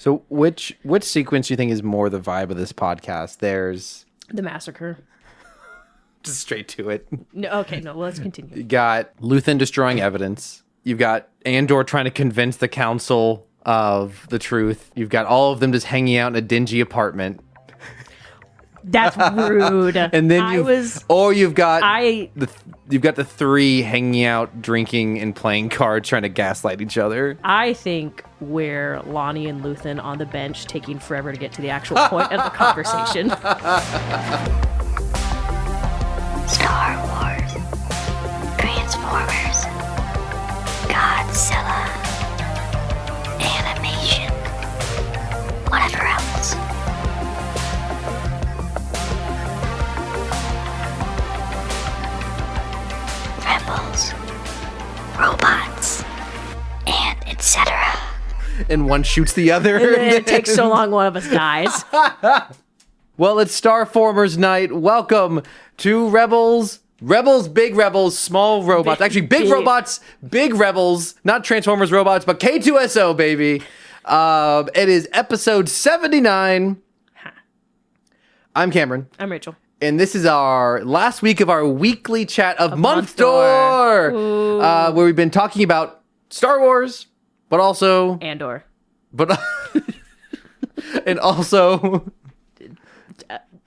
So which sequence do you think is more the vibe of this podcast? There's The massacre. just straight to it. No, okay, no, let's continue. You got Luthen destroying evidence. You've got Andor trying to convince the council of the truth. You've got all of them just hanging out in a dingy apartment. That's rude. And then you've got the three hanging out, drinking and playing cards, trying to gaslight each other. I think we're Lonnie and Luthen on the bench taking forever to get to the actual point of the conversation. Star Wars, Transformers, Godzilla, animation, whatever else. Rebels, robots, and etc. And one shoots the other. And then it takes so long one of us dies. Well, it's Starformers night. Welcome to Rebels. Rebels, big rebels, small robots. Actually, big robots, big rebels. Not Transformers robots, but K2SO, baby. It is episode 79. I'm Cameron. I'm Rachel. And this is our last week of our weekly chat of Month Door, where we've been talking about Star Wars, but also... Andor. But and also...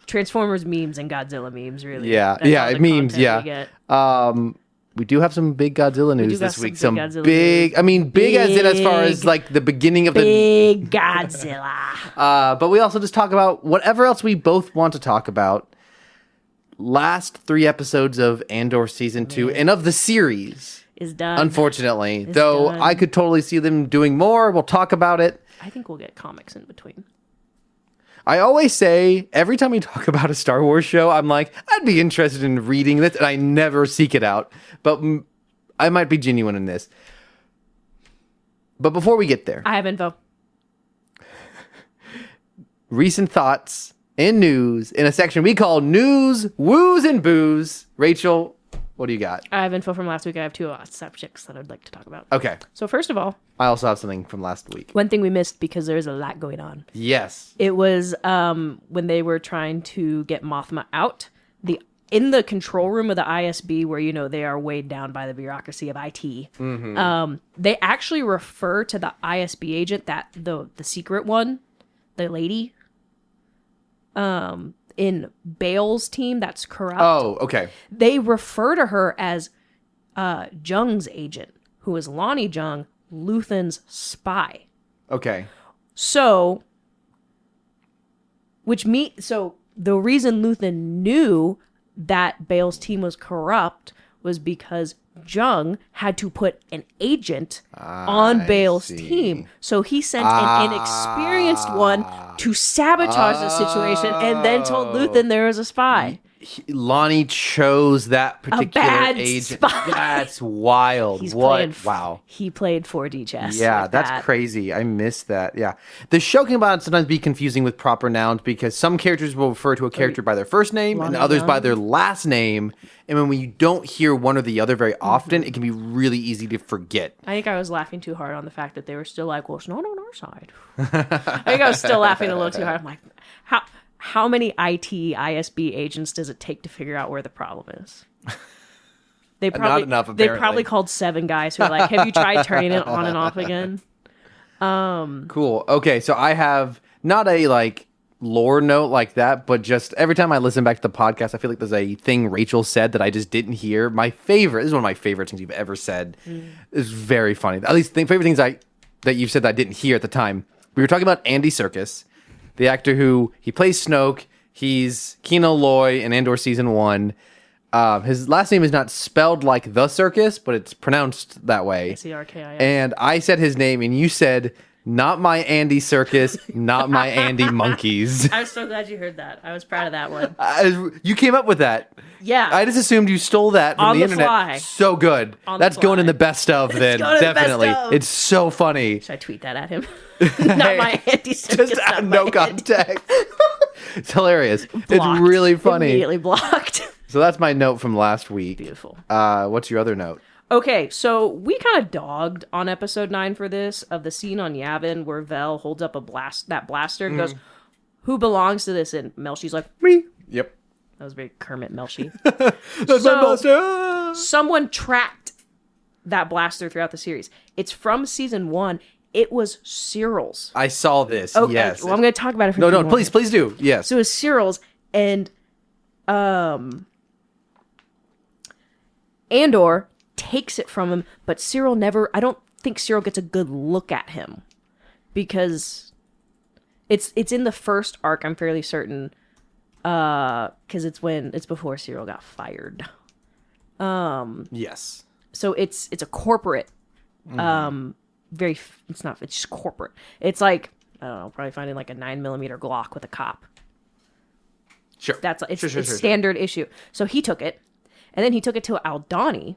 Transformers memes and Godzilla memes, really. Yeah, That's all the memes, content yeah. we get. We do have some big Godzilla news this week. Some Some Godzilla big, news. I mean, big as in as far as like the beginning of the... Big Godzilla. But we also just talk about whatever else we both want to talk about. Last 3 episodes of Andor Season 2 and of the series. Is done. Unfortunately. It's Though done. I could totally see them doing more. We'll talk about it. I think we'll get comics in between. I always say, every time we talk about a Star Wars show, I'm like, I'd be interested in reading this, and I never seek it out. But I might be genuine in this. But before we get there, I have info. recent thoughts and news in a section we call News, Woos, and Booze. Rachel, what do you got? I have info from last week. I have 2 subjects that I'd like to talk about. Okay. So first of all, I also have something from last week. one thing we missed because there's a lot going on. Yes. It was when they were trying to get Mothma out. In the control room of the ISB, where they are weighed down by the bureaucracy of IT. Mm-hmm. They actually refer to the ISB agent, that the secret one, the lady, in Bale's team that's corrupt. Oh, okay. They refer to her as Jung's agent, who is Lonnie Jung, Luthen's spy. Okay. So the reason Luthen knew that Bale's team was corrupt was because Jung had to put an agent on Bale's team. So he sent an inexperienced one to sabotage the situation and then told Luthen there was a spy. Lonnie chose that particular bad agent. spy. That's wild. Wow. He played 4D chess. Yeah, with that's that. crazy. I missed that. Yeah. The show can sometimes be confusing with proper nouns because some characters will refer to a character by their first name and others by their last name. And when you don't hear one or the other very often, it can be really easy to forget. I think I was laughing too hard on the fact that they were still like, well, it's not on our side. I think I was still laughing a little too hard. I'm like, how many IT ISB agents does it take to figure out where the problem is? They probably, Not enough, apparently. They probably called 7 guys who were like, have you tried turning it on and off again? Cool. Okay, so I have not a lore note like that, but just every time I listen back to the podcast, I feel like there's a thing Rachel said that I just didn't hear. This is one of my favorite things you've ever said. It's very funny. At least the favorite things that you've said that I didn't hear at the time. We were talking about Andy Serkis, the actor who he plays Snoke. He's Kino Loy in Andor Season 1. His last name is not spelled like the circus, but it's pronounced that way. Serkis. And I said his name, and you said, not my Andy Serkis, not my Andy Monkeys. I was so glad you heard that. I was proud of that one. You came up with that. Yeah. I just assumed you stole that from On the the internet. fly. So good. That's the going in fly. the best of then. going in the best Definitely. of. It's so funny. Should I tweet that at him? Not my Andy Serkis. Just not out of my no Andy. context. It's hilarious. Blocked. It's really funny. Immediately blocked. So that's my note from last week. Beautiful. What's your other note? Okay, so we kind of dogged on episode 9 for this, of the scene on Yavin where Vel holds up that blaster and goes, who belongs to this? And Melchi's like, me. Yep. That was very Kermit Melchi. That's my blaster. Someone tracked that blaster throughout the series. It's from season 1. It was Cyril's. I saw this. Okay, Yes. well, I'm going to talk about it for No, please do. Yes. So it was Cyril's, and Andor takes it from him, but Cyril never. I don't think Cyril gets a good look at him because it's in the first arc. I'm fairly certain, because it's before Cyril got fired. Yes. So it's a corporate. It's just corporate. It's like, I don't know, probably finding like a 9mm Glock with a cop. Sure. It's standard issue. So he took it, and then he took it to Aldani,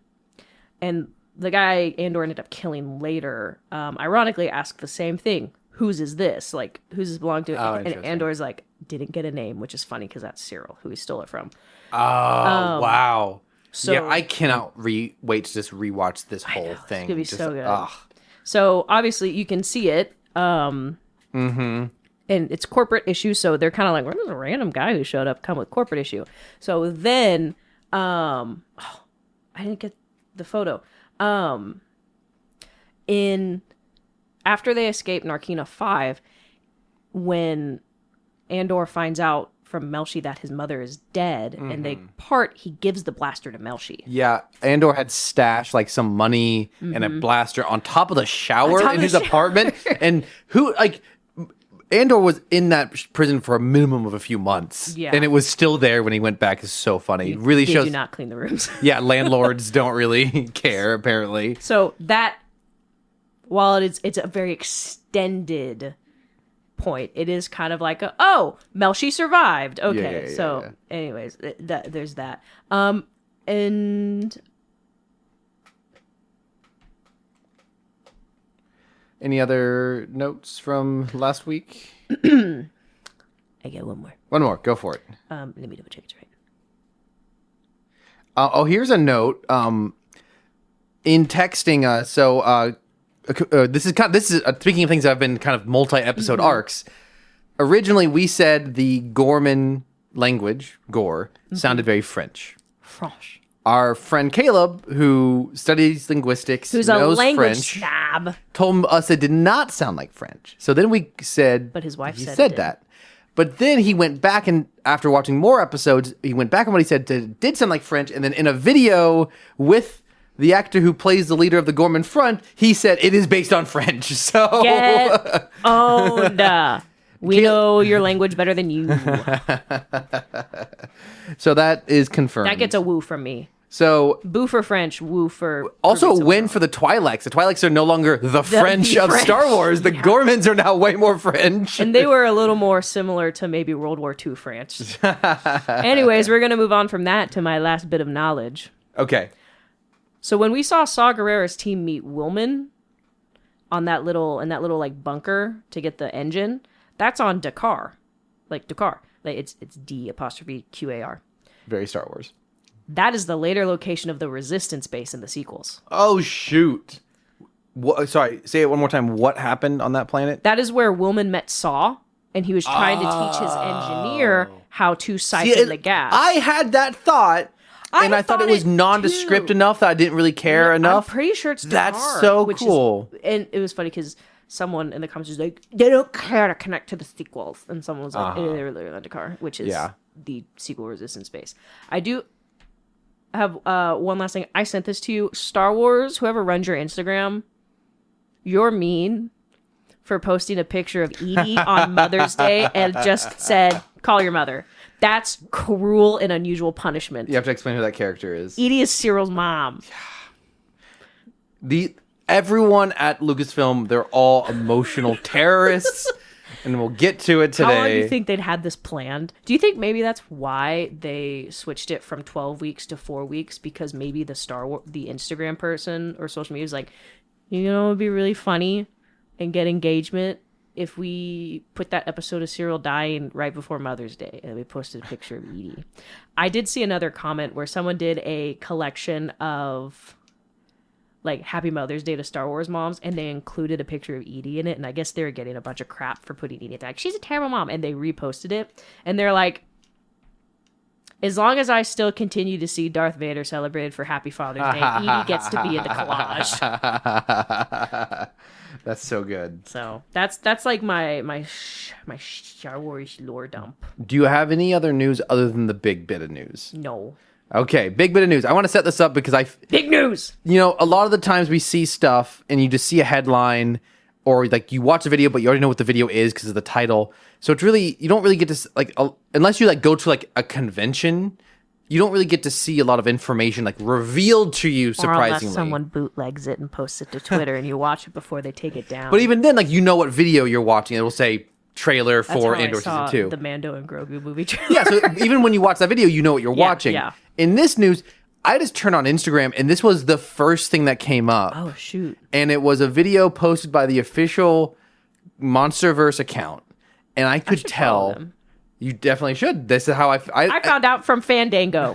and the guy Andor ended up killing later, ironically asked the same thing. Whose is this? Like, who's this belong to? Oh, and Andor's like, didn't get a name, which is funny because that's Cyril, who he stole it from. Oh, wow. So, yeah, I cannot wait to just rewatch this whole thing. It's going to be so good. So, obviously, you can see it. And it's corporate issue, so they're kind of like, where's a random guy who showed up come with corporate issue? So then, I didn't get the photo. After they escape Narkina 5, when Andor finds out from Melchi that his mother is dead and they part, he gives the blaster to Melchi. Yeah, Andor had stashed like some money and a blaster on top of the shower in his apartment. And Andor was in that prison for a minimum of a few months. Yeah. And it was still there when he went back. It's so funny. It really shows. They do not clean the rooms. Yeah, landlords don't really care, apparently. So that, while it's a very extended point, it is kind of like Melchi survived. Okay, anyways, there's that. And any other notes from last week? I get one more. One more. Go for it. Let me double check it's right. Here's a note. In texting, this is speaking of things that have been kind of multi-episode arcs. Originally, we said the Gorman language, Gore, sounded very French. French. Our friend Caleb, who studies linguistics, who's knows a language French, snob, told us it did not sound like French. So then we said, but his wife said that. But then he went back, and after watching more episodes, he went back on what he said did sound like French. And then in a video with the actor who plays the leader of the Gorman Front, he said it is based on French. So get owned. We know your language better than you. So that is confirmed. That gets a woo from me. So boo for French, woo for... Also a win for the Twi'leks. The Twi'leks are no longer the French of Star Wars. The Gormans are now way more French. And they were a little more similar to maybe World War II France. Anyways, we're going to move on from that to my last bit of knowledge. Okay. So when we saw Saw Gerrera's team meet Willman on that little like bunker to get the engine, that's on Dakar. Like Dakar. Like it's D''QAR. Very Star Wars. That is the later location of the Resistance base in the sequels. Oh, shoot. Sorry, say it one more time. What happened on that planet? That is where Willman met Saw, and he was trying to teach his engineer how to siphon the gas. I had that thought, and I thought it was nondescript enough that I didn't really care enough. I'm pretty sure it's Dakar. That's so cool. And it was funny because someone in the comments was like, they don't care to connect to the sequels. And someone was like, they're literally on Dakar, which is the sequel Resistance base. I do have one last thing. I sent this to you. Star Wars, whoever runs your Instagram, you're mean for posting a picture of Edie on Mother's Day and just said, call your mother. That's cruel and unusual punishment. You have to explain who that character is. Edie is Cyril's mom. Everyone at Lucasfilm, they're all emotional terrorists. And we'll get to it today. How long do you think they'd had this planned? Do you think maybe that's why they switched it from 12 weeks to 4 weeks? Because maybe the Instagram person or social media was like, it would be really funny and get engagement if we put that episode of Cyril dying right before Mother's Day. And we posted a picture of Edie. I did see another comment where someone did a collection of like Happy Mother's Day to Star Wars moms, and they included a picture of Edie in it, and I guess they were getting a bunch of crap for putting Edie. Like, she's a terrible mom, and they reposted it, and they're like, as long as I still continue to see Darth Vader celebrated for Happy Father's Day, Edie gets to be in the collage. That's so good. So that's like my Star Wars lore dump. Do you have any other news other than the big bit of news? No. Okay, big bit of news. I want to set this up because big news. You know, a lot of the times we see stuff and you just see a headline, or like you watch a video, but you already know what the video is because of the title. So it's really, you don't really get to like, unless you like go to like a convention, you don't really get to see a lot of information like revealed to you, surprisingly. Or unless someone bootlegs it and posts it to Twitter and you watch it before they take it down. But even then, like, you know what video you're watching. It will say trailer for Andor Season 2. The Mando and Grogu movie trailer. Yeah, so even when you watch that video, you know what you're watching. Yeah. In this news, I just turned on Instagram, and this was the first thing that came up. Oh, shoot. And it was a video posted by the official Monsterverse account. And I could tell... You definitely should. This is how I found out from Fandango.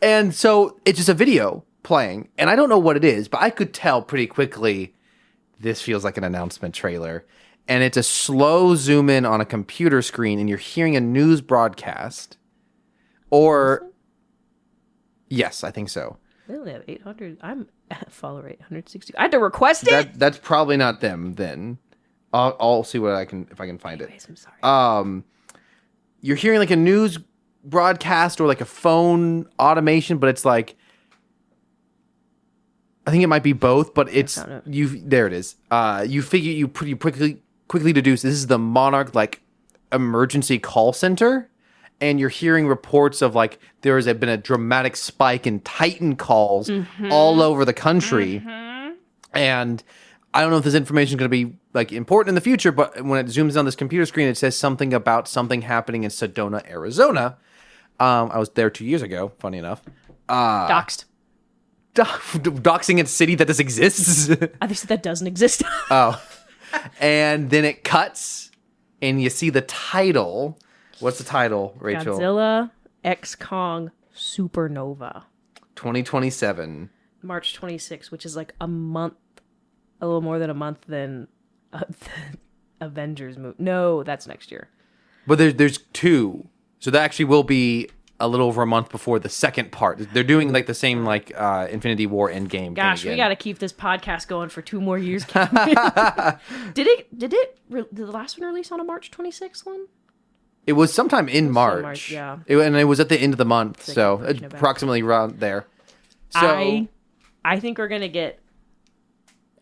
And so it's just a video playing, and I don't know what it is, but I could tell pretty quickly this feels like an announcement trailer. And it's a slow zoom in on a computer screen, and you're hearing a news broadcast. Or yes, I think so. They only have 800. I'm follower 860. I had to request it. That's probably not them then. I'll see what if I can find it. I'm sorry. You're hearing like a news broadcast or like a phone automation, but it's like, I think it might be both, but it's there it is. You figure you pretty quickly deduce this is the Monarch like emergency call center, and you're hearing reports of like there has been a dramatic spike in Titan calls all over the country, and I don't know if this information is going to be like important in the future, but when it zooms on this computer screen, it says something about something happening in Sedona, Arizona. I was there 2 years ago, funny enough. Doxed. Doxing a city that just exists? I think that doesn't exist. Oh. And then it cuts, and you see the title. What's the title, Rachel? Godzilla X Kong Supernova. 2027. March 26th, which is like a little more than a month than the Avengers movie. No, that's next year. But there's two. So that actually will be a little over a month before the second part. They're doing like the same like Infinity War Endgame. Gosh, we got to keep this podcast going for 2 more years. Did the last one release on a March 26th one? It was sometime in March. Yeah. And it was at the end of the month, so approximately around there. So I think we're gonna get.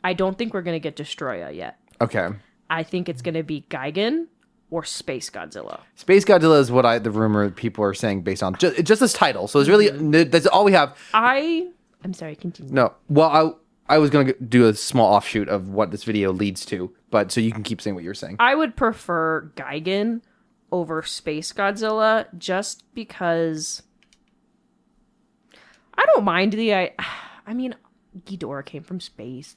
I don't think we're gonna get Destroya yet. Okay. I think it's gonna be Gigan or Space Godzilla. Space Godzilla is what the rumor people are saying based on just this title. So it's really that's all we have. I'm sorry. Continue. No. Well, I was gonna do a small offshoot of what this video leads to, but so you can keep saying what you're saying. I would prefer Gigan over Space Godzilla just because I don't mind I mean, Ghidorah came from space.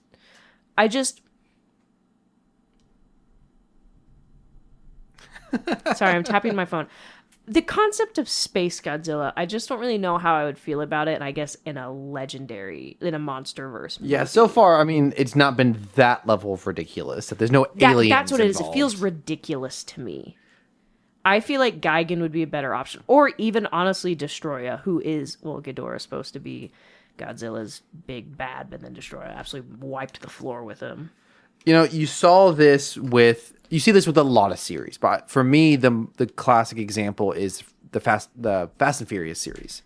Sorry, I'm tapping my phone. The concept of Space Godzilla, I just don't really know how I would feel about it, and I guess in a Monsterverse movie. Yeah, so far, I mean, it's not been that level of ridiculous. That there's no aliens That's what it involved. is. It feels ridiculous to me. I feel like Gigan would be a better option. Or even, honestly, Destroya, who is... Well, Ghidorah is supposed to be Godzilla's big bad, but then Destroya absolutely wiped the floor with him. You know, you see this with a lot of series, but for me, the classic example is the Fast and Furious series.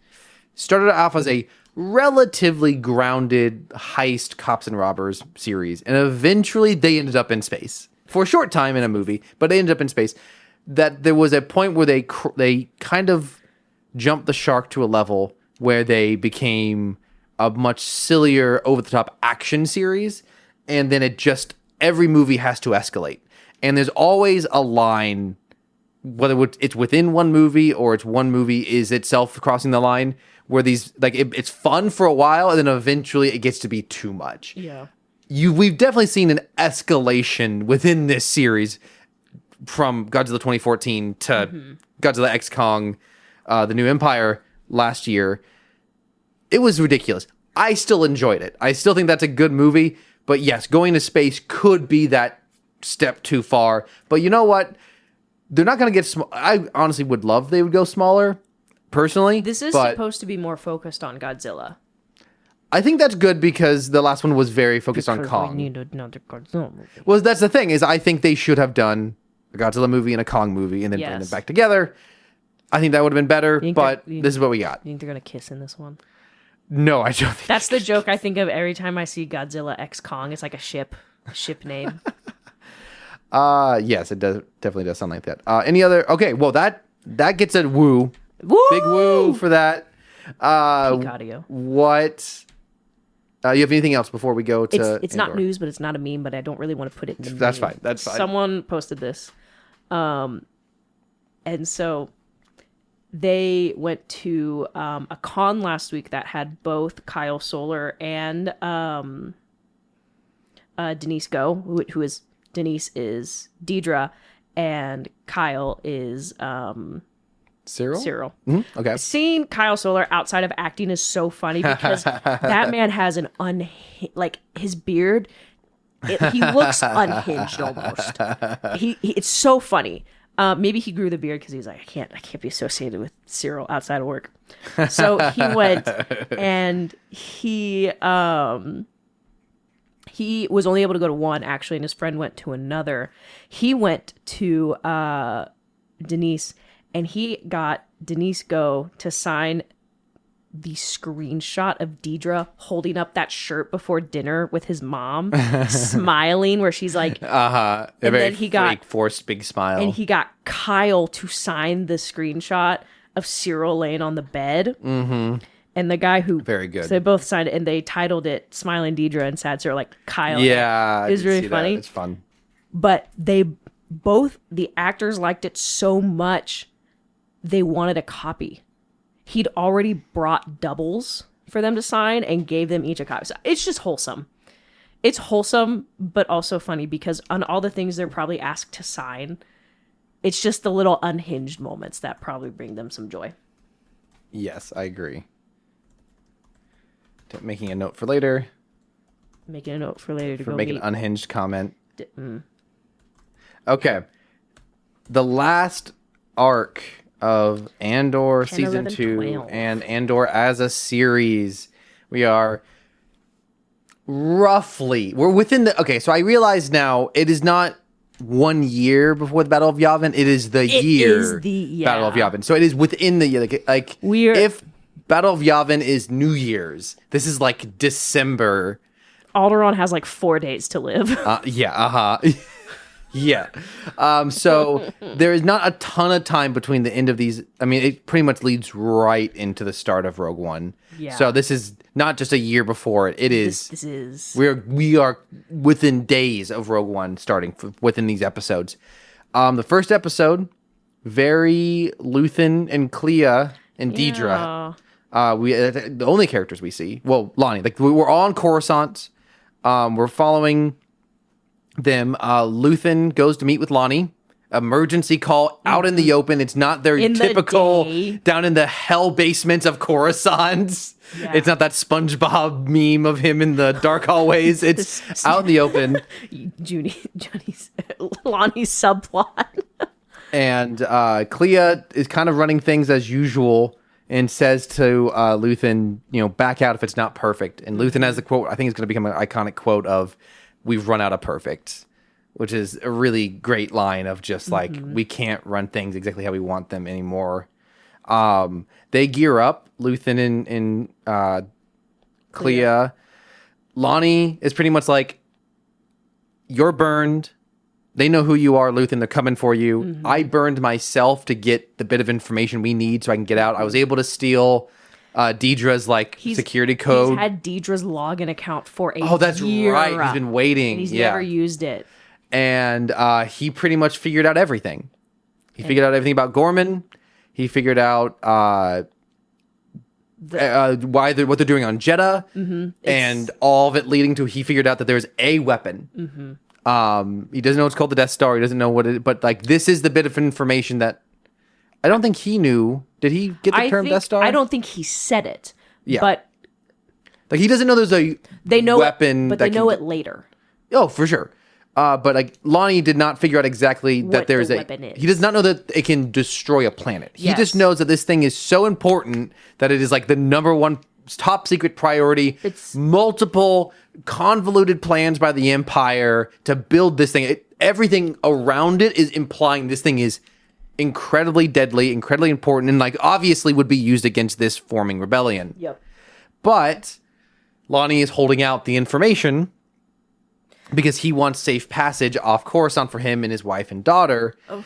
Started off as a relatively grounded heist cops and robbers series, and eventually they ended up in space for a short time in a movie, but they ended up in space. That there was a point where they kind of jumped the shark to a level where they became a much sillier, over-the-top action series, and then every movie has to escalate. And there's always a line, whether it's within one movie or it's one movie is itself crossing the line, where these, like, it's fun for a while, and then eventually it gets to be too much. Yeah. We've definitely seen an escalation within this series from Godzilla 2014 to Godzilla X Kong, The New Empire last year. It was ridiculous. I still enjoyed it. I still think that's a good movie. But yes, going to space could be that step too far. But you know what? They're not going to get small. I honestly would love they would go smaller, personally. This is supposed to be more focused on Godzilla. I think that's good because the last one was very focused on Kong. We need another Godzilla movie. Well, that's the thing is I think they should have done a Godzilla movie and a Kong movie and then bring them back together. I think that would have been better, but this is what we got. You think they're going to kiss in this one? No, I don't think that's the joke I think of every time I see Godzilla X Kong. It's like a ship name. Yes, it definitely does sound like that. Any other? Okay, well that gets a woo. Woo! Big woo for that. Peak audio. What? You have anything else before we go to? It's not news, but it's not a meme. But I don't really want to put it in the That's fine. That's fine. Someone posted this, and so they went to a con last week that had both Kyle Solar and Denise Go, who is Denise is Deidre, and Kyle is Cyril. Mm-hmm. Okay. Seeing Kyle Solar outside of acting is so funny because that man has an his beard. He looks unhinged almost. It's so funny. Maybe he grew the beard because he's like, I can't be associated with Cyril outside of work. So he went and he was only able to go to one actually, and his friend went to another. He went to Denise, and he got Denise Go to sign the screenshot of Deidre holding up that shirt before dinner with his mom, smiling, where she's like, and then he got forced big smile, and he got Kyle to sign the screenshot of Cyril laying on the bed. Mm-hmm. And the guy who very good. So they both signed it, and they titled it "Smiling Deidre" and "Sad Cyril," like Kyle. Yeah, it was really funny. It's fun. But the actors liked it so much, they wanted a copy. He'd already brought doubles for them to sign and gave them each a copy. So it's just wholesome. It's wholesome, but also funny because on all the things they're probably asked to sign, it's just the little unhinged moments that probably bring them some joy. Yes, I agree. Making a note for later. Making a note for later to for go making meet. An unhinged comment. Okay. The last arc of Andor 10, season 11, 2 12. and Andor as a series. We are we're within the okay, so I realize now it is not 1 year before the Battle of Yavin. It is the Battle of Yavin. So it is within the year. Like if Battle of Yavin is New Year's, this is like December. Alderaan has like 4 days to live. Yeah. So there is not a ton of time between the end of these. I mean, it pretty much leads right into the start of Rogue One. Yeah. So this is not just a year before it. It is. This is. We are within days of Rogue One starting within these episodes. The first episode, very Luthen and Clea and Deidre. The only characters we see. Well, Lonnie. Like we're all on Coruscant. We're following them. Luthen goes to meet with Lonnie. Emergency call out in the open. It's not their typical down in the hell basements of Coruscant. Yeah. It's not that SpongeBob meme of him in the dark hallways. It's out in the open. Lonnie's subplot. And Clea is kind of running things as usual and says to Luthen, back out if it's not perfect. And Luthen has the quote, I think it's going to become an iconic quote of, "We've run out of perfect," which is a really great line of just like, we can't run things exactly how we want them anymore. They gear up, Luthen and Clea. Lonnie is pretty much like, you're burned. They know who you are, Luthen. They're coming for you. Mm-hmm. I burned myself to get the bit of information we need so I can get out. I was able to steal Deidre's security code. He's had Deidre's login account for a year. Oh, that's right. He's been waiting. And he's never used it. And he pretty much figured out everything. He figured out everything about Gorman. He figured out what they're doing on Jeddah, and all of it leading to he figured out that there's a weapon. Mm-hmm. He doesn't know it's called the Death Star. He doesn't know what it, but this is the bit of information that I don't think he knew. Did he get the term Death Star? I don't think he said it. Yeah. But Like, he doesn't know there's a weapon. But they know it later. Oh, for sure. But like Lonnie did not figure out exactly that there's a weapon is. He does not know that it can destroy a planet. He just knows that this thing is so important that it is like the number one top secret priority. It's multiple convoluted plans by the Empire to build this thing. Everything around it is implying this thing is incredibly deadly, incredibly important, and like obviously would be used against this forming rebellion. Yep. But Lonnie is holding out the information because he wants safe passage off Coruscant for him and his wife and daughter. Oh.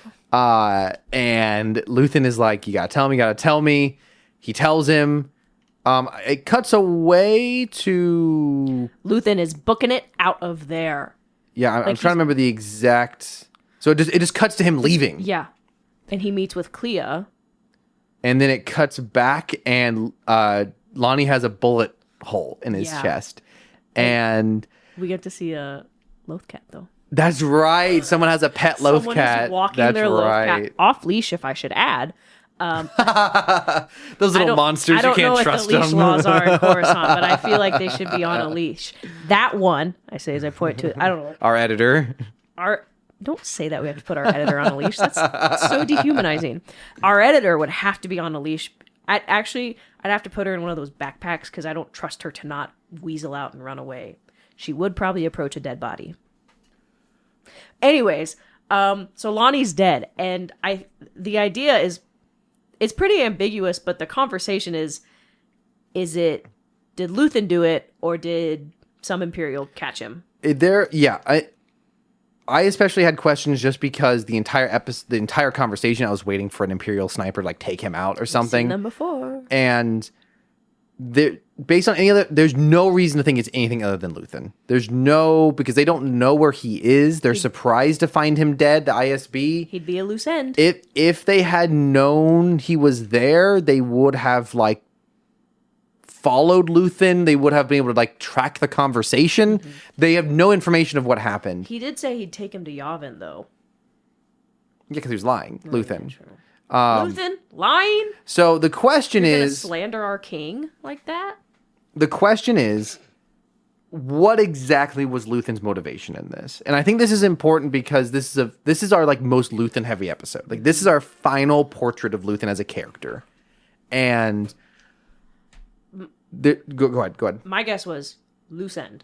And Luthen is like, you gotta tell me. He tells him. It cuts away to... Luthen is booking it out of there. Yeah, I'm trying to remember the exact... So it just cuts to him leaving. Yeah. And he meets with Clea. And then it cuts back and Lonnie has a bullet hole in his chest. And... We get to see a Lothcat, though. That's right. Someone has a pet Lothcat. Someone is walking their Lothcat. Off leash, if I should add. Those little monsters, you can't trust them. I don't know what the leash laws are in Coruscant, but I feel like they should be on a leash. That one, I say as I point to it, I don't know. Our editor. Don't say that we have to put our editor on a leash. That's so dehumanizing. Our editor would have to be on a leash. I'd have to put her in one of those backpacks because I don't trust her to not weasel out and run away. She would probably approach a dead body. Anyways, so Lonnie's dead, and the idea is, it's pretty ambiguous, but the conversation is did Luthen do it, or did some Imperial catch him? I especially had questions just because the entire conversation, I was waiting for an Imperial sniper to like take him out or something. I've seen them before. And based on there's no reason to think it's anything other than Luthen. Because they don't know where he is. They're surprised to find him dead, the ISB. He'd be a loose end. If they had known he was there, they would have like followed Luthen. They would have been able to like track the conversation. Mm-hmm. They have no information of what happened. He did say he'd take him to Yavin, though. Yeah, because he was lying. Luthen. Yeah, Luthen lying? So the question is, slander our king like that? The question is, what exactly was Luthen's motivation in this? And I think this is important because this is our like most Luthen heavy episode. Like this is our final portrait of Luthen as a character. And go ahead. My guess was loose end.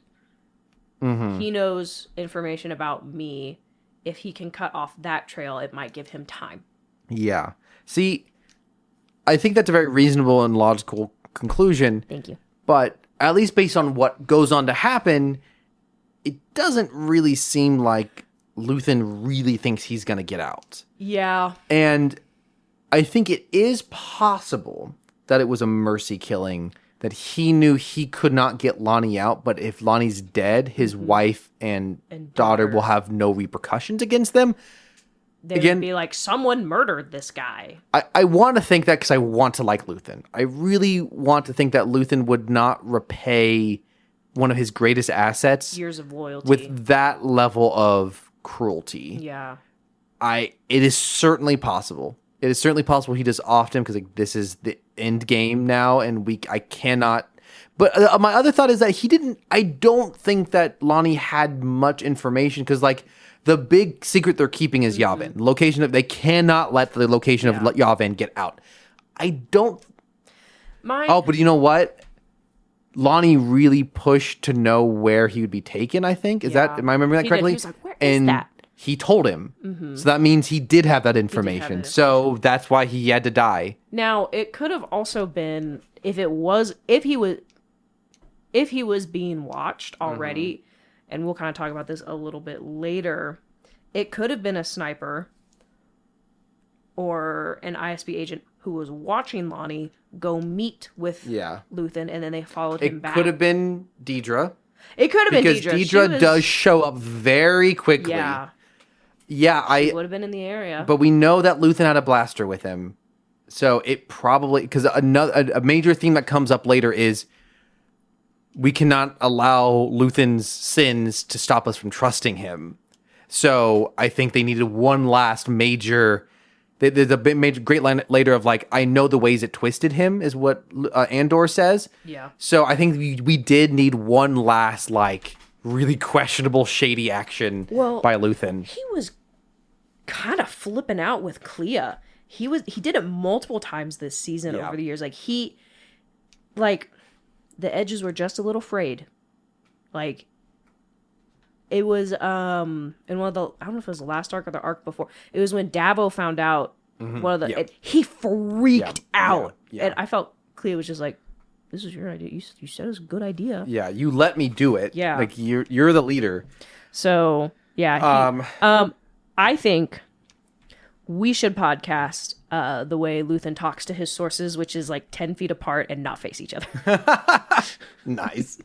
Mm-hmm. He knows information about me. If he can cut off that trail, it might give him time. Yeah. See, I think that's a very reasonable and logical conclusion. Thank you. But at least based on what goes on to happen, it doesn't really seem like Luthen really thinks he's going to get out. Yeah. And I think it is possible that it was a mercy killing, that he knew he could not get Lonnie out, but if Lonnie's dead, his wife and daughter will have no repercussions against them. Would be like, someone murdered this guy. I want to think that because I want to like Luthen. I really want to think that Luthen would not repay one of his greatest assets. Years of loyalty. With that level of cruelty. Yeah. It is certainly possible. It is certainly possible he does often because like, this is the end game now and I cannot... But my other thought is that I don't think that Lonnie had much information because like... The big secret they're keeping is Yavin. They cannot let the location of Yavin get out. But you know what? Lonnie really pushed to know where he would be taken, I think. Am I remembering that correctly? He was like, where is that? He told him. Mm-hmm. So that means he did have that information. So that's why he had to die. Now, it could have also been if he was being watched already. Mm-hmm. And we'll kind of talk about this a little bit later. It could have been a sniper or an ISB agent who was watching Lonnie go meet with Luthen, and then they followed him back. It could have been Deidre. It could have been Deidre. Because Deidre does show up very quickly. Yeah, she would have been in the area. But we know that Luthen had a blaster with him. So it probably... Because a major theme that comes up later is... We cannot allow Luthen's sins to stop us from trusting him. So I think they needed one last major there's a great line later of like, I know the ways it twisted him, is what Andor says. Yeah. So I think we did need one last like really questionable, shady action by Luthen. He was kind of flipping out with Clea. He did it multiple times this season over the years. Like the edges were just a little frayed. Like it was in one of the, I don't know if it was the last arc or the arc before. It was when Davo found out one of the he freaked out. And I felt Clea was just like, this is your idea. You said it was a good idea. Yeah, you let me do it. Yeah. Like you're the leader. So I think we should podcast the way Luthen talks to his sources, which is like 10 feet apart and not face each other. Nice.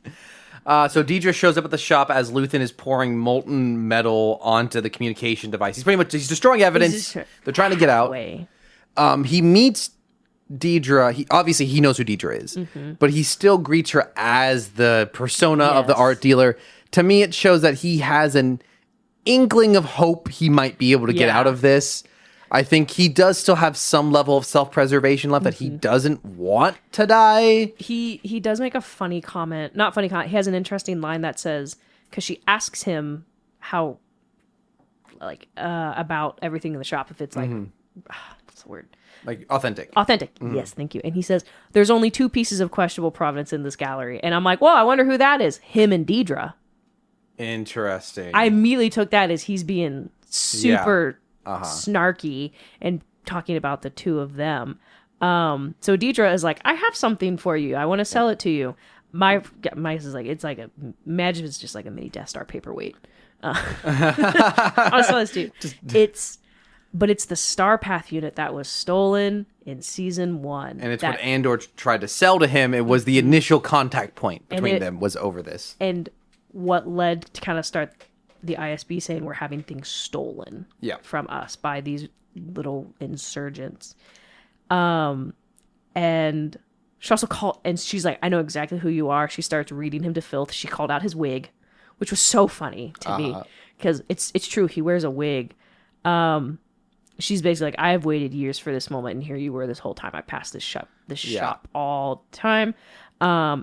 So Deidre shows up at the shop as Luthen is pouring molten metal onto the communication device. He's destroying evidence. They're trying to get out. He meets Deidre. He knows who Deidre is, but he still greets her as the persona of the art dealer. To me, it shows that he has an inkling of hope he might be able to get out of this. I think he does still have some level of self-preservation left, that he doesn't want to die. He does make a funny comment. Not funny comment. He has an interesting line that says, because she asks him how, like, about everything in the shop, if it's like, what's the word? Like authentic. Authentic. Yes, thank you. And he says, there's only 2 pieces of questionable provenance in this gallery. And I'm like, well, I wonder who that is. Him and Deidre. Interesting. I immediately took that as he's being super snarky and talking about the 2 of them. So Deidre is like, I have something for you. I want to sell it to you. My is like, it's like imagine it's just like a mini Death Star paperweight. I'll sell this to you. But it's the Star Path unit that was stolen in season 1. And it's what Andor tried to sell to him. It was the initial contact point between them was over this. And what led to kind of start the ISB saying we're having things stolen from us by these little insurgents. And she also called, and she's like, I know exactly who you are. She starts reading him to filth. She called out his wig, which was so funny to me, because it's true. He wears a wig. She's basically like, I have waited years for this moment, and here you were this whole time. I passed this shop all the time.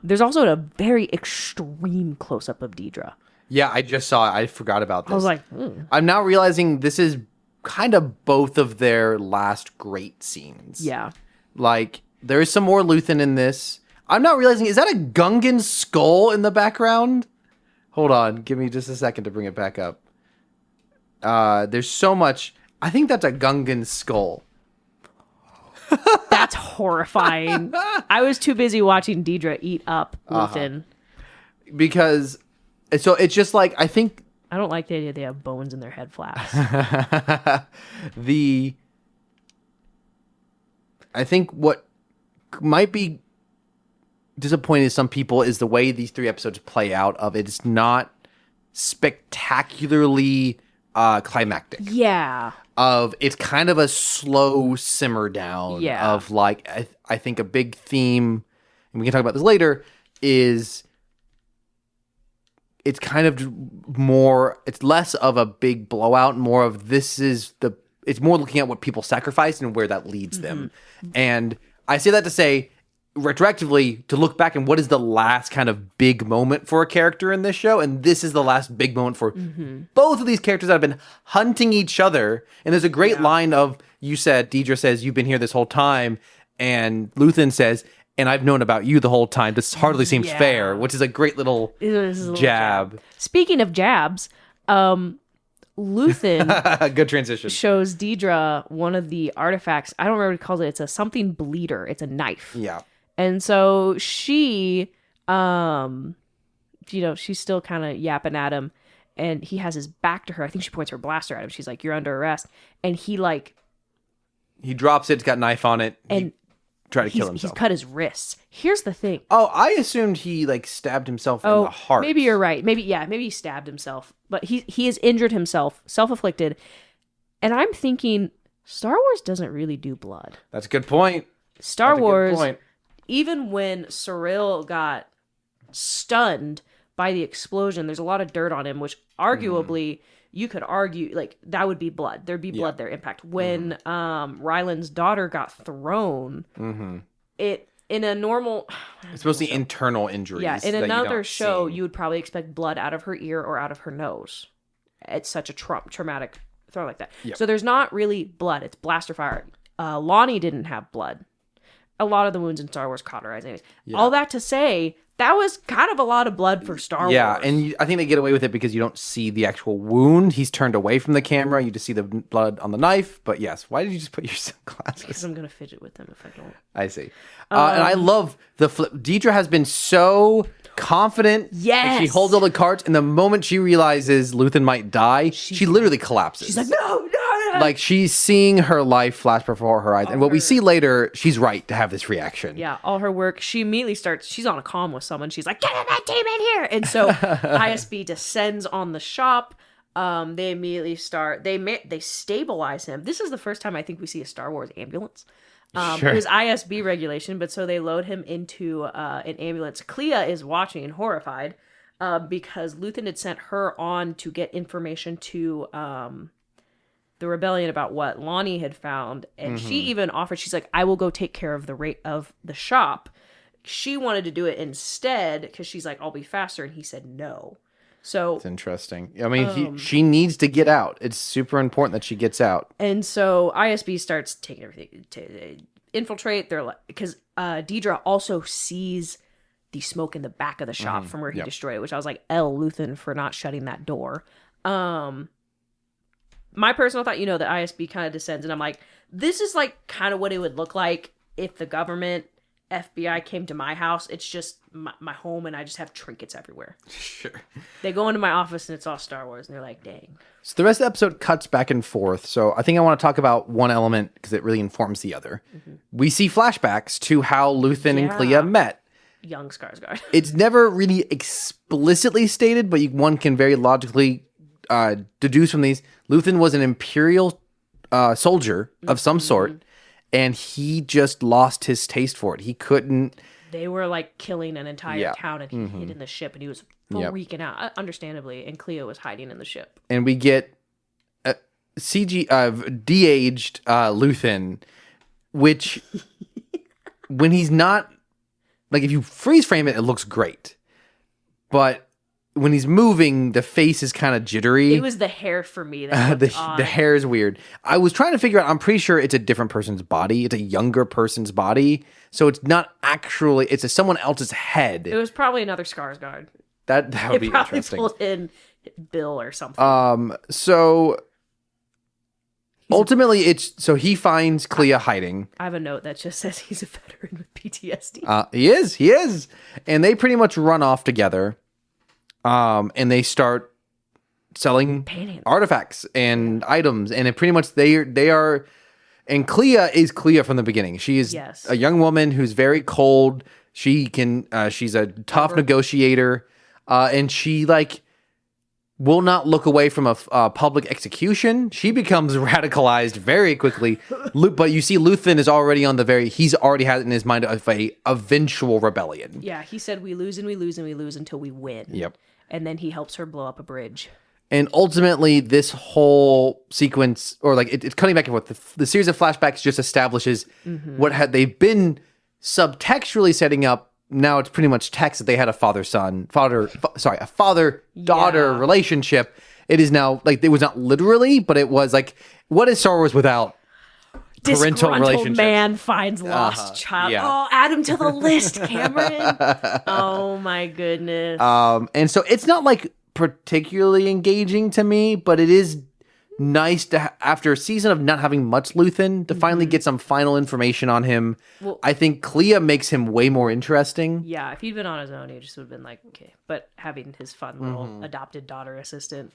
There's also a very extreme close-up of Deidre. Yeah, I just saw it. I forgot about this. I was like, I'm now realizing this is kind of both of their last great scenes. Yeah. Like, there is some more Luthen in this. I'm not realizing, is that a Gungan skull in the background? Hold on. Give me just a second to bring it back up. There's so much. I think that's a Gungan skull. That's horrifying. I was too busy watching Deidre eat up Luthen. Because, so it's just like, I think. I don't like the idea they have bones in their head flaps. I think what might be disappointing to some people is the way these 3 episodes play out. Of it's not spectacularly climactic. Yeah. It's kind of a slow simmer down of like, I think a big theme, and we can talk about this later, is it's kind of more, it's less of a big blowout, more of it's more looking at what people sacrificed and where that leads them. And I say that to say, retroactively, to look back and what is the last kind of big moment for a character in this show, and this is the last big moment for both of these characters that have been hunting each other. And there's a great line of, Deidre says, you've been here this whole time, and Luthen says, and I've known about you the whole time. This hardly seems fair, which is a great little jab. Speaking of jabs, Luthen good transition, shows Deidre one of the artifacts. I don't remember what he calls it. It's a something bleeder. It's a knife. Yeah. And so she, she's still kind of yapping at him, and he has his back to her. I think she points her blaster at him. She's like, you're under arrest. And he drops it. It's got a knife on it. And try to kill himself. He's cut his wrists. Here's the thing. Oh, I assumed he stabbed himself in the heart. Maybe you're right. Maybe he stabbed himself. But he has injured himself, self-inflicted. And I'm thinking, Star Wars doesn't really do blood. That's a good point. Star Wars, even when Cyril got stunned by the explosion, there's a lot of dirt on him, which arguably you could argue like that would be blood. There'd be blood there. Impact when Ryland's daughter got thrown. It in a normal. It's mostly internal injuries. Yeah, in another show, you would probably expect blood out of her ear or out of her nose. It's such a traumatic throw like that. Yep. So there's not really blood. It's blaster fire. Lonnie didn't have blood. A lot of the wounds in Star Wars cauterized. Anyways. Yeah. All that to say, that was kind of a lot of blood for Star Wars. Yeah, and I think they get away with it because you don't see the actual wound. He's turned away from the camera. You just see the blood on the knife. But yes, why did you just put your sunglasses? Because I'm going to fidget with them if I don't. I see. And I love the flip. Deidre has been so confident. Yes. She holds all the cards, and the moment she realizes Luthen might die, she literally collapses. She's like, no. Like, she's seeing her life flash before her eyes. And what we see later, she's right to have this reaction. Yeah, all her work. She immediately she's on a comm with someone. She's like, get that team in here. And so ISB descends on the shop. They immediately start, they stabilize him. This is the first time I think we see a Star Wars ambulance. It was ISB regulation, but so they load him into an ambulance. Clea is watching and horrified because Luthen had sent her on to get information to the rebellion about what Lonnie had found, and she even offered. She's like, "I will go take care of the shop." She wanted to do it instead because she's like, "I'll be faster," and he said no. So it's interesting. I mean, she needs to get out. It's super important that she gets out. And so ISB starts taking everything to infiltrate. They're like, because Deidre also sees the smoke in the back of the shop from where he destroyed it, which I was like, L Luthen for not shutting that door. My personal thought, that ISB kind of descends, and I'm like, this is like kind of what it would look like if the government, FBI came to my house. It's just my home, and I just have trinkets everywhere. Sure. They go into my office, and it's all Star Wars, and they're like, dang. So the rest of the episode cuts back and forth. So I think I want to talk about one element because it really informs the other. We see flashbacks to how Luthen and Clea met. Young Skarsgård. It's never really explicitly stated, but one can very logically deduce from these. Luthen was an Imperial soldier of some sort, and he just lost his taste for it. He couldn't. They were like killing an entire town, and he hid in the ship, and he was freaking out, understandably. And Clea was hiding in the ship. And we get de-aged Luthen, which when he's not, like, if you freeze frame it, it looks great, but when he's moving, the face is kind of jittery. It was the hair for me. That the hair is weird. I was trying to figure out, I'm pretty sure it's a different person's body. It's a younger person's body. So it's not actually, it's someone else's head. It was probably another Skarsgård. That would be interesting. Pulled in Bill or something. So ultimately, so he finds Clea hiding. I have a note that just says he's a veteran with PTSD. He is. And they pretty much run off together. And they start selling artifacts and items, and it pretty much they are. And Clea is Clea from the beginning. She is a young woman who's very cold. She can. She's a tough negotiator, and she will not look away from a public execution. She becomes radicalized very quickly. But you see, Luthen is already on he's already had it in his mind of a eventual rebellion. Yeah, he said we lose and we lose and we lose until we win. Yep. And then he helps her blow up a bridge. And ultimately, this whole sequence, or it's cutting back and forth, the series of flashbacks just establishes what had they've been subtextually setting up. Now it's pretty much text that they had a father-daughter relationship. It is now, it was not literally, but it was what is Star Wars without parental relationships? Man finds lost child. Yeah. Oh, add him to the list, Cameron. Oh my goodness. And so it's not particularly engaging to me, but it is nice to after a season of not having much Luthen to finally get some final information on him. Well, I think Clea makes him way more interesting. Yeah, if he'd been on his own, he just would have been okay. But having his fun little adopted daughter assistant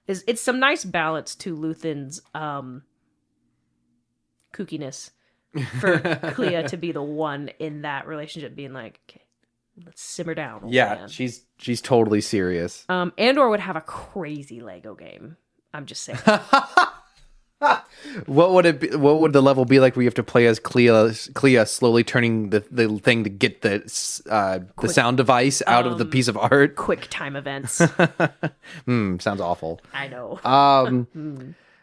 it's some nice balance to Luthen's kookiness for Clea to be the one in that relationship being okay, let's simmer down. Yeah, man. She's totally serious. Andor would have a crazy Lego game. I'm just saying. What would it be? What would the level be like where you have to play as Clea slowly turning the thing to get the sound device out of the piece of art? Quick time events. Sounds awful. I know.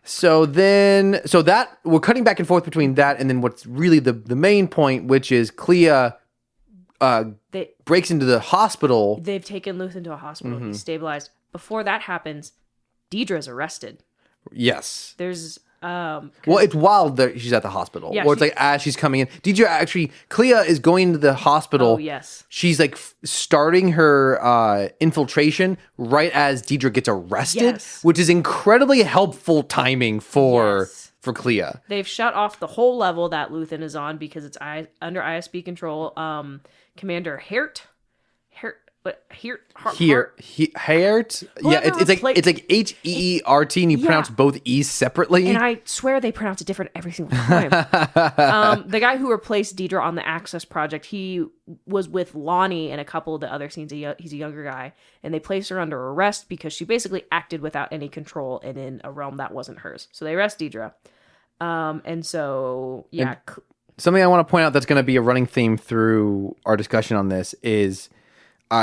So that we're cutting back and forth between that and then what's really the main point, which is Clea breaks into the hospital. They've taken Luthen to a hospital. He's stabilized. Before that happens, Deidre's arrested. Yes. There's it's while she's at the hospital. Yeah, or it's like as she's coming in. Clea is going to the hospital. Oh, yes. She's like starting her infiltration right as Deidre gets arrested, which is incredibly helpful timing for Clea. They've shut off the whole level that Luthen is on because it's under ISB control. Commander Hert. Heert. Yeah, it's like Heert, and you pronounce both E's separately. And I swear they pronounce it different every single time. The guy who replaced Deidre on the Access Project, he was with Lonnie in a couple of the other scenes. He's a younger guy, and they placed her under arrest because she basically acted without any control and in a realm that wasn't hers. So they arrest Deidre. And so, yeah. Something I want to point out that's going to be a running theme through our discussion on this is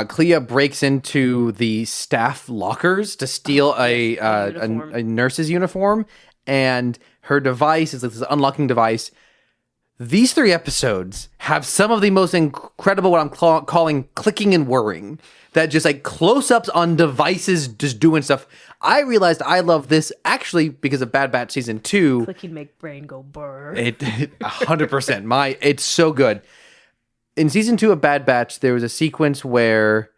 Clea breaks into the staff lockers to steal a nurse's uniform, and her device is this unlocking device. These 3 episodes have some of the most incredible, what I'm calling clicking and whirring, that just like close-ups on devices just doing stuff. I realized I love this actually because of Bad Batch Season 2. Clicking make brain go burr. 100%. It's so good. In Season 2 of Bad Batch, there was a sequence where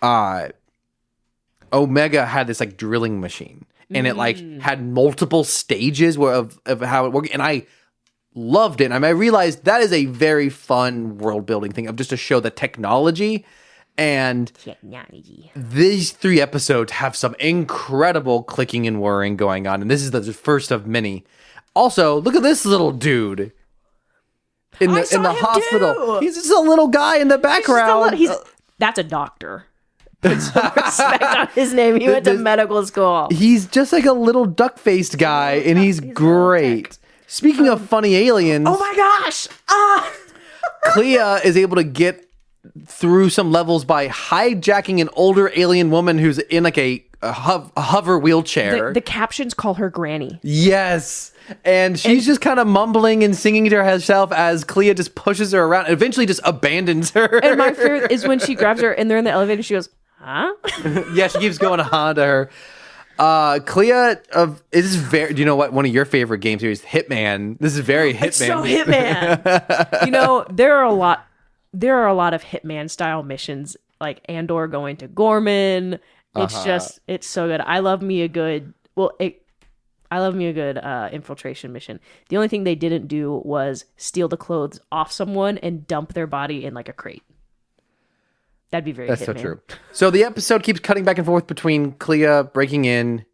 Omega had this like drilling machine, and it like had multiple stages of how it worked, and I loved it. And I realized that is a very fun world building thing of just to show the technology. And these 3 episodes have some incredible clicking and whirring going on, and this is the first of many. Also, look at this little dude in the hospital. Too. He's just a little guy in the background. That's a doctor. Put some respect on his name. He went to medical school. He's just like a little duck-faced guy, and he's great. Speaking of funny aliens... Oh my gosh! Clea is able to get through some levels by hijacking an older alien woman who's in like a hover wheelchair. The captions call her Granny. Yes. And she's just kind of mumbling and singing to herself as Clea just pushes her around and eventually just abandons her. And my favorite is when she grabs her and they're in the elevator, she goes, huh? Yeah, she keeps going on to her. Clea is very. Do you know what? One of your favorite game series, Hitman. This is very Hitman. It's so Hitman. There are a lot of Hitman style missions, like Andor going to Gorman. It's so good. I love me a good infiltration mission. The only thing they didn't do was steal the clothes off someone and dump their body in like a crate. That'd be very Hitman. So true. So the episode keeps cutting back and forth between Clea breaking in,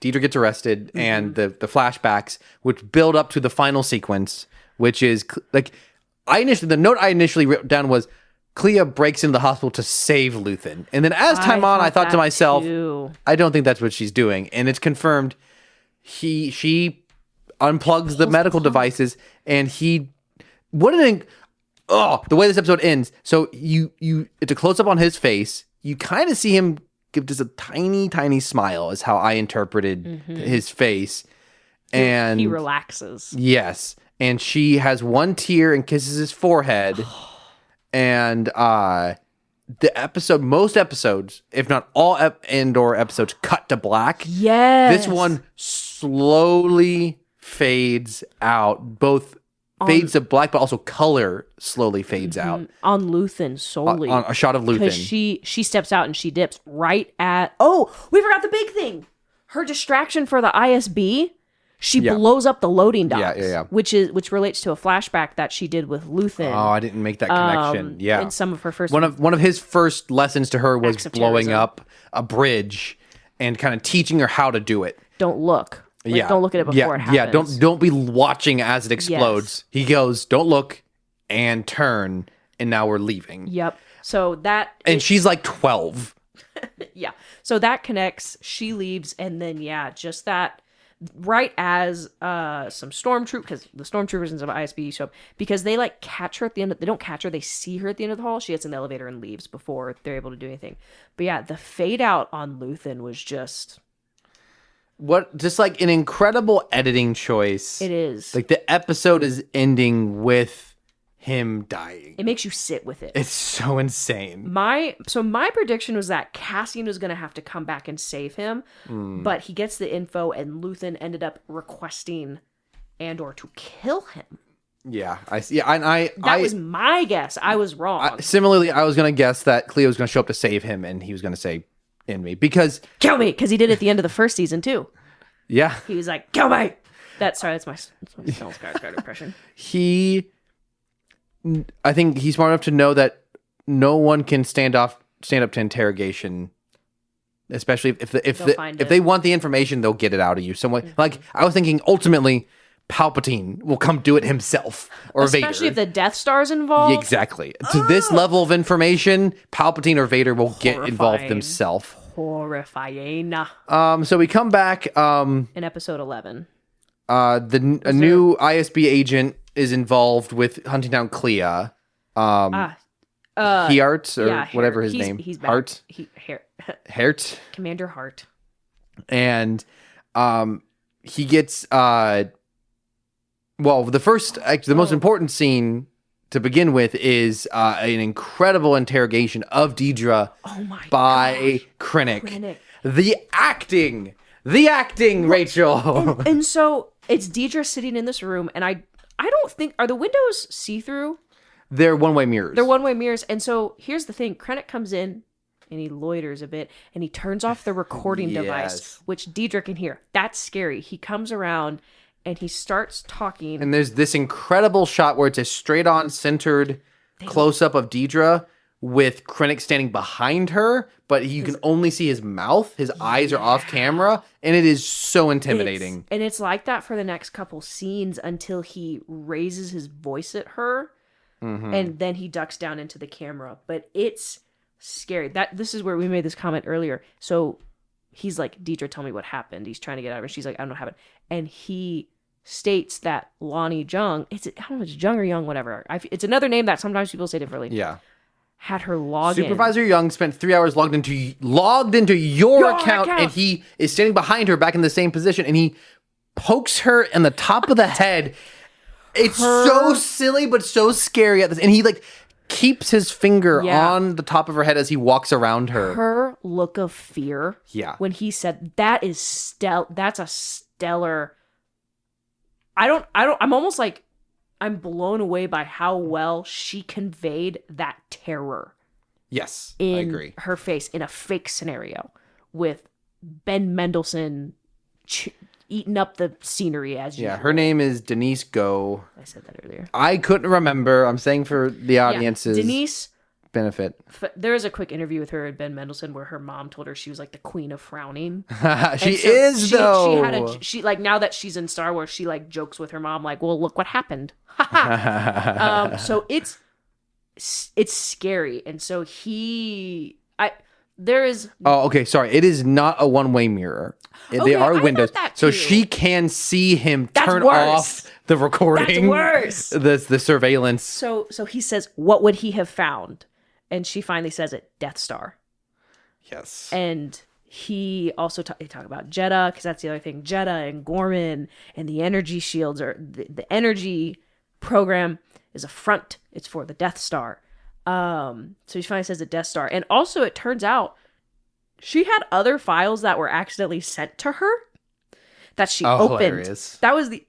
Deidre gets arrested, and the flashbacks, which build up to the final sequence, which is like the note I initially wrote down was Clea breaks into the hospital to save Luthen. And then as time on, I thought to myself, I don't think that's what she's doing. And it's confirmed. She unplugs the medical devices, and the way this episode ends. So it's a close up on his face. You kind of see him give just a tiny smile is how I interpreted his face. And he relaxes. Yes. And she has one tear and kisses his forehead. And most episodes, if not all Endor episodes, cut to black. Yes. This one slowly fades out. Both fades to black, but also color slowly fades out. On Luthen solely. On a shot of Luthen. Because she steps out and she dips right at... Oh, we forgot the big thing. Her distraction for the ISB... She blows up the loading docks, which relates to a flashback that she did with Luthen. Oh, I didn't make that connection. In some of her first one of his first lessons to her was blowing up a bridge and kind of teaching her how to do it. Don't look. Don't look at it before it happens. Yeah, don't be watching as it explodes. Yes. He goes, "Don't look," and turn, and now we're leaving. Yep. So she's like 12. Yeah. So that connects. She leaves, and then just right as some stormtroopers, because the stormtroopers and some ISB show up, because they like catch her at the end. They don't catch her; they see her at the end of the hall. She gets in the elevator and leaves before they're able to do anything. But yeah, the fade out on Luthen was just just like an incredible editing choice. It is like the episode is ending with him dying. It makes you sit with it. It's so insane. My prediction was that Cassian was going to have to come back and save him, but he gets the info, and Luthen ended up requesting Andor to kill him. Yeah, I see. That was my guess. I was wrong. Similarly, I was going to guess that Cleo was going to show up to save him, and he was going to say, "End me," because kill me, because he did at the end of the first season too. Yeah, he was like, "Kill me." That's my Stellan Skarsgård impression. I think he's smart enough to know that no one can stand up to interrogation, especially if they want the information, they'll get it out of you some way. Mm-hmm. Like I was thinking, ultimately, Palpatine will come do it himself, or especially Vader. If the Death Star's involved. Exactly. To this level of information, Palpatine or Vader will get involved themselves. Horrifying. So we come back. In episode 11. A new ISB agent is involved with hunting down Clea. Heart or whatever his name. He's Hart. Hart. Commander Hart. And he gets the most important scene to begin with is an incredible interrogation of Deidre by Krennic. The acting, Rachel. And so it's Deidre sitting in this room, and I don't think, are the windows see-through? They're one-way mirrors. And so here's the thing. Krennic comes in, and he loiters a bit, and he turns off the recording device, which Deidre can hear. That's scary. He comes around, and he starts talking. And there's this incredible shot where it's a straight-on centered close-up of Deidre with Krennic standing behind her, but you can only see his mouth. His eyes are off camera, and it is so intimidating. And it's like that for the next couple scenes until he raises his voice at her, and then he ducks down into the camera. But it's scary. This is where we made this comment earlier. So he's like, Deidre, tell me what happened. He's trying to get out of her. She's like, I don't know what happened. And he states that Lonnie Jung, I don't know if it's Jung or Young, whatever. It's another name that sometimes people say differently. Yeah. Had her log in. Supervisor Young spent 3 hours logged into your account, and he is standing behind her back in the same position, and he pokes her in the top of the head. It's so silly, but so scary at this. And he like keeps his finger on the top of her head as he walks around her. Her look of fear. Yeah. When he said that's a stellar. I'm almost like, I'm blown away by how well she conveyed that terror. Yes, I agree. Her face in a fake scenario with Ben Mendelsohn eating up the scenery as usual. Yeah, her name is Denise Go. I said that earlier. I couldn't remember. I'm saying for the audience's Denise benefit. There is a quick interview with her and Ben Mendelsohn where her mom told her she was like the queen of frowning. She like, now that she's in Star Wars, she like jokes with her mom like, well, look what happened. So it's scary. And so okay, sorry. It is not a one-way mirror. They are windows. So she can see him turn off the recording. That's worse. The surveillance. So he says, what would he have found? And she finally says it, Death Star. Yes. And he also talk about Jeddah, because that's the other thing. Jeddah and Gorman and the energy shields, or the energy program is a front. It's for the Death Star. So he finally says the Death Star. And also it turns out she had other files that were accidentally sent to her that she opened. Hilarious. That was the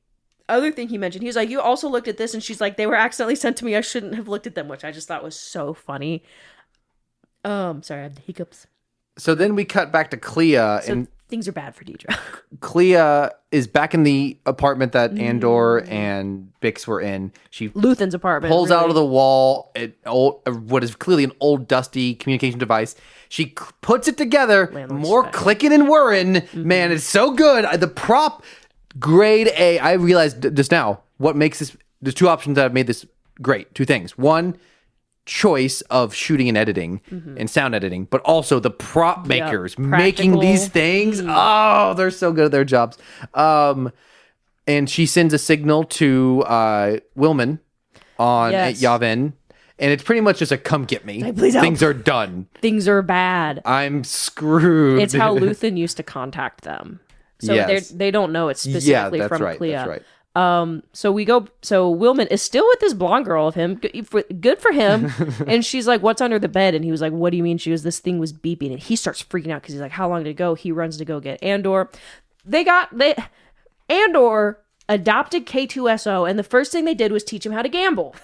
other thing he mentioned. He was like, you also looked at this, and she's like, they were accidentally sent to me. I shouldn't have looked at them, which I just thought was so funny. Sorry, I had the hiccups. So then we cut back to Clea, and things are bad for Deidre. Clea is back in the apartment that Andor and Bix were in. Luthen's apartment. Pulls out of the wall what is clearly an old, dusty communication device. She puts it together. More clicking and whirring. Man, it's so good. The prop, grade A. I realized just now what makes this. There's two options that have made this great. Two things. One, choice of shooting and editing and sound editing, but also the prop makers making Practical. these things. Oh, they're so good at their jobs. And she sends a signal to Willman on at Yavin, and it's pretty much just a "come get me." Like, please help. Things are done. Things are bad. I'm screwed. It's how Luthen used to contact them. So they don't know it's specifically from Clea. That's right. So Willman is still with this blonde girl of him. Good for him. And she's like, "What's under the bed?" And he was like, "What do you mean?" She goes, "This thing was beeping." And he starts freaking out because he's like, "How long did it go?" He runs to go get Andor. Andor adopted K2SO, and the first thing they did was teach him how to gamble.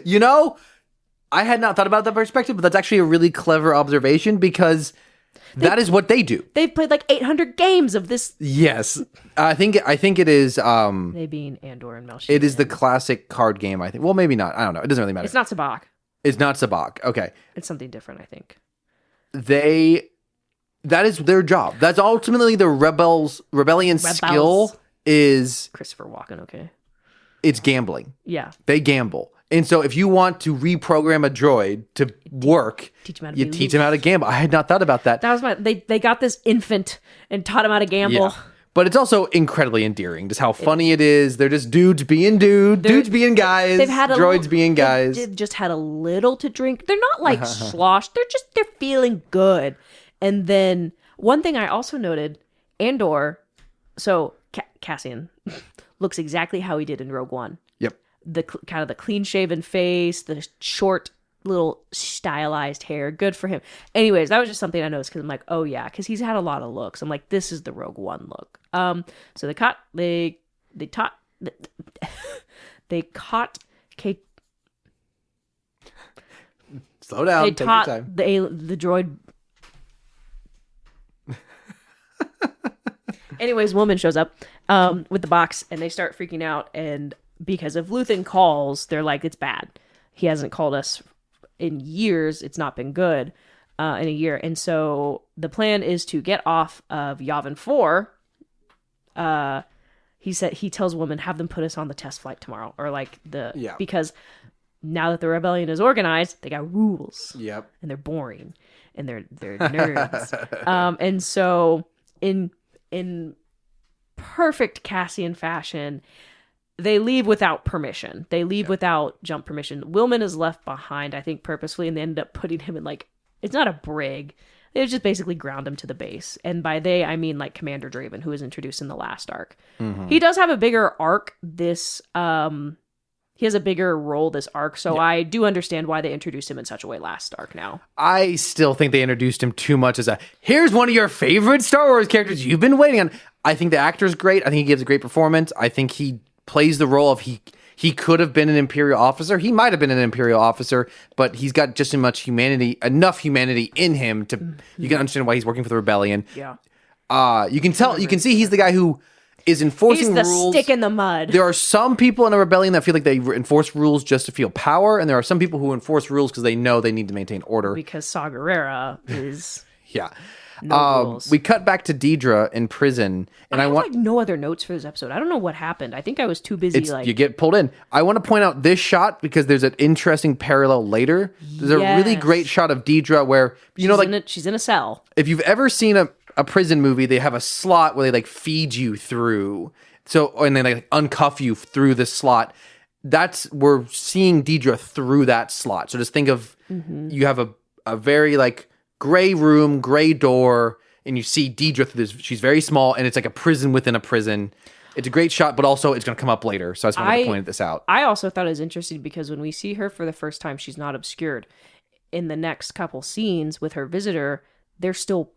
You know, I had not thought about that perspective, but that's actually a really clever observation because that is what they do. They've played like 800 games of this. Yes. I think it is They being Andor and Melshi. it is the classic card game, I think. Well, maybe not. I don't know. It doesn't really matter. It's not Sabak. It's not Sabak. Okay. It's something different, I think. That is their job. That's ultimately the rebellion skill is Christopher Walken, okay. it's gambling. Yeah. They gamble. And so if you want to reprogram a droid to work, you teach him how to gamble. I had not thought about that. That was they got this infant and taught him how to gamble. Yeah. But it's also incredibly endearing, just how funny it is. They're just dudes being dudes being guys, droids being guys. They've just had a little to drink. They're not like sloshed. They're feeling good. And then one thing I also noted, Andor, so Cassian looks exactly how he did in Rogue One. Yep. The kind of the clean shaven face, the short little stylized hair. Good for him. Anyways, that was just something I noticed because I'm like, oh yeah, because he's had a lot of looks. I'm like, this is the Rogue One look. So they caught Kate. Slow down. They take taught your time. the droid. Anyways, woman shows up with the box, and they start freaking out. And because if Luthen calls, they're like, it's bad. He hasn't called us in years. It's not been good in a year. And so the plan is to get off of Yavin 4. He tells woman, have them put us on the test flight tomorrow, or like because now that the rebellion is organized, they got rules. Yep. And they're boring, and they're nerds. And so in perfect Cassian fashion, they leave without permission. They leave without jump permission. Willman is left behind, I think, purposefully, and they end up putting him in like, it's not a brig. They just basically ground him to the base. And by they, I mean like Commander Draven, who was introduced in the last arc. Mm-hmm. He does have a bigger arc this he has a bigger role this arc, so I do understand why they introduced him in such a way last arc now. I still think they introduced him too much as here's one of your favorite Star Wars characters you've been waiting on. I think the actor's great. I think he gives a great performance. I think he plays the role of he could have been an Imperial officer. He might have been an Imperial officer, but he's got just enough humanity in him to you can understand why he's working for the rebellion. Yeah. You can see he's the guy who is enforcing rules. He's the stick in the mud. There are some people in a rebellion that feel like they enforce rules just to feel power, and there are some people who enforce rules because they know they need to maintain order. Because Saw Gerrera is no rules. We cut back to Deidre in prison, and I want like no other notes for this episode. I don't know what happened. I think I was too busy. You get pulled in. I want to point out this shot because there's an interesting parallel later. There's a really great shot of Deidre where she's in a cell. If you've ever seen a prison movie, they have a slot where they like feed you through. And they like uncuff you through this slot. We're seeing Deidre through that slot. So just think of you have a very like gray room, gray door, and you see Deidre through this. She's very small, and it's like a prison within a prison. It's a great shot, but also it's going to come up later. So I just wanted to point this out. I also thought it was interesting because when we see her for the first time, she's not obscured. In the next couple scenes with her visitor, they're still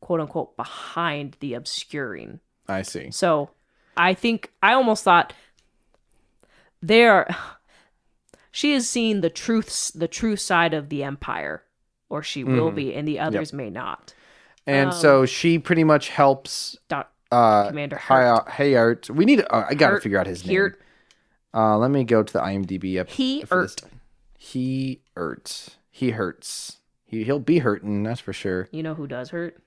quote unquote behind the obscuring. I see. So I almost thought she has seen the true side of the Empire, or she will be, and the others may not. And so she pretty much helps Commander Hayart. We need I got to figure out his name. Let me go to the IMDb up. He hurts. He'll be hurting, that's for sure. You know who does hurt?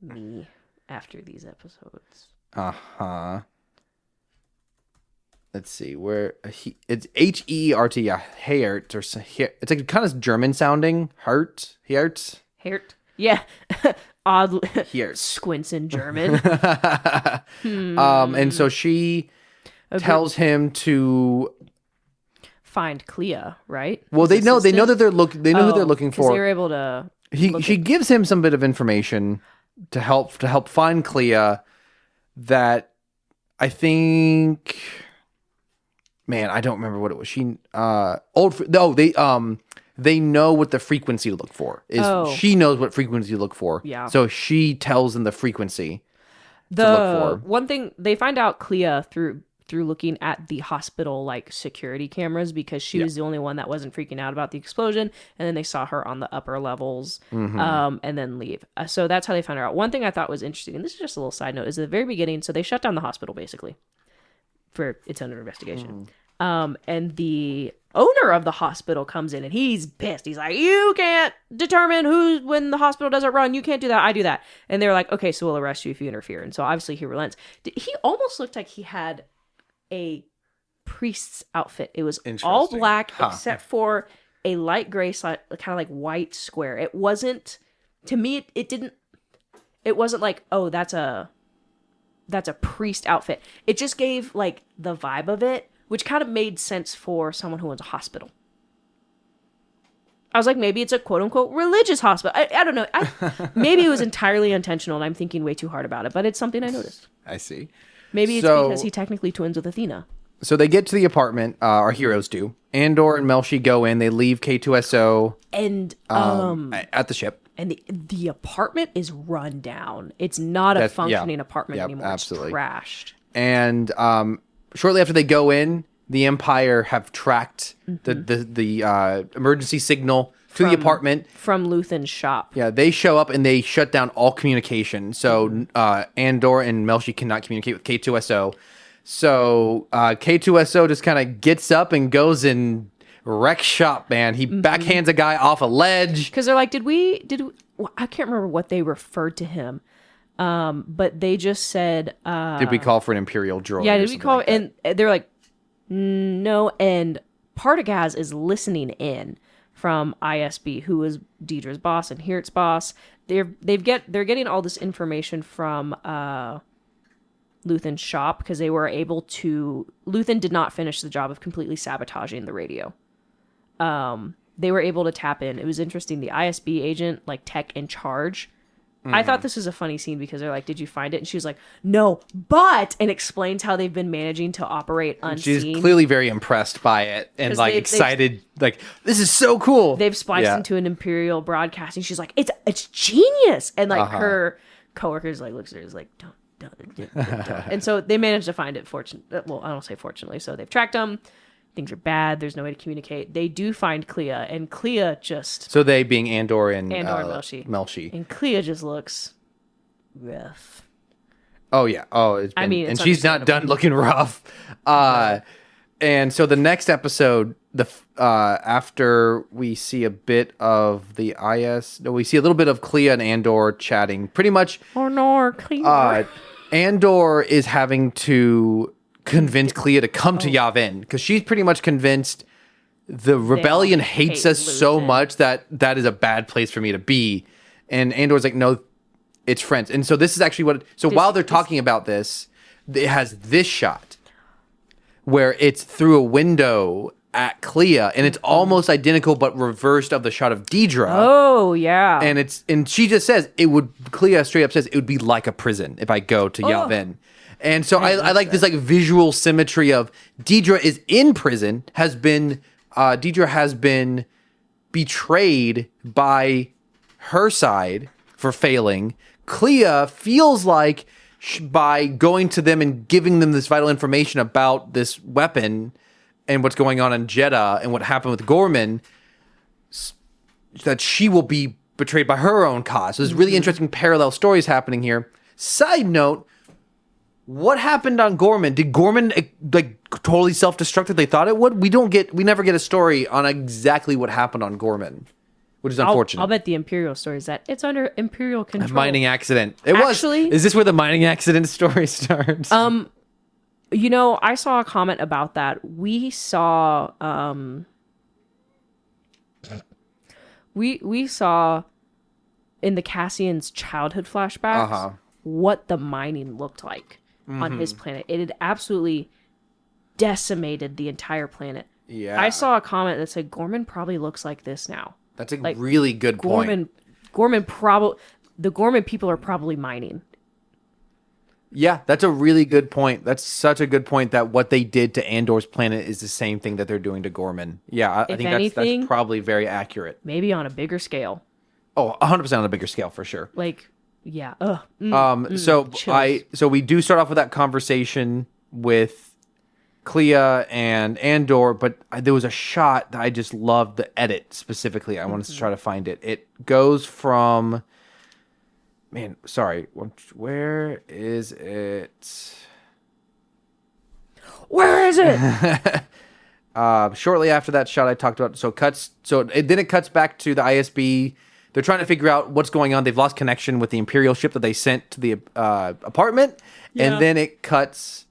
Me after these episodes. let's see where it's Heert. Yeah, Heert it's like kind of German sounding. Heert. Yeah. Odd Heert. Squints in German. And so she tells him to find Clea, right? Well, they know that who they're looking for. They were able to. She gives him some bit of information to help find Clea. That I think, man, I don't remember what it was. They know what the frequency to look for. She knows what frequency to look for. Yeah. So she tells them the frequency to look for. One thing they find out Clea through looking at the hospital like security cameras, because she was the only one that wasn't freaking out about the explosion, and then they saw her on the upper levels and then leave. So that's how they found her out. One thing I thought was interesting, and this is just a little side note, is at the very beginning, so they shut down the hospital basically for it's under investigation. And the owner of the hospital comes in and he's pissed. He's like, you can't determine when the hospital doesn't run. You can't do that. I do that. And they're like, okay, so we'll arrest you if you interfere. And so obviously he relents. He almost looked like he had a priest's outfit. It was all black except for a light gray kind of like white square. It wasn't, to me, it wasn't like, oh, that's a priest outfit. It just gave like the vibe of it, which kind of made sense for someone who owns a hospital. I was like, maybe it's a quote unquote religious hospital. I don't know. Maybe it was entirely intentional and I'm thinking way too hard about it, but it's something I noticed. I see. Maybe it's because he technically twins with Athena. So they get to the apartment, our heroes do. Andor and Melshi go in, they leave K2SO and at the ship. And the apartment is run down. It's not a functioning apartment anymore. Absolutely. It's trashed. And shortly after they go in, the Empire have tracked the emergency signal to the apartment from Luthen's shop. Yeah, they show up and they shut down all communication. So Andor and Melshi cannot communicate with K2SO. So K2SO just kind of gets up and goes and wrecks shop, man. He backhands a guy off a ledge. Because they're like, did we well, I can't remember what they referred to him. But they just said did we call for an Imperial droid? Yeah, did we call and they're like, no, and Partagaz is listening in from ISB, who is Deidre's boss and Heert's boss. They're getting all this information from Luthen's shop because they were able to. Luthen did not finish the job of completely sabotaging the radio. They were able to tap in. It was interesting. The ISB agent, like tech in charge. I thought this was a funny scene because they're like, "Did you find it?" And she was like, "No, but," and explains how they've been managing to operate unseen. She's clearly very impressed by it and like excited. Like, this is so cool. They've spliced into an Imperial broadcasting. She's like, "It's genius," and like her coworkers like looks at her is like, "Don't." And so they managed to find it. Well, I don't say fortunately. So they've tracked them. Things are bad. There's no way to communicate. They do find Clea, and Clea just... So they being Andor and Melshi. And Clea just looks rough. Oh, yeah. Oh, it's been... and she's not done looking rough. And so the next episode, after we see a bit of the we see a little bit of Clea and Andor chatting. Pretty much... Oh, no, Clea. Andor is having to... convince Clea to come to Yavin because she's pretty much convinced the rebellion hates us so much that is a bad place for me to be. And Andor's like, no, it's friends. And so this is actually while they're talking about this, it has this shot where it's through a window at Clea and it's almost identical but reversed of the shot of Deidre. Oh yeah. And she just says Clea straight up says it would be like a prison if I go to Yavin. And so I like this like visual symmetry of Deidre is in prison, Deidre has been betrayed by her side for failing. Clea feels like by going to them and giving them this vital information about this weapon and what's going on in Jeddah and what happened with Gorman, that she will be betrayed by her own cause. So there's really interesting parallel stories happening here. Side note, what happened on Gorman? Did Gorman like totally self-destruct like they thought it would? We never get a story on exactly what happened on Gorman, which is unfortunate. I'll bet the Imperial story is that it's under Imperial control. A mining accident. Is this where the mining accident story starts? You know, I saw a comment about that. We saw we saw in the Cassian's childhood flashbacks what the mining looked like on his planet. It had absolutely decimated the entire planet. Yeah. I saw a comment that said Gorman probably looks like this now. That's a really good point. The Gorman people are probably mining. Yeah, that's a really good point. That's such a good point that what they did to Andor's planet is the same thing that they're doing to Gorman. Yeah, I think that's probably very accurate. Maybe on a bigger scale. Oh, 100% on a bigger scale for sure. Like, yeah. So we do start off with that conversation with Clea and Andor, but there was a shot that I just loved the edit specifically. I wanted to try to find it. It goes from... Man, sorry. Where is it? Where is it? Shortly after that shot I talked about, then it cuts back to the ISB. They're trying to figure out what's going on. They've lost connection with the Imperial ship that they sent to the apartment. Yeah. And then it cuts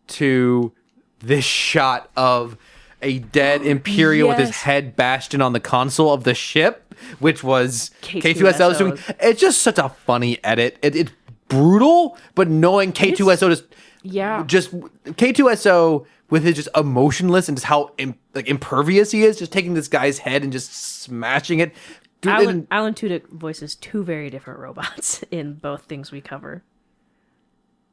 to this shot of a dead Imperial with his head bashed in on the console of the ship, which was K2SO. It's just such a funny edit. It's brutal, but knowing K2SO just K2SO with his just emotionless and just how impervious he is, just taking this guy's head and just smashing it. Dude, Alan Tudyk voices two very different robots in both things we cover.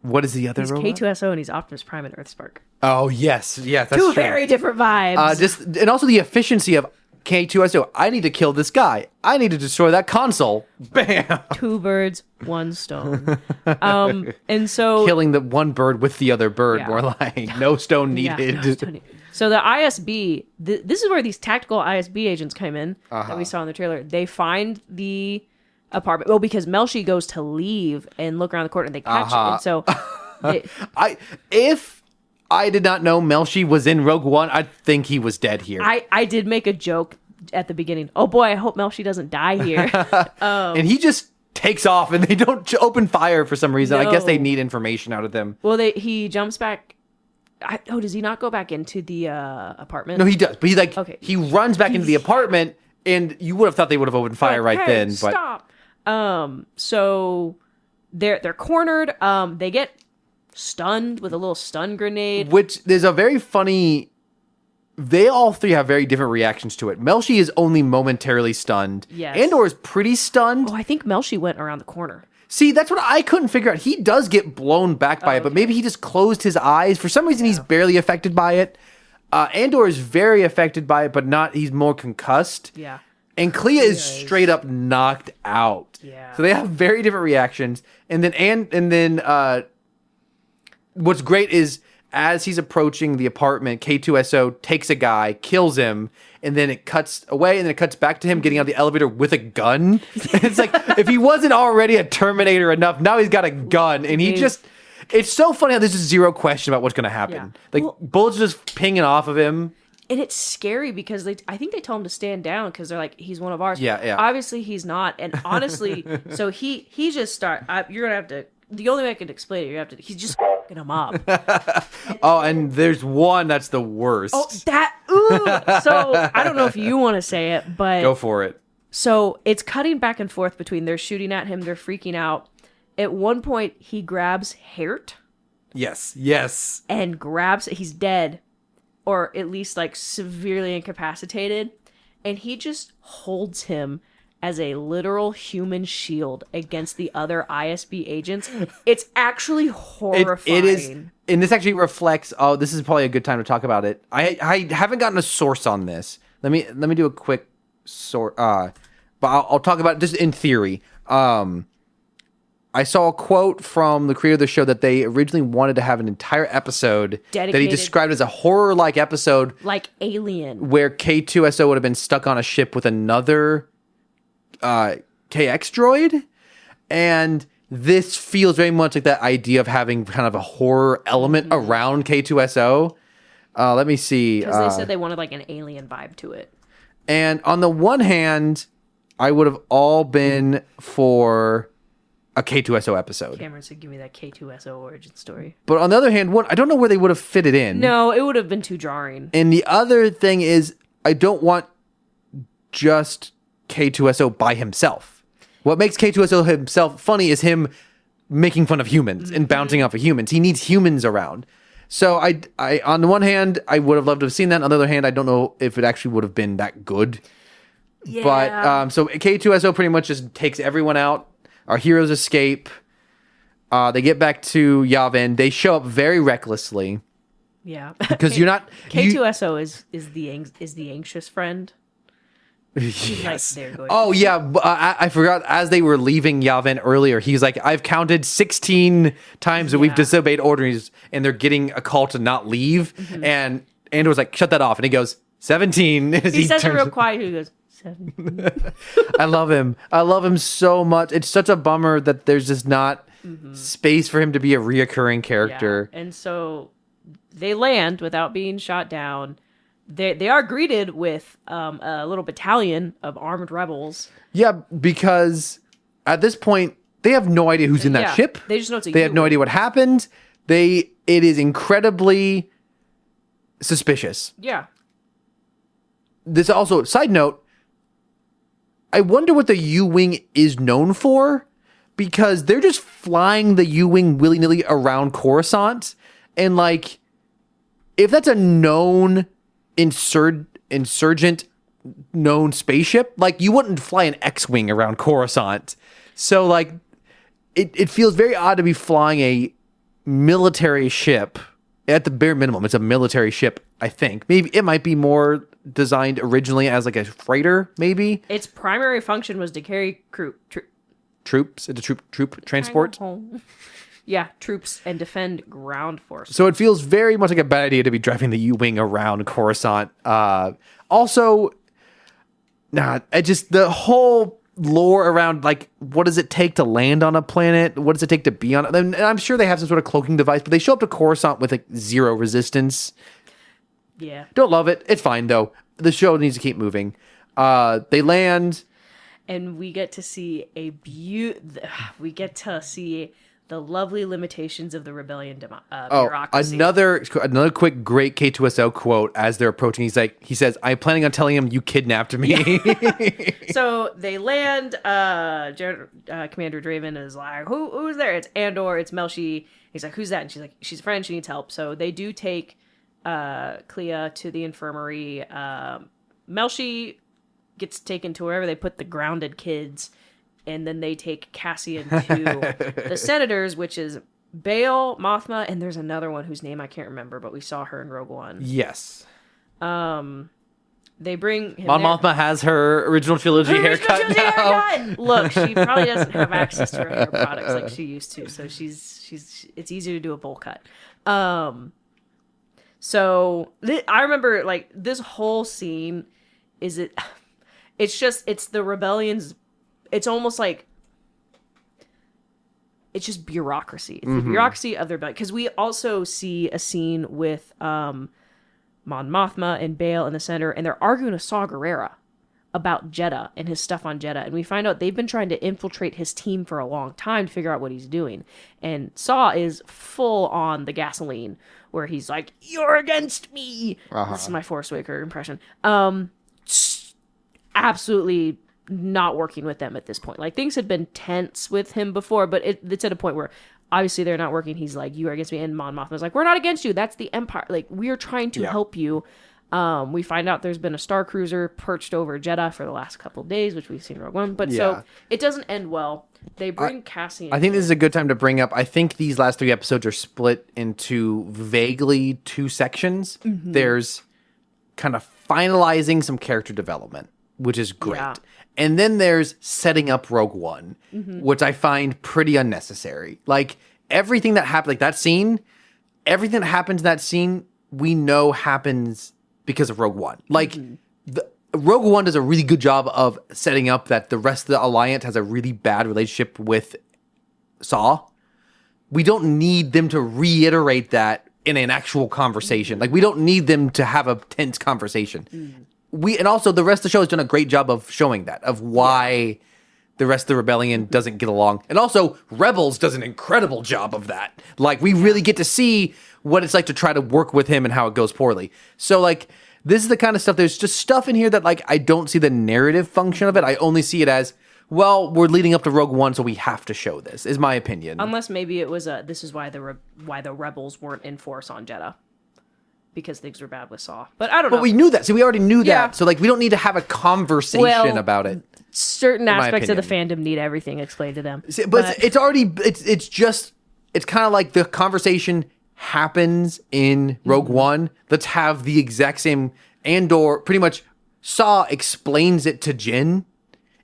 What is the other robot? He's K2SO and he's Optimus Prime and Earthspark. Oh, yes. Yeah, that's true. Two very different vibes. And also the efficiency of K2SO. I need to kill this guy. I need to destroy that console. Bam! 2 birds, 1 stone. And so... Killing the one bird with the other bird, more like. No stone needed. No stone needed. So the ISB, this is where these tactical ISB agents came in that we saw in the trailer. They find the apartment. Well, because Melshi goes to leave and look around the corner and they catch it. And so... If I did not know Melshi was in Rogue One, I'd think he was dead here. I did make a joke at the beginning. Oh boy, I hope Melshi doesn't die here. And he just takes off and they don't open fire for some reason. No. I guess they need information out of them. Well, he jumps back. Does he not go back into the apartment? No, he does. But he runs back into the apartment and you would have thought they would have opened fire then. But stop. So they're cornered. They get stunned with a little stun grenade. Which there's a very funny... They all three have very different reactions to it. Melshi is only momentarily stunned. Yes. Andor is pretty stunned. Oh, I think Melshi went around the corner. See, that's what I couldn't figure out. He does get blown back by it, but maybe he just closed his eyes. For some reason, he's barely affected by it. Andor is very affected by it, but not. He's more concussed. Yeah. And Clea is straight up knocked out. Yeah. So they have very different reactions. And then what's great is as he's approaching the apartment, K2SO takes a guy, kills him, and then it cuts away, and then it cuts back to him getting out of the elevator with a gun. And it's like, if he wasn't already a Terminator enough, now he's got a gun, and he just... It's so funny how there's just zero question about what's going to happen. Yeah. Bullets are just pinging off of him. And it's scary because I think they told him to stand down because they're like, he's one of ours. Yeah. Obviously, he's not. And honestly, so he just you're going to have to... The only way I can explain it, he's just f***ing him up. And there's one that's the worst. Oh, so I don't know if you want to say it, but... Go for it. So it's cutting back and forth between they're shooting at him, they're freaking out. At one point, he grabs Hert. Yes. And he's dead, or at least like severely incapacitated. And he just holds him as a literal human shield against the other ISB agents. It's actually horrifying. It is, and this actually reflects. Oh, this is probably a good time to talk about it. I haven't gotten a source on this. Let me do a quick source. But I'll talk about it just in theory. I saw a quote from the creator of the show that they originally wanted to have an entire episod dedicated, that he described as a horror-like episode, like Alien, where K2SO would have been stuck on a ship with another KX droid, and this feels very much like that idea of having kind of a horror element around K2SO. Let me see. Because they said they wanted like an alien vibe to it. And on the one hand, I would have all been for a K2SO episode. Cameron said, give me that K2SO origin story. But on the other hand, I don't know where they would have fit it in. No, it would have been too jarring. And the other thing is, I don't want just K2SO by himself. What makes K2SO himself funny is him making fun of humans and bouncing off of humans. He needs humans around. So I on the one hand, I would have loved to have seen that. On the other hand, I don't know if it actually would have been that good. Yeah. But so K2SO pretty much just takes everyone out. Our heroes escape. They get back to Yavin. They show up very recklessly. Yeah. Because you're not K2SO is the anxious friend. Yes. Oh yeah, I forgot. As they were leaving Yavin earlier, he's like, "I've counted 16 times that we've disobeyed orders, and they're getting a call to not leave." And Andor was like, "Shut that off," and he goes, 17. He says it real quiet. He goes, 17. I love him. I love him so much. It's such a bummer that there's just not space for him to be a reoccurring character. Yeah. And so they land without being shot down. They are greeted with a little battalion of armed rebels. Yeah, because at this point they have no idea who's in that ship. They just know it's They have no idea what happened. It is incredibly suspicious. Yeah. This also, side note, I wonder what the U-Wing is known for, because they're just flying the U-Wing willy-nilly around Coruscant, and like, if that's a known insurgent known spaceship, like, you wouldn't fly an X-Wing around Coruscant. So like, it feels very odd to be flying a military ship. At the bare minimum, it's a military ship, I think. Maybe it might be more designed originally as like a freighter, maybe. Its primary function was to carry troops. It's a troop transport. Yeah, troops and defend ground forces. So it feels very much like a bad idea to be driving the U-Wing around Coruscant. Also, the whole lore around, like, what does it take to land on a planet? What does it take to be on it? And I'm sure they have some sort of cloaking device, but they show up to Coruscant with like zero resistance. Yeah. Don't love it. It's fine though. The show needs to keep moving. They land, and we get to see the lovely limitations of the rebellion bureaucracy. Another quick great K2SO quote as they're approaching. He says, "I'm planning on telling him you kidnapped me." Yeah. So they land. Commander Draven is like, "Who's there?" It's Andor. It's Melshi. He's like, "Who's that?" And she's like, "She's a friend. She needs help." So they do take Clea to the infirmary. Melshi gets taken to wherever they put the grounded kids. And then they take Cassian to the senators, which is Bail, Mothma, and there's another one whose name I can't remember, but we saw her in Rogue One. Yes. They bring him Mothma has her original trilogy haircut now. Look, she probably doesn't have access to her hair products like she used to, so it's easier to do a bowl cut. So I remember, like, this whole scene it's the rebellion's. It's almost like it's just bureaucracy. It's the bureaucracy of their rebellion. Because we also see a scene with Mon Mothma and Bail in the center, and they're arguing with Saw Gerrera about Jeddah and his stuff on Jeddah. And we find out they've been trying to infiltrate his team for a long time to figure out what he's doing. And Saw is full on the gasoline, where he's like, "You're against me." This is my Forrest Whitaker impression. Absolutely not working with them at this point. Like, things had been tense with him before, but it's at a point where obviously they're not working. He's like, "You are against me," and Mon Mothma's like, "We're not against you. That's the Empire. Like, we are trying to help you." We find out there's been a Star Cruiser perched over Jeddah for the last couple of days, which we've seen in Rogue One. But so it doesn't end well. They bring Cassian. I think this is a good time to bring up, I think these last 3 episodes are split into vaguely 2 sections. There's kind of finalizing some character development, which is great. Yeah. And then there's setting up Rogue One, which I find pretty unnecessary. Like, everything that happened, like that scene, everything that happens in that scene, we know happens because of Rogue One. Like, Rogue One does a really good job of setting up that the rest of the Alliance has a really bad relationship with Saw. We don't need them to reiterate that in an actual conversation. Like, we don't need them to have a tense conversation. And also the rest of the show has done a great job of showing that, of why the rest of the rebellion doesn't get along. And also, Rebels does an incredible job of that. Like, we really get to see what it's like to try to work with him and how it goes poorly. So, like, this is the kind of stuff, there's just stuff in here that, like, I don't see the narrative function of it. I only see it as, well, we're leading up to Rogue One, so we have to show this, is my opinion. Unless maybe it was this is why the rebels weren't in force on Jeddah. Because things were bad with Saw. But I don't know. But we knew that. So we already knew Yeah. that. So, like, we don't need to have a conversation about it. Certain in my aspects of the opinion. fandom need everything explained to them. But it's already, it's kind of like the conversation happens in Rogue One. Let's have the exact same. Andor, pretty much, Saw explains it to Jin.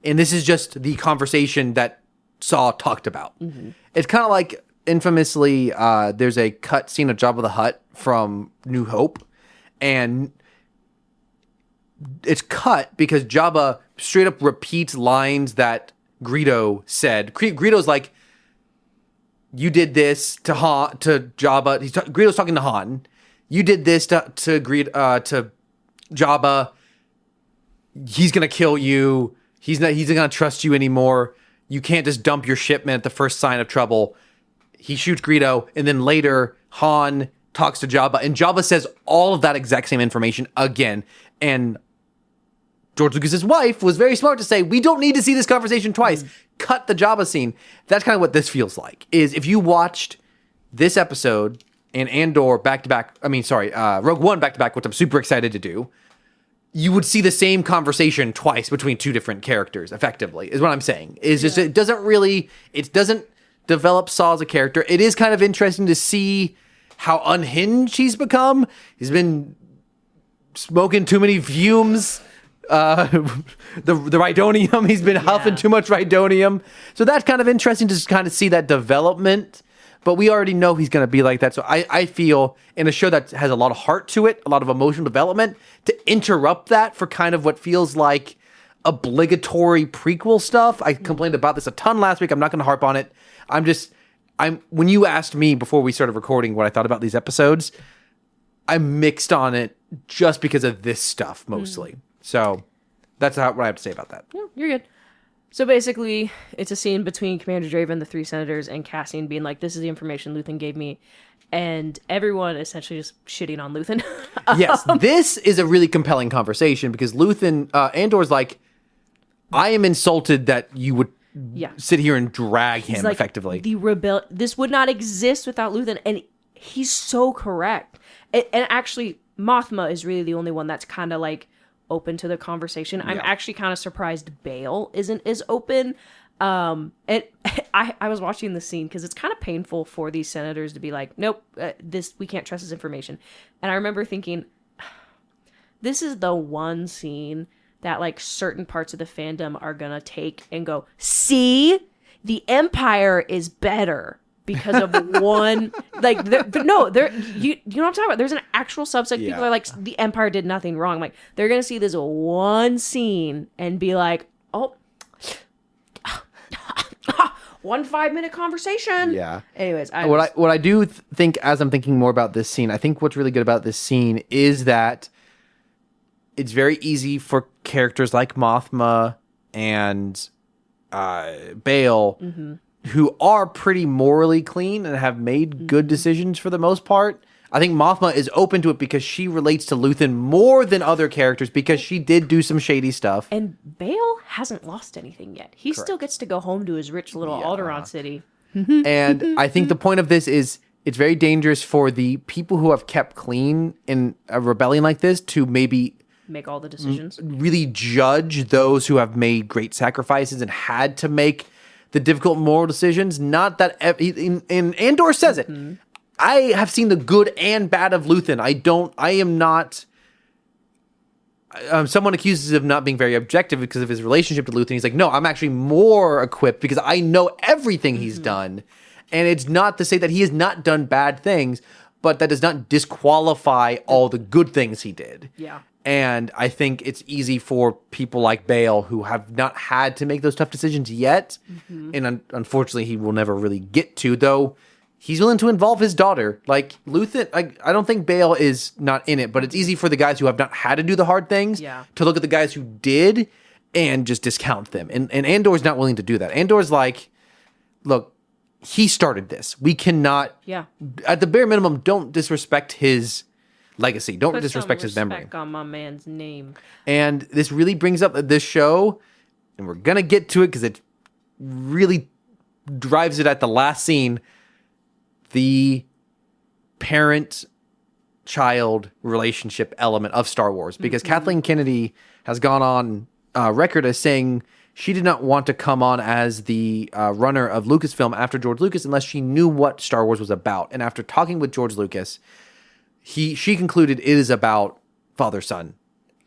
And this is just the conversation that Saw talked about. It's kind of like, infamously, there's a cut scene of Jabba the Hutt from New Hope. And it's cut because Jabba straight up repeats lines that Greedo said. Greedo's like, you did this to Jabba. Greedo's talking to Han. You did this to Jabba. He's gonna kill you. He's not gonna trust you anymore. You can't just dump your shipment at the first sign of trouble. He shoots Greedo, and then later Han talks to Jabba, and Jabba says all of that exact same information again. And George Lucas's wife was very smart to say, we don't need to see this conversation twice. Cut the Jabba scene. That's kind of what this feels like, is if you watched this episode and Andor back-to-back, Rogue One back-to-back, which I'm super excited to do, you would see the same conversation twice between two different characters, effectively, is what I'm saying. Just it doesn't develop Saw as a character. It is kind of interesting to see how unhinged he's become. He's been smoking too many fumes. The Rhydonium, he's been huffing too much Rhydonium. So that's kind of interesting to just kind of see that development. But we already know he's going to be like that. So I feel in a show that has a lot of heart to it, a lot of emotional development, to interrupt that for kind of what feels like obligatory prequel stuff. I complained about this a ton last week. I'm not going to harp on it. When you asked me before we started recording what I thought about these episodes, I'm mixed on it just because of this stuff mostly. So that's what I have to say about that. Yeah, you're good. So basically, it's a scene between Commander Draven, the three senators, and Cassian being like, this is the information Luthen gave me. And everyone essentially just shitting on Luthen. Yes, this is a really compelling conversation because Luthen, Andor's like, I am insulted that you would sit here and drag him like, effectively. This would not exist without Luthen. And he's so correct. And actually, Mothma is really the only one that's kind of like open to the conversation. I'm actually kind of surprised Bail isn't as open. And I was watching the scene because it's kind of painful for these senators to be like, nope, we can't trust this information. And I remember thinking, this is the one scene that like certain parts of the fandom are gonna take and go, see, the Empire is better because of one, like, you know what I'm talking about? There's an actual subset. People are like, the Empire did nothing wrong. Like, they're gonna see this one scene and be like, oh, 1 5-minute conversation. Yeah. Anyways, what I do think as I'm thinking more about this scene, I think what's really good about this scene is that it's very easy for characters like Mothma and Bail, who are pretty morally clean and have made good decisions for the most part. I think Mothma is open to it because she relates to Luthen more than other characters because she did do some shady stuff. And Bail hasn't lost anything yet. He still gets to go home to his rich little Alderaan city. And I think the point of this is it's very dangerous for the people who have kept clean in a rebellion like this to maybe make all the decisions. Really judge those who have made great sacrifices and had to make the difficult moral decisions. Not that in Andor says it. I have seen the good and bad of Luthen. I am not. Someone accuses him of not being very objective because of his relationship to Luthen. He's like, no, I'm actually more equipped because I know everything he's done. And it's not to say that he has not done bad things, but that does not disqualify all the good things he did. Yeah. And I think it's easy for people like Bail who have not had to make those tough decisions yet. And unfortunately, he will never really get to, though he's willing to involve his daughter. Like, Luthen, I don't think Bail is not in it, but it's easy for the guys who have not had to do the hard things to look at the guys who did and just discount them. And Andor's not willing to do that. Andor's like, look, he started this. We cannot, at the bare minimum, don't disrespect his legacy. Don't disrespect his memory. Respect on my man's name. And this really brings up this show, and we're going to get to it because it really drives it at the last scene, the parent-child relationship element of Star Wars. Because Kathleen Kennedy has gone on record as saying she did not want to come on as the runner of Lucasfilm after George Lucas unless she knew what Star Wars was about. And after talking with George Lucas, she concluded it is about father-son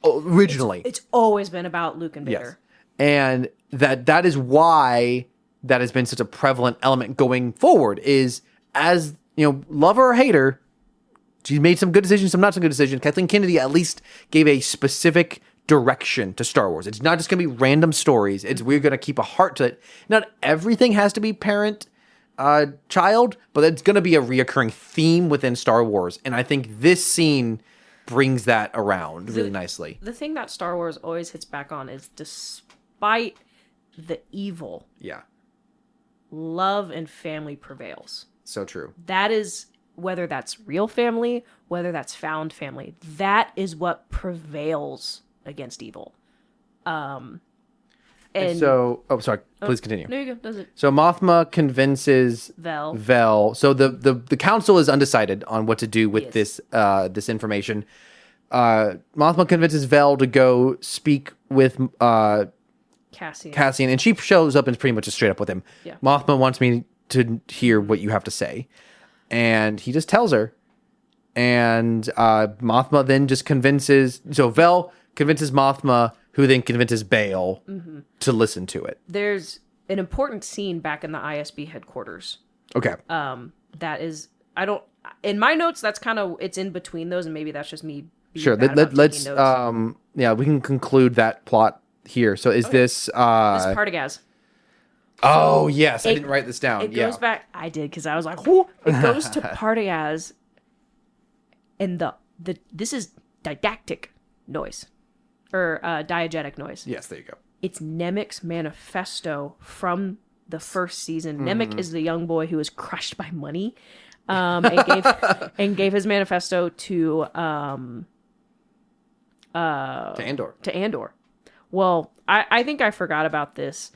originally. It's always been about Luke and Vader. Yes. And that is why that has been such a prevalent element going forward is, as, lover or hater, she's made some good decisions, some not so good decisions. Kathleen Kennedy at least gave a specific direction to Star Wars. It's not just going to be random stories. We're going to keep a heart to it. Not everything has to be parent child, but it's going to be a reoccurring theme within Star Wars. And I think this scene brings that around really nicely. The thing that Star Wars always hits back on is despite the evil, love and family prevails. So true. That is, whether that's real family, whether that's found family, that is what prevails against evil. And so, sorry, please continue. No, you go. Does it? So Mothma convinces Vel. So the council is undecided on what to do with this information. Mothma convinces Vel to go speak with Cassian, and she shows up and is pretty much just straight up with him. Yeah. Mothma wants me to hear what you have to say, and he just tells her. And Mothma then just convinces. So Vel convinces Mothma, who then convinces Bail to listen to it. There's an important scene back in the ISB headquarters. Okay. That is, in my notes, that's kind of, it's in between those, and maybe that's just me being sure. Let's, notes. We can conclude that plot here. So is this... this is Partagaz. Oh, yes. I didn't write this down. It goes back... I did, because I was like, whoo! It goes to Partagaz, and this is didactic noise. Or diegetic noise. Yes, there you go. It's Nemik's manifesto from the first season. Nemik is the young boy who was crushed by money, and gave his manifesto to Andor. To Andor. Well, I think I forgot about this.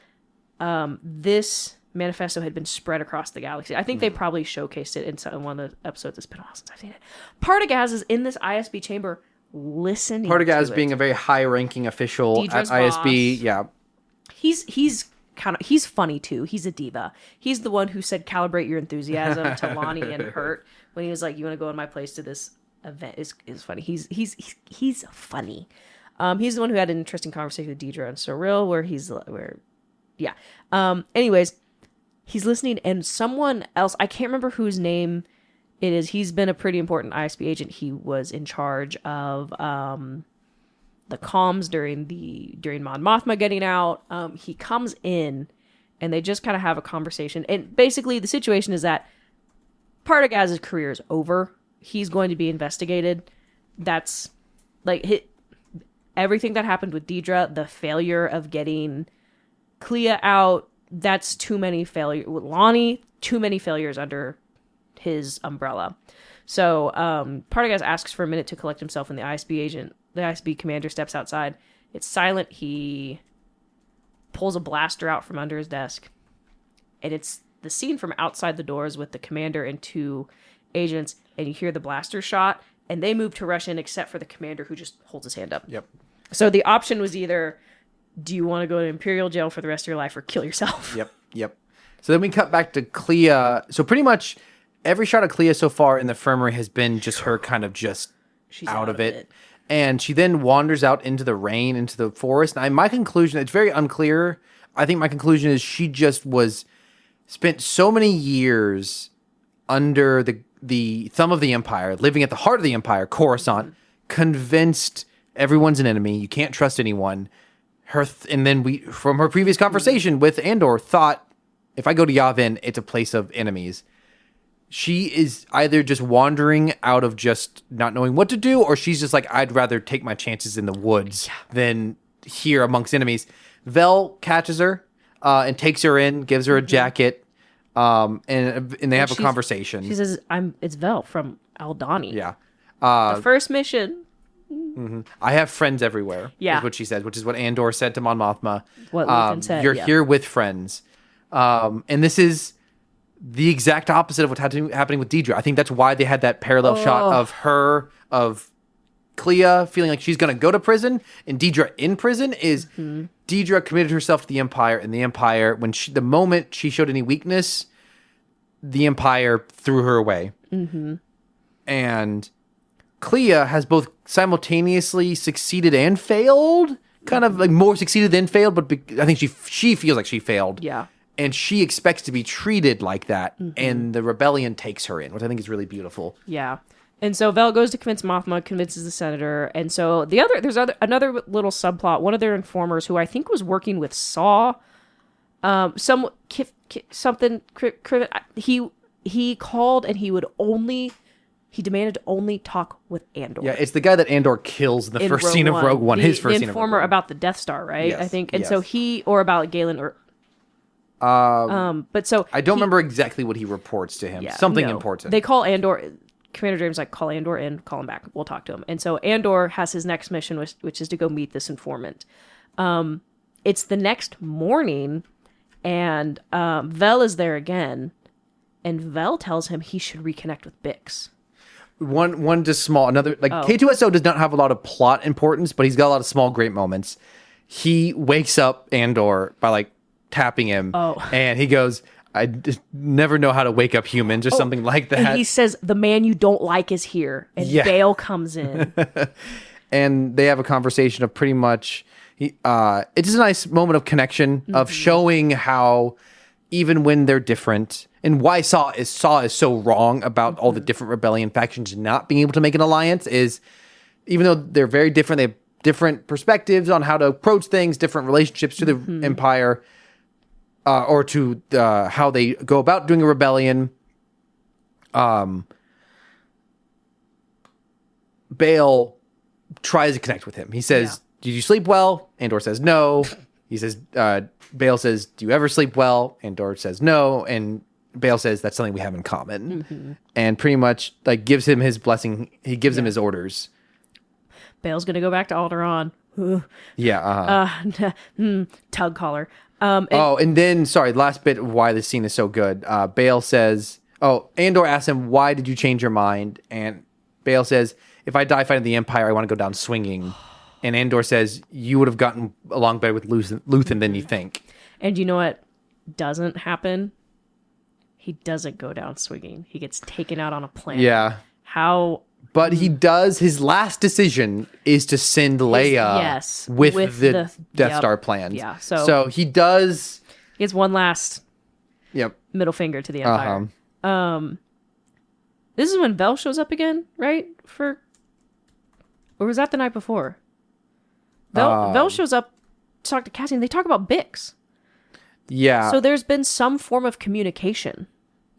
This manifesto had been spread across the galaxy. I think they probably showcased it in one of the episodes. It's been a while since I've seen it. Partagaz is in this ISB chamber listening. Partagaz being a very high-ranking official Deidre's at ISB. boss. Yeah. He's funny too. He's a diva. He's the one who said calibrate your enthusiasm to Lonnie and Hurt when he was like, "You want to go in my place to this event?" Is funny. He's funny. He's the one who had an interesting conversation with Deidre and Cyril anyways, he's listening, and someone else, I can't remember whose name it is. He's been a pretty important ISB agent. He was in charge of the comms during Mon Mothma getting out. He comes in, and they just kind of have a conversation. And basically, the situation is that Partagaz's career is over. He's going to be investigated. That's like everything that happened with Deidre, the failure of getting Clea out. That's too many failures. With Lonnie, too many failures under his umbrella. So Partagaz asks for a minute to collect himself, and the ISB commander steps outside. It's silent. He pulls a blaster out from under his desk, and it's the scene from outside the doors with the commander and two agents, and you hear the blaster shot, and they move to rush in except for the commander, who just holds his hand up. Yep. So the option was either, do you want to go to Imperial jail for the rest of your life or kill yourself? Yep. So then we cut back to Clea. So pretty much every shot of Clea so far in the infirmary has been just her kind of just She's out of it. And she then wanders out into the rain, into the forest. And my conclusion, it's very unclear. I think my conclusion is she just spent so many years under the thumb of the Empire, living at the heart of the Empire, Coruscant, convinced everyone's an enemy. You can't trust anyone. And then from her previous conversation with Andor, thought, if I go to Yavin, it's a place of enemies. She is either just wandering out of just not knowing what to do, or she's just like, I'd rather take my chances in the woods than here amongst enemies. Vel catches her and takes her in, gives her a jacket, and they have a conversation. She says, it's Vel from Aldani. Yeah. The first mission. I have friends everywhere, yeah. is what she says, which is what Andor said to Mon Mothma. What Luthen said, You're here with friends. And this is the exact opposite of what's happening with Deidre. I think that's why they had that parallel shot of her, of Clea feeling like she's going to go to prison, and Deidre in prison is Deidre committed herself to the Empire, and the Empire, the moment she showed any weakness, the Empire threw her away. And Clea has both simultaneously succeeded and failed, kind of like more succeeded than failed, but I think she feels like she failed. Yeah. And she expects to be treated like that, and the rebellion takes her in, which I think is really beautiful. Yeah. And so Vel goes to convince Mothma, convinces the senator, and so there's another little subplot. One of their informers, who I think was working with Saw, he called and he demanded to only talk with Andor. Yeah, it's the guy that Andor kills in the first scene of Rogue One. His first scene of Rogue One. The informer about the Death Star, right? Yes, I think, and so or about Galen or. But so I don't remember exactly what he reports to him. Something important. They call Andor. Commander James call Andor in, call him back. We'll talk to him. And so Andor has his next mission, which is to go meet this informant. It's the next morning, and Vel is there again, and Vel tells him he should reconnect with Bix. One just small, another, K2SO does not have a lot of plot importance, but he's got a lot of small, great moments. He wakes up Andor by tapping him, and he goes, I just never know how to wake up humans or something like that. And he says, the man you don't like is here. And Bale comes in. And they have a conversation of pretty much, it's just a nice moment of connection, of showing how even when they're different, and why Saw is so wrong about all the different rebellion factions not being able to make an alliance, is even though they're very different, they have different perspectives on how to approach things, different relationships to the Empire, or to how they go about doing a rebellion. Bale tries to connect with him. He says, "Did you sleep well?" Andor says, "No." He says, Bale says, "Do you ever sleep well?" Andor says, "No." And Bale says, "That's something we have in common." And pretty much gives him his blessing. He gives him his orders. Bale's going to go back to Alderaan. Tug collar. And then, last bit of why this scene is so good. Bale says, Andor asks him, "Why did you change your mind?" And Bale says, "If I die fighting the Empire, I want to go down swinging." And Andor says, "You would have gotten along better with Luthen than you think." And you know what doesn't happen? He doesn't go down swinging. He gets taken out on a planet. Yeah. But he does. His last decision is to send Leia with the Death Star plans. Yeah. So he does. He gets one last middle finger to the Empire. This is when Vel shows up again, right? Or was that the night before? Vel shows up to talk to Cassian. They talk about Bix. Yeah. So there's been some form of communication.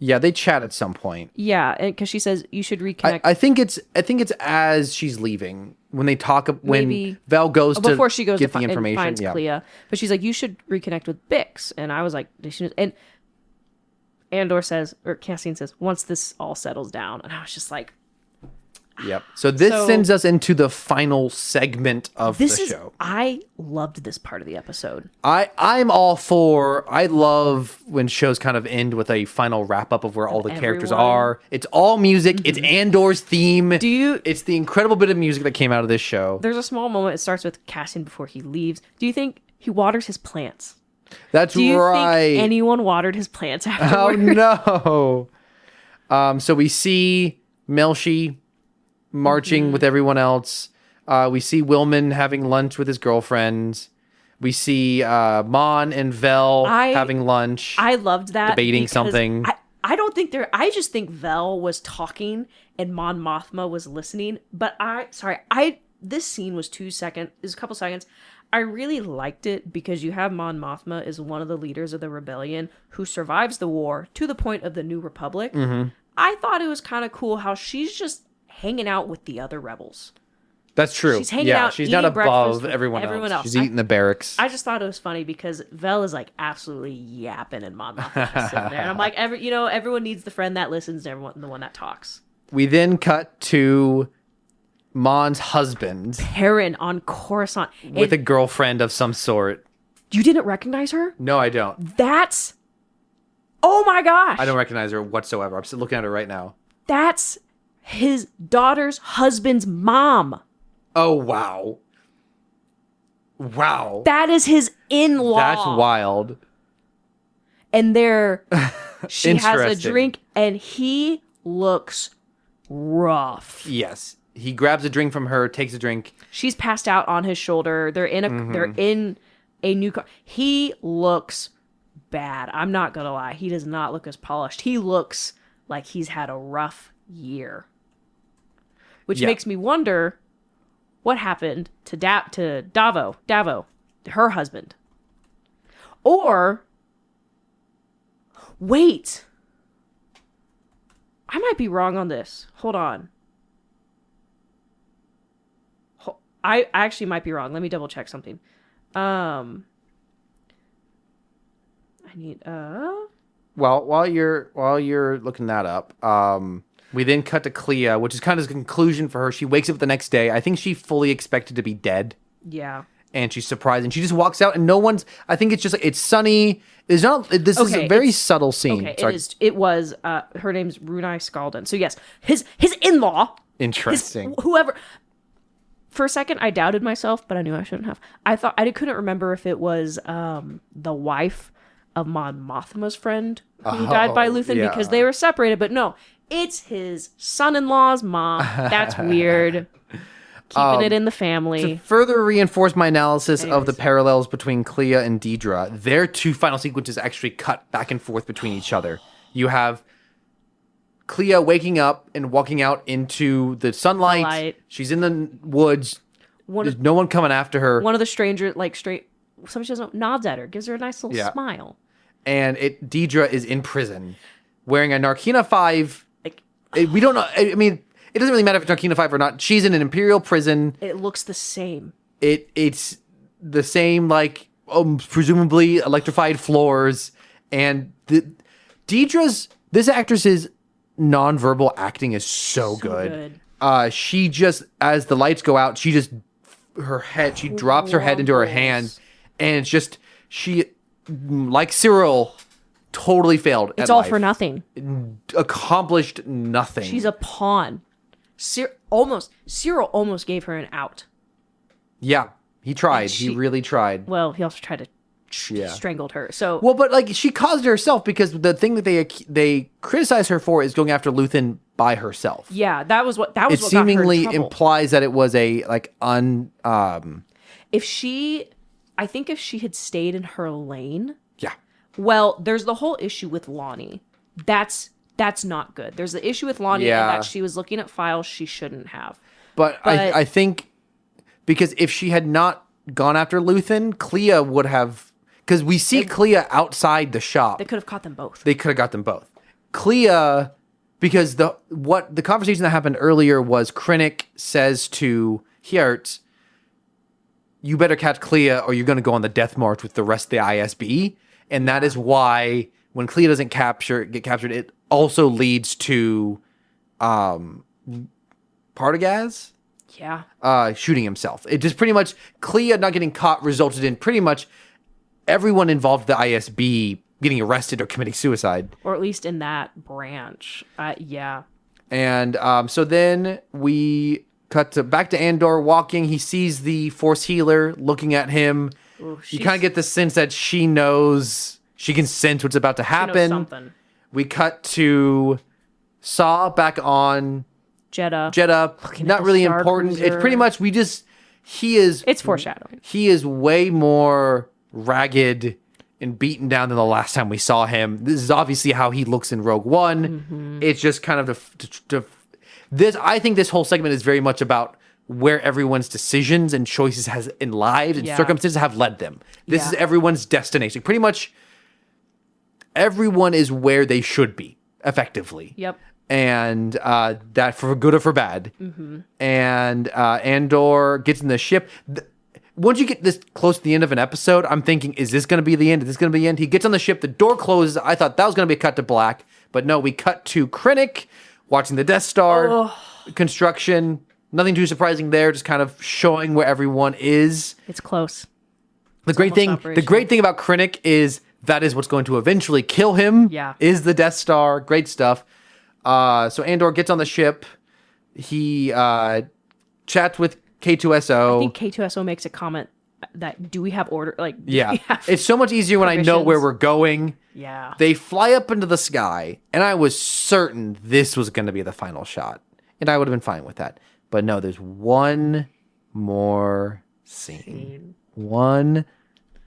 Yeah, they chat at some point. Yeah, because she says you should reconnect. I think it's as she's leaving when they talk. When Vel goes before she goes get to the information, and finds Clea, but she's like, you should reconnect with Bix, and I was like, and Andor says, or Cassian says, once this all settles down, and I was just like, yep. So this sends us into the final segment of the show. I loved this part of the episode. I'm all for. I love when shows kind of end with a final wrap up of where all the characters are. It's all music. It's Andor's theme. It's the incredible bit of music that came out of this show. There's a small moment. It starts with Cassian before he leaves. Do you think he waters his plants? That's right. Do you think anyone watered his plants afterwards? Oh no. So we see Melshi marching with everyone else. We see Willman having lunch with his girlfriends. We see Mon and Vel having lunch. I loved that. Debating something. I don't think I just think Vel was talking and Mon Mothma was listening. But this scene was 2 seconds, is a couple seconds. I really liked it because you have Mon Mothma as one of the leaders of the rebellion who survives the war to the point of the New Republic. I thought it was kind of cool how she's just hanging out with the other rebels. That's true. She's hanging out, she's eating not above breakfast with everyone else. She's eating the barracks. I just thought it was funny because Vel is like absolutely yapping and Mon Mothma's just sitting there. And I'm like, everyone needs the friend that listens to everyone, the one that talks. We then cut to Mon's husband. Perrin on Coruscant. With a girlfriend of some sort. You didn't recognize her? No, I don't. That's... Oh my gosh. I don't recognize her whatsoever. I'm still looking at her right now. That's his daughter's husband's mom. Oh, wow. Wow. That is his in-law. That's wild. And she has a drink, and he looks rough. Yes. He grabs a drink from her, takes a drink. She's passed out on his shoulder. They're in a new car. He looks bad. I'm not going to lie. He does not look as polished. He looks like he's had a rough year. Which makes me wonder what happened to Davo, her husband. Or, wait. I might be wrong on this. Hold on. I actually might be wrong. Let me double check something. I need Well, while you're looking that up, we then cut to Clea, which is kind of the conclusion for her. She wakes up the next day. I think she fully expected to be dead. Yeah. And she's surprised, and she just walks out, and no one's. I think it's just like it's sunny. This is a very subtle scene. Okay, it was. Her name's Runai Scalden. So yes, his in-law. Interesting. Whoever. For a second, I doubted myself, but I knew I shouldn't have. I thought I couldn't remember if it was the wife of Mon Mothma's friend who died by Luthen because they were separated. But no, it's his son-in-law's mom. That's weird. Keeping it in the family. To further reinforce my analysis of the parallels between Clea and Deidre, their two final sequences actually cut back and forth between each other. You have Clea waking up and walking out into the sunlight. She's in the woods. There's no one coming after her. One of the strangers, somebody she doesn't know, nods at her, gives her a nice little smile. And Deidre is in prison, wearing a Narkina 5. We don't know. I mean, it doesn't really matter if it's Narkina 5 or not. She's in an Imperial prison. It looks the same. It's the same, presumably electrified floors. And this actress's nonverbal acting is so good. She just, as the lights go out, she drops her head into her hands, and it's just, she, like Cyril, totally failed. It's all for nothing. Accomplished nothing. She's a pawn. Cyril almost gave her an out. Yeah, he tried. He really tried. Well, he also tried to strangled her. So but she caused it herself, because the thing that they criticize her for is going after Luthen by herself. Yeah, that was what got her in trouble. It seemingly implies that it was a I think if she had stayed in her lane. Yeah. Well, there's the whole issue with Lonnie. That's not good. There's the issue with Lonnie and that she was looking at files she shouldn't have. But I think because if she had not gone after Luthen, Clea would have, because we see Clea outside the shop. They could have caught them both. They could have got them both. Clea, because the conversation that happened earlier was Krennic says to Hiertz, you better catch Clea or you're going to go on the death march with the rest of the ISB. And that is why when Clea doesn't get captured, it also leads to Partagaz shooting himself. It just pretty much, Clea not getting caught resulted in pretty much everyone involved in the ISB getting arrested or committing suicide. Or at least in that branch. Yeah. And so then we cut back to Andor walking. He sees the Force healer looking at him. Ooh, you kind of get the sense that she knows, she can sense what's about to happen. She knows something. We cut to Saw back on Jeddah. Not really important. Cruiser. It's pretty much it's foreshadowing. He is way more ragged and beaten down than the last time we saw him. This is obviously how he looks in Rogue One. Mm-hmm. It's just kind of I think this whole segment is very much about where everyone's decisions and choices in lives and circumstances have led them. This is everyone's destination. Pretty much everyone is where they should be, effectively. Yep. and that for good or for bad. And Andor gets in the ship. Once you get this close to the end of an episode, I'm thinking, is this going to be the end? Is this going to be the end? He gets on the ship, the door closes. I thought that was going to be a cut to black, but no, we cut to Krennic watching the Death Star construction. Nothing too surprising there, just kind of showing where everyone is. It's close. The great thing about Krennic is that is what's going to eventually kill him. Yeah. Is the Death Star. Great stuff. So Andor gets on the ship. He chats with K2SO. I think K2SO makes a comment that, do we have order? Like, yeah. It's so much easier when I know where we're going. Yeah. They fly up into the sky, and I was certain this was going to be the final shot. And I would have been fine with that. But no, there's one more scene. One,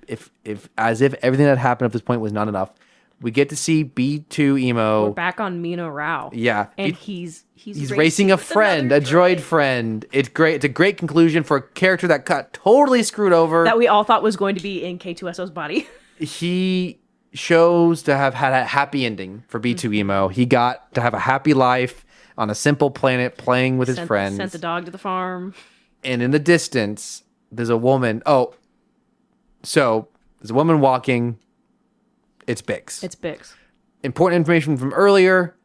if as if everything that happened up this point was not enough, we get to see B2 Emo. We're back on Mina Rao. Yeah. And he's racing a friend, a droid friend. It's great. It's a great conclusion for a character that got totally screwed over. That we all thought was going to be in K2SO's body. He shows to have had a happy ending for B2 Emo. He got to have a happy life on a simple planet playing with his friends. Sent the dog to the farm. And in the distance, there's a woman. So there's a woman walking. It's Bix. It's Bix. Important information from earlier.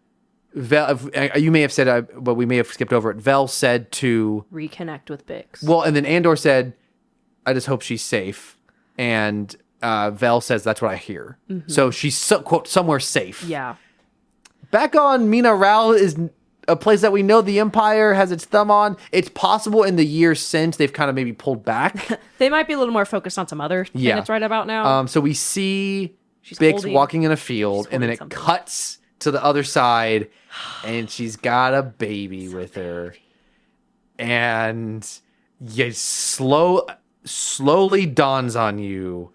Vel, you may have said, but we may have skipped over it. Vel said to reconnect with Bix. Well, and then Andor said, "I just hope she's safe." And Vel says, "That's what I hear." Mm-hmm. So she's quote somewhere safe. Yeah. Back on Mina Rao is a place that we know the Empire has its thumb on. It's possible in the years since they've kind of maybe pulled back. They might be a little more focused on some other planets right about now. So we see Bix walking in a field, and then it cuts to the other side, and she's got a baby with her. And slowly dawns on you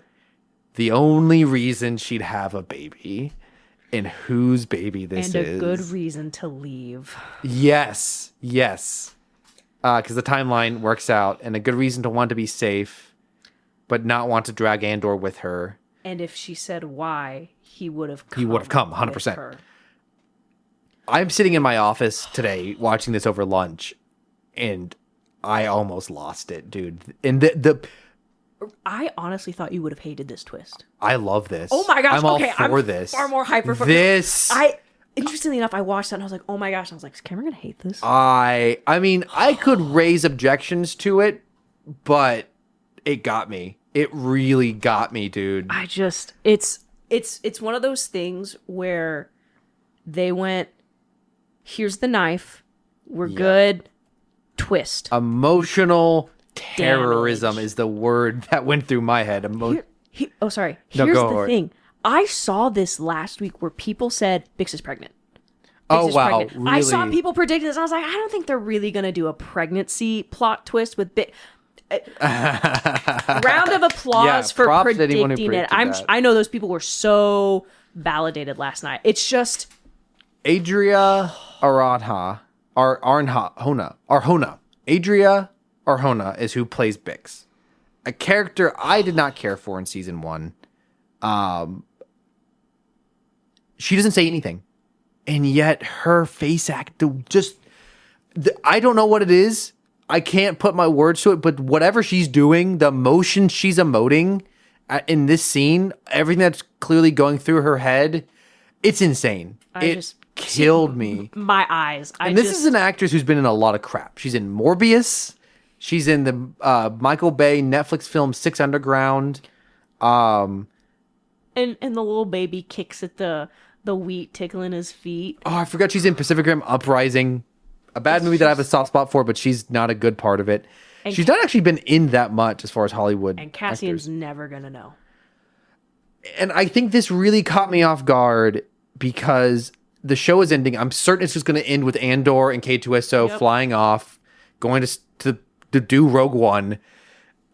the only reason she'd have a baby and whose baby this is. And a good reason to leave. Yes. Because the timeline works out, and a good reason to want to be safe, but not want to drag Andor with her. And if she said why, he would have come. He would have come, 100%. I'm sitting in my office today watching this over lunch, and I almost lost it, dude. And I honestly thought you would have hated this twist. I love this. Oh my gosh! I'm this. Far more hyper for this. Interestingly enough, I watched that and I was like, oh my gosh! I was like, is Cameron gonna hate this? I mean, I could raise objections to it, but it got me. It really got me, dude. It's one of those things where they went, here's the knife, we're good, twist. Emotional terrorism is the word that went through my head. Here's the thing. I saw this last week where people said Bix is pregnant. Bix is pregnant. Really? I saw people predicting this, and I was like, I don't think they're really going to do a pregnancy plot twist with Bix. Round of applause for predicting it. I know those people were so validated last night. It's just Adria Arjona. Adria Arjona is who plays Bix, a character I did not care for in season 1. She doesn't say anything, and yet her face act I don't know what it is. I can't put my words to it, but whatever she's doing, the emotion she's emoting in this scene, everything that's clearly going through her head, it's insane. It killed me. My eyes. This is an actress who's been in a lot of crap. She's in Morbius. She's in the Michael Bay Netflix film Six Underground. And the little baby kicks at the wheat tickling his feet. Oh, I forgot she's in Pacific Rim Uprising. A bad movie that I have a soft spot for, but she's not a good part of it. And she's not actually been in that much as far as Hollywood. And Cassian's never going to know. And I think this really caught me off guard because the show is ending. I'm certain it's just going to end with Andor and K2SO flying off, going to do Rogue One.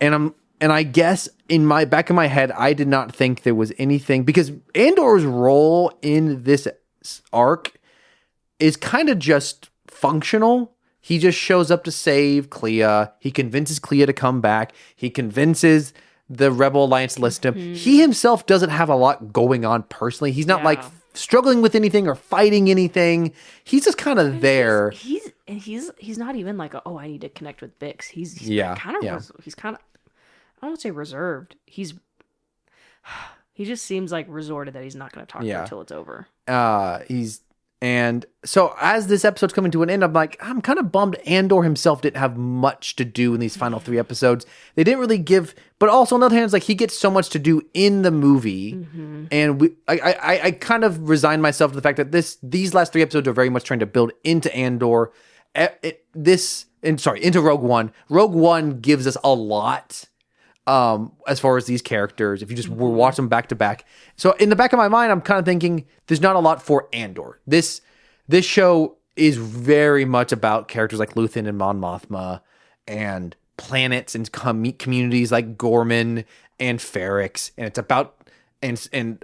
And I guess in my back of my head, I did not think there was anything, because Andor's role in this arc is kind of just functional. He just shows up to save Clea. He convinces Clea to come back. He convinces the Rebel Alliance to listen to him. He himself doesn't have a lot going on personally. He's not like struggling with anything or fighting anything. He's just kind of there. He's not even like, oh, I need to connect with Bix. He's kind of I don't want to say reserved. He just seems like resorted that he's not going to talk to her until it's over. And so as this episode's coming to an end, I'm kind of bummed Andor himself didn't have much to do in these final 3 episodes. They didn't really give, but also on the other hand, it's like he gets so much to do in the movie. Mm-hmm. And I kind of resigned myself to the fact that these last 3 episodes are very much trying to build into Andor. Into Rogue One. Rogue One gives us a lot. As far as these characters, if you just watch them back to back. So in the back of my mind, I'm kind of thinking there's not a lot for Andor. This show is very much about characters like Luthen and Mon Mothma and planets and communities like Gorman and Ferrix. And it's about and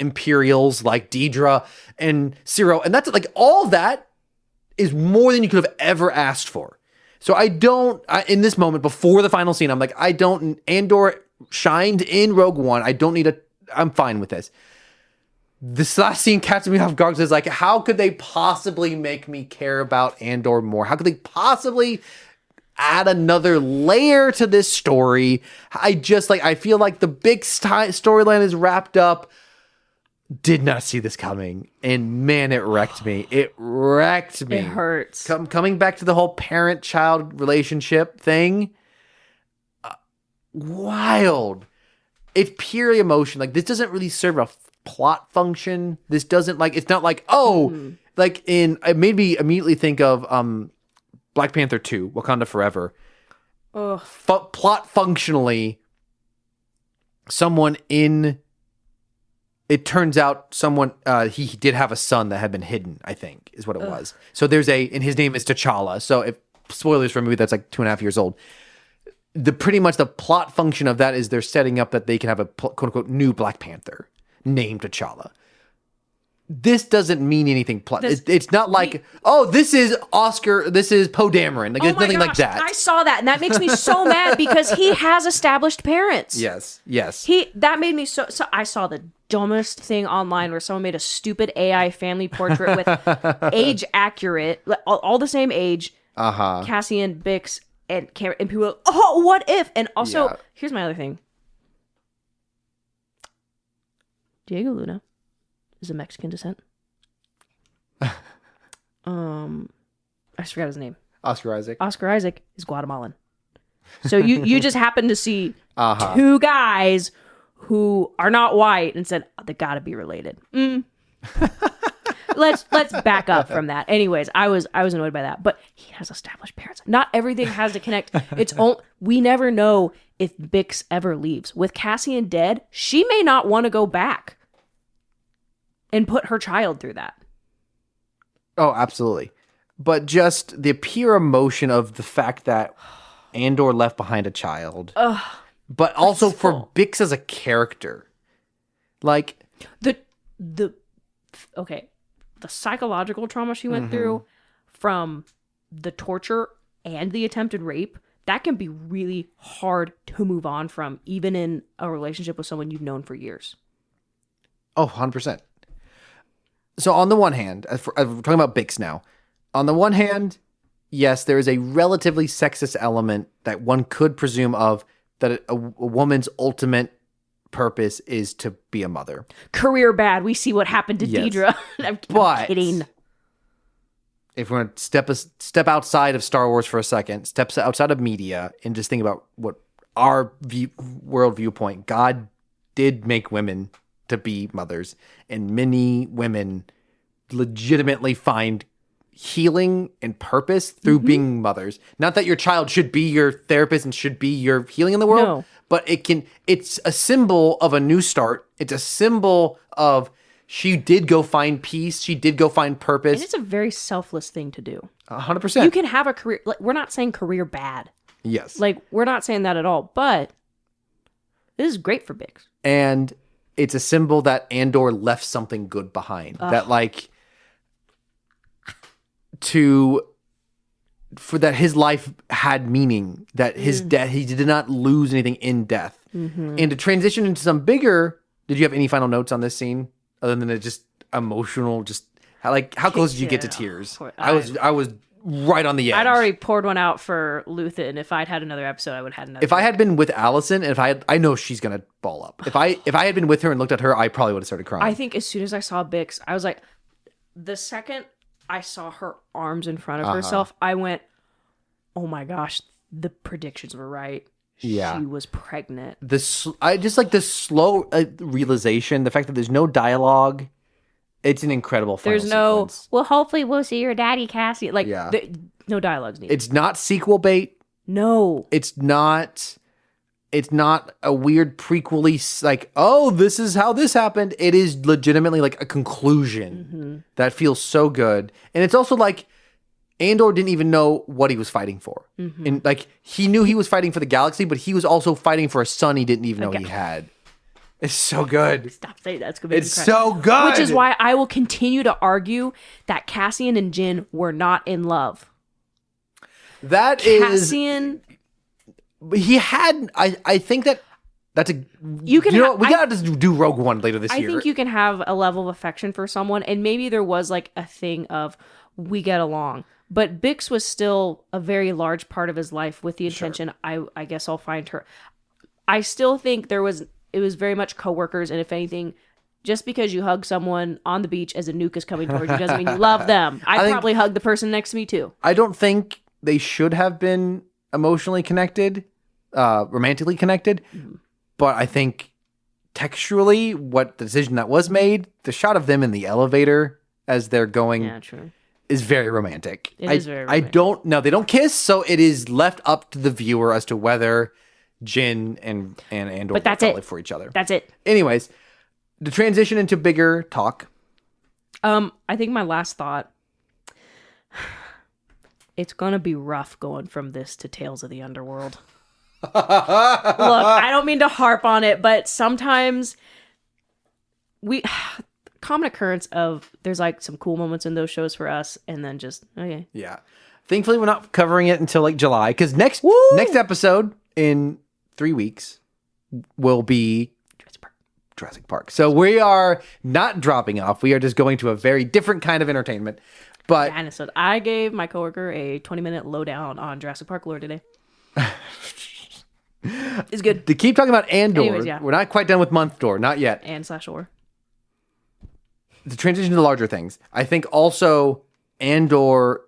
Imperials like Deidre and Ciro. And that's like all that is more than you could have ever asked for. So in this moment, before the final scene, I'm like, Andor shined in Rogue One. I'm fine with this. This last scene catches me off guard because it's like, how could they possibly make me care about Andor more? How could they possibly add another layer to this story? I feel like the big storyline is wrapped up. Did not see this coming, and man, it wrecked me. It wrecked me. It hurts. Coming back to the whole parent-child relationship thing, wild. It's purely emotion. Like, this doesn't really serve a plot function. This doesn't it's not like, it made me immediately think of Black Panther 2, Wakanda Forever. Plot functionally, it turns out he did have a son that had been hidden, I think, is what it was. So and his name is T'Challa. So if spoilers for a movie that's like 2.5 years old, pretty much the plot function of that is they're setting up that they can have a quote unquote new Black Panther named T'Challa. This doesn't mean anything. It's not like, this is Oscar, this is Poe Dameron. Like, it's nothing like that. I saw that, and that makes me so mad because he has established parents. Yes. That made me so. I saw the dumbest thing online where someone made a stupid AI family portrait with age accurate, all the same age. Cassian, Bix, and Cameron, and people were like, what if? And also, here's my other thing. Diego Luna is of Mexican descent. I just forgot his name. Oscar Isaac. Oscar Isaac is Guatemalan. So you just happened to see 2 guys who are not white and said, they gotta be related. Let's back up from that. Anyways, I was annoyed by that. But he has established parents. Not everything has to connect. We never know if Bix ever leaves. With Cassian dead, she may not want to go back and put her child through that. Oh, absolutely. But just the pure emotion of the fact that Andor left behind a child. But also for Bix as a character. Like the psychological trauma she went through from the torture and the attempted rape, that can be really hard to move on from, even in a relationship with someone you've known for years. Oh, 100%. So on the one hand, we're talking about Bix now. On the one hand, yes, there is a relatively sexist element that one could presume of that a woman's ultimate purpose is to be a mother. Career bad. We see what happened to Deidre. I'm kidding. If we're going to step outside of Star Wars for a second, steps outside of media, and just think about what our world viewpoint, God did make women to be mothers, and many women legitimately find healing and purpose through being mothers. Not that your child should be your therapist and should be your healing in the world, but it's a symbol of a new start. It's a symbol of she did go find peace. She did go find purpose. And it's a very selfless thing to do. 100%. You can have a career. Like, we're not saying career bad. Yes. Like, we're not saying that at all, but this is great for Bix. And it's a symbol that Andor left something good behind. That that his life had meaning, that his death, he did not lose anything in death. And to transition into some bigger, did you have any final notes on this scene other than it just emotional, just how close did you get to tears? I was right on the edge. I'd already poured one out for Luthen, and if I'd had another episode, I would have had another. If I had been with Allison, I know she's gonna ball up. If I had been with her and looked at her, I probably would have started crying. I think as soon as I saw Bix, I was like, the second I saw her arms in front of herself, I went, oh my gosh, the predictions were right. Yeah. She was pregnant. I just like the slow realization, the fact that there's no dialogue. It's an incredible final sequence. Well, hopefully we'll see your daddy, Cassie. Like, Yeah. No dialogue's needed. It's not sequel bait. No. It's not a weird prequel-y, like, oh, this is how this happened. It is legitimately like a conclusion that feels so good. And it's also like Andor didn't even know what he was fighting for. And like, he knew he was fighting for the galaxy, but he was also fighting for a son he didn't even know he had. It's so good. Stop saying that's good. It's so good. Which is why I will continue to argue that Cassian and Jyn were not in love. Cassian, he had. I think that's a. We gotta just do Rogue One later this year. I think you can have a level of affection for someone, and maybe there was like a thing of we get along. But Bix was still a very large part of his life with the intention. Sure. I guess I'll find her. I still think it was very much coworkers, and if anything, just because you hug someone on the beach as a nuke is coming towards you doesn't mean you love them. I'd probably hug the person next to me too. I don't think they should have been emotionally connected, romantically connected, but I think textually, what the decision that was made, the shot of them in the elevator as they're going, is very romantic. It is very romantic. They don't kiss, so it is left up to the viewer as to whether Jyn and Andor live for each other. That's it. Anyways, the transition into bigger talk. I think my last thought, it's gonna be rough going from this to Tales of the Underworld. Look, I don't mean to harp on it, but sometimes common occurrence of there's like some cool moments in those shows for us, and then just okay. Yeah. Thankfully, we're not covering it until like July, because next episode in 3 weeks will be Jurassic Park. So we are not dropping off. We are just going to a very different kind of entertainment. But dinosaurs. I gave my coworker a 20-minute lowdown on Jurassic Park lore today. It's good. To keep talking about Andor, anyways, yeah. We're not quite done with month door, not yet. And/or. The transition to larger things. I think also Andor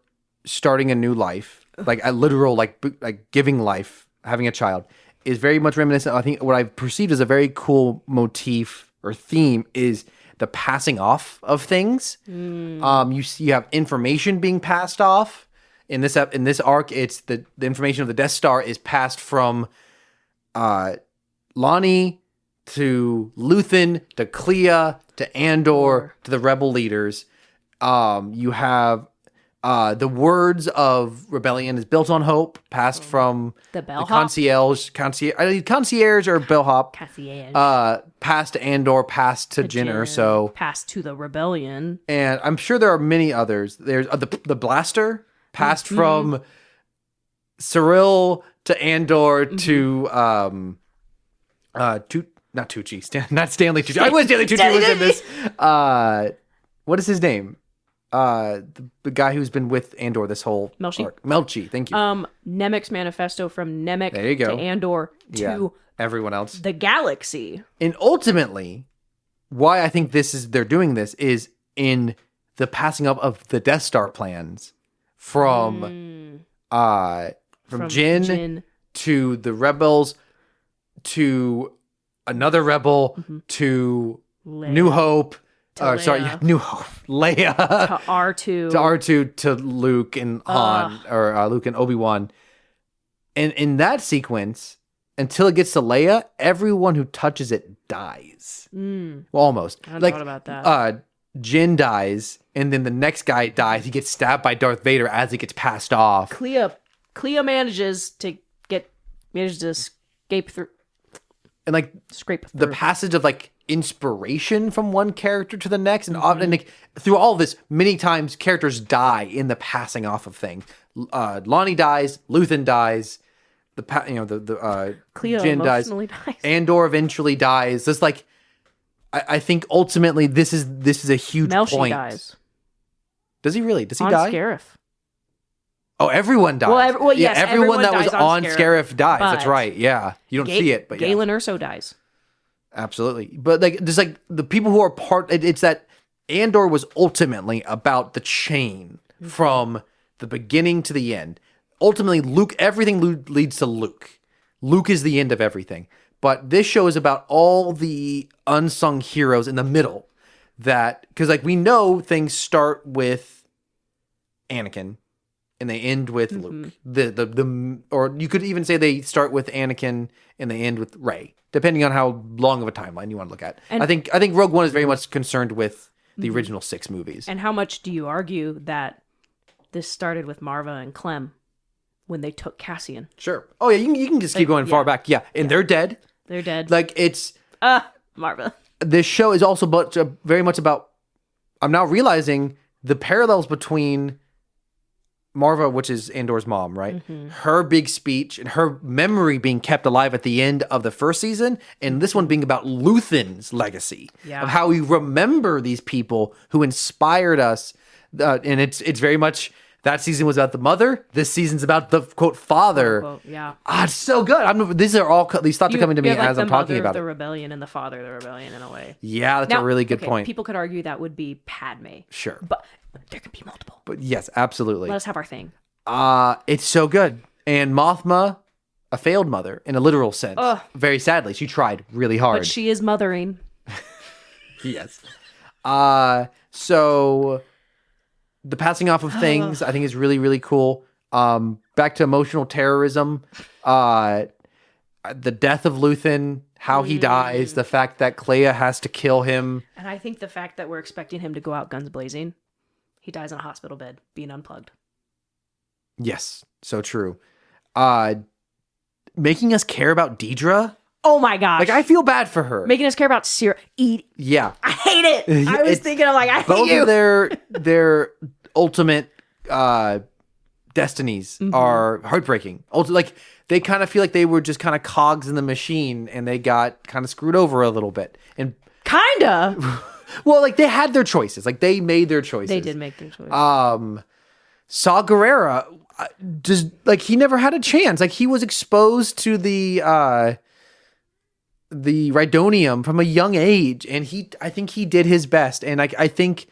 starting a new life, like a literal, like giving life, having a child, is very much reminiscent. I think what I've perceived as a very cool motif or theme is the passing off of things. You have information being passed off. In this arc, it's the information of the Death Star is passed from Lonnie to Luthen to Clea to Andor to the rebel leaders. You have the words of rebellion is built on hope, passed from the concierge or bellhop, passed to Andor, passed to Jyn Erso, passed to the rebellion, and I'm sure there are many others. There's the blaster passed from Cyril to Andor to not Tucci, not Stanley Tucci. I wish Stanley Tucci was in this. What is his name? The guy who's been with Andor this whole arc. Melchi, thank you. Nemec's manifesto from Nemec to Andor to everyone else. The galaxy. And ultimately, why I think they're doing this is in the passing up of the Death Star plans from Jyn to the rebels to another rebel to Leia. New Hope. New Hope. Leia. To R2. To R2, to Luke and Han, or Luke and Obi-Wan. And in that sequence, until it gets to Leia, everyone who touches it dies. Well, almost. I thought about that. Jyn dies, and then the next guy dies. He gets stabbed by Darth Vader as he gets passed off. Clea manages to escape through. And like scrape through. The passage of like inspiration from one character to the next, and often like, through all of this, many times characters die in the passing off of things. Lonnie dies, Luthen dies, Clea Jyn dies, dies. Andor eventually dies. It's like I think ultimately this is a huge Melshi point. dies. Does he really? Does he on die? Scarif. Oh, everyone dies. Well, yes, everyone that was dies on Scarif dies. That's but right. Yeah, you don't see it, but yeah. Galen Erso dies. Absolutely. But like, there's like the people who are it's that Andor was ultimately about the chain from the beginning to the end. Ultimately, everything leads to Luke. Luke is the end of everything. But this show is about all the unsung heroes in the middle because like we know things start with Anakin and they end with Luke. Or you could even say they start with Anakin and they end with Rey, depending on how long of a timeline you want to look at. And I think Rogue One is very much concerned with the original 6 movies. And how much do you argue that this started with Marva and Clem when they took Cassian? Sure. Oh yeah, you can just keep going far back. Yeah, and they're dead. They're dead. Like it's Marva. This show is also very much about. I'm now realizing the parallels between Marva, which is Andor's mom, right? Her big speech and her memory being kept alive at the end of the first season, and this one being about Luthen's legacy of how we remember these people who inspired us. And it's very much. That season was about the mother. This season's about the quote father. Quote, yeah. It's so good. These thoughts are coming to me as I'm talking about the it. rebellion and the father of the rebellion in a way. Yeah, that's a really good point. People could argue that would be Padme. Sure. But there could be multiple. But yes, absolutely. Let us have our thing. It's so good. And Mothma, a failed mother in a literal sense. Very sadly, she tried really hard. But she is mothering. Yes. So the passing off of things, I think, is really, really cool. Back to emotional terrorism, the death of Luthen, how he dies, the fact that Clea has to kill him. And I think the fact that we're expecting him to go out guns blazing, he dies in a hospital bed, being unplugged. Yes, so true. Making us care about Deidre. Oh my gosh. Like, I feel bad for her. Making us care about Yeah. I hate it. I was thinking, I'm like, I hate both you. Both of their ultimate destinies are heartbreaking. Like, they kind of feel like they were just kind of cogs in the machine and they got kind of screwed over a little bit. And kinda. Well, like, they had their choices. Like, they made their choices. They did make their choices. Saw Gerrera, just, like, he never had a chance. Like, he was exposed to the Rhydonium from a young age, and I think he did his best. And I think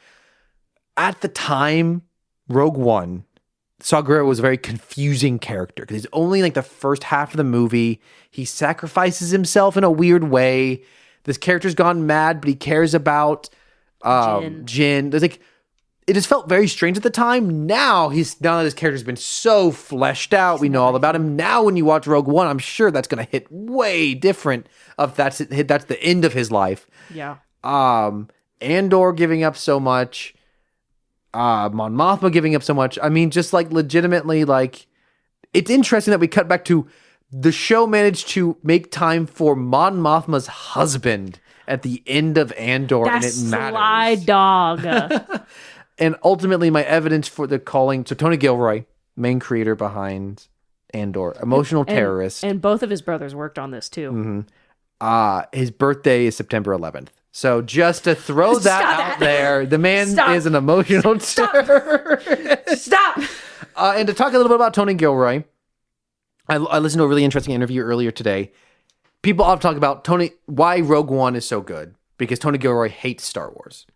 at the time, Rogue One, Saw Gerrera was a very confusing character because he's only like the first half of the movie. He sacrifices himself in a weird way. This character's gone mad, but he cares about Jin. There's like, it just felt very strange at the time. Now that his character's been so fleshed out, we know all about him. Now when you watch Rogue One, I'm sure that's going to hit way different. That's the end of his life. Yeah. Andor giving up so much. Mon Mothma giving up so much. I mean, just like legitimately, like, it's interesting that we cut back to the show managed to make time for Mon Mothma's husband at the end of Andor, and it matters. Sly dog. And ultimately, my evidence for the calling. So Tony Gilroy, main creator behind Andor, emotional terrorist, and both of his brothers worked on this too. His birthday is September 11th. So just to throw that out there, the man is an emotional terrorist. Stop. And to talk a little bit about Tony Gilroy, I listened to a really interesting interview earlier today. People often talk about why Rogue One is so good, because Tony Gilroy hates Star Wars.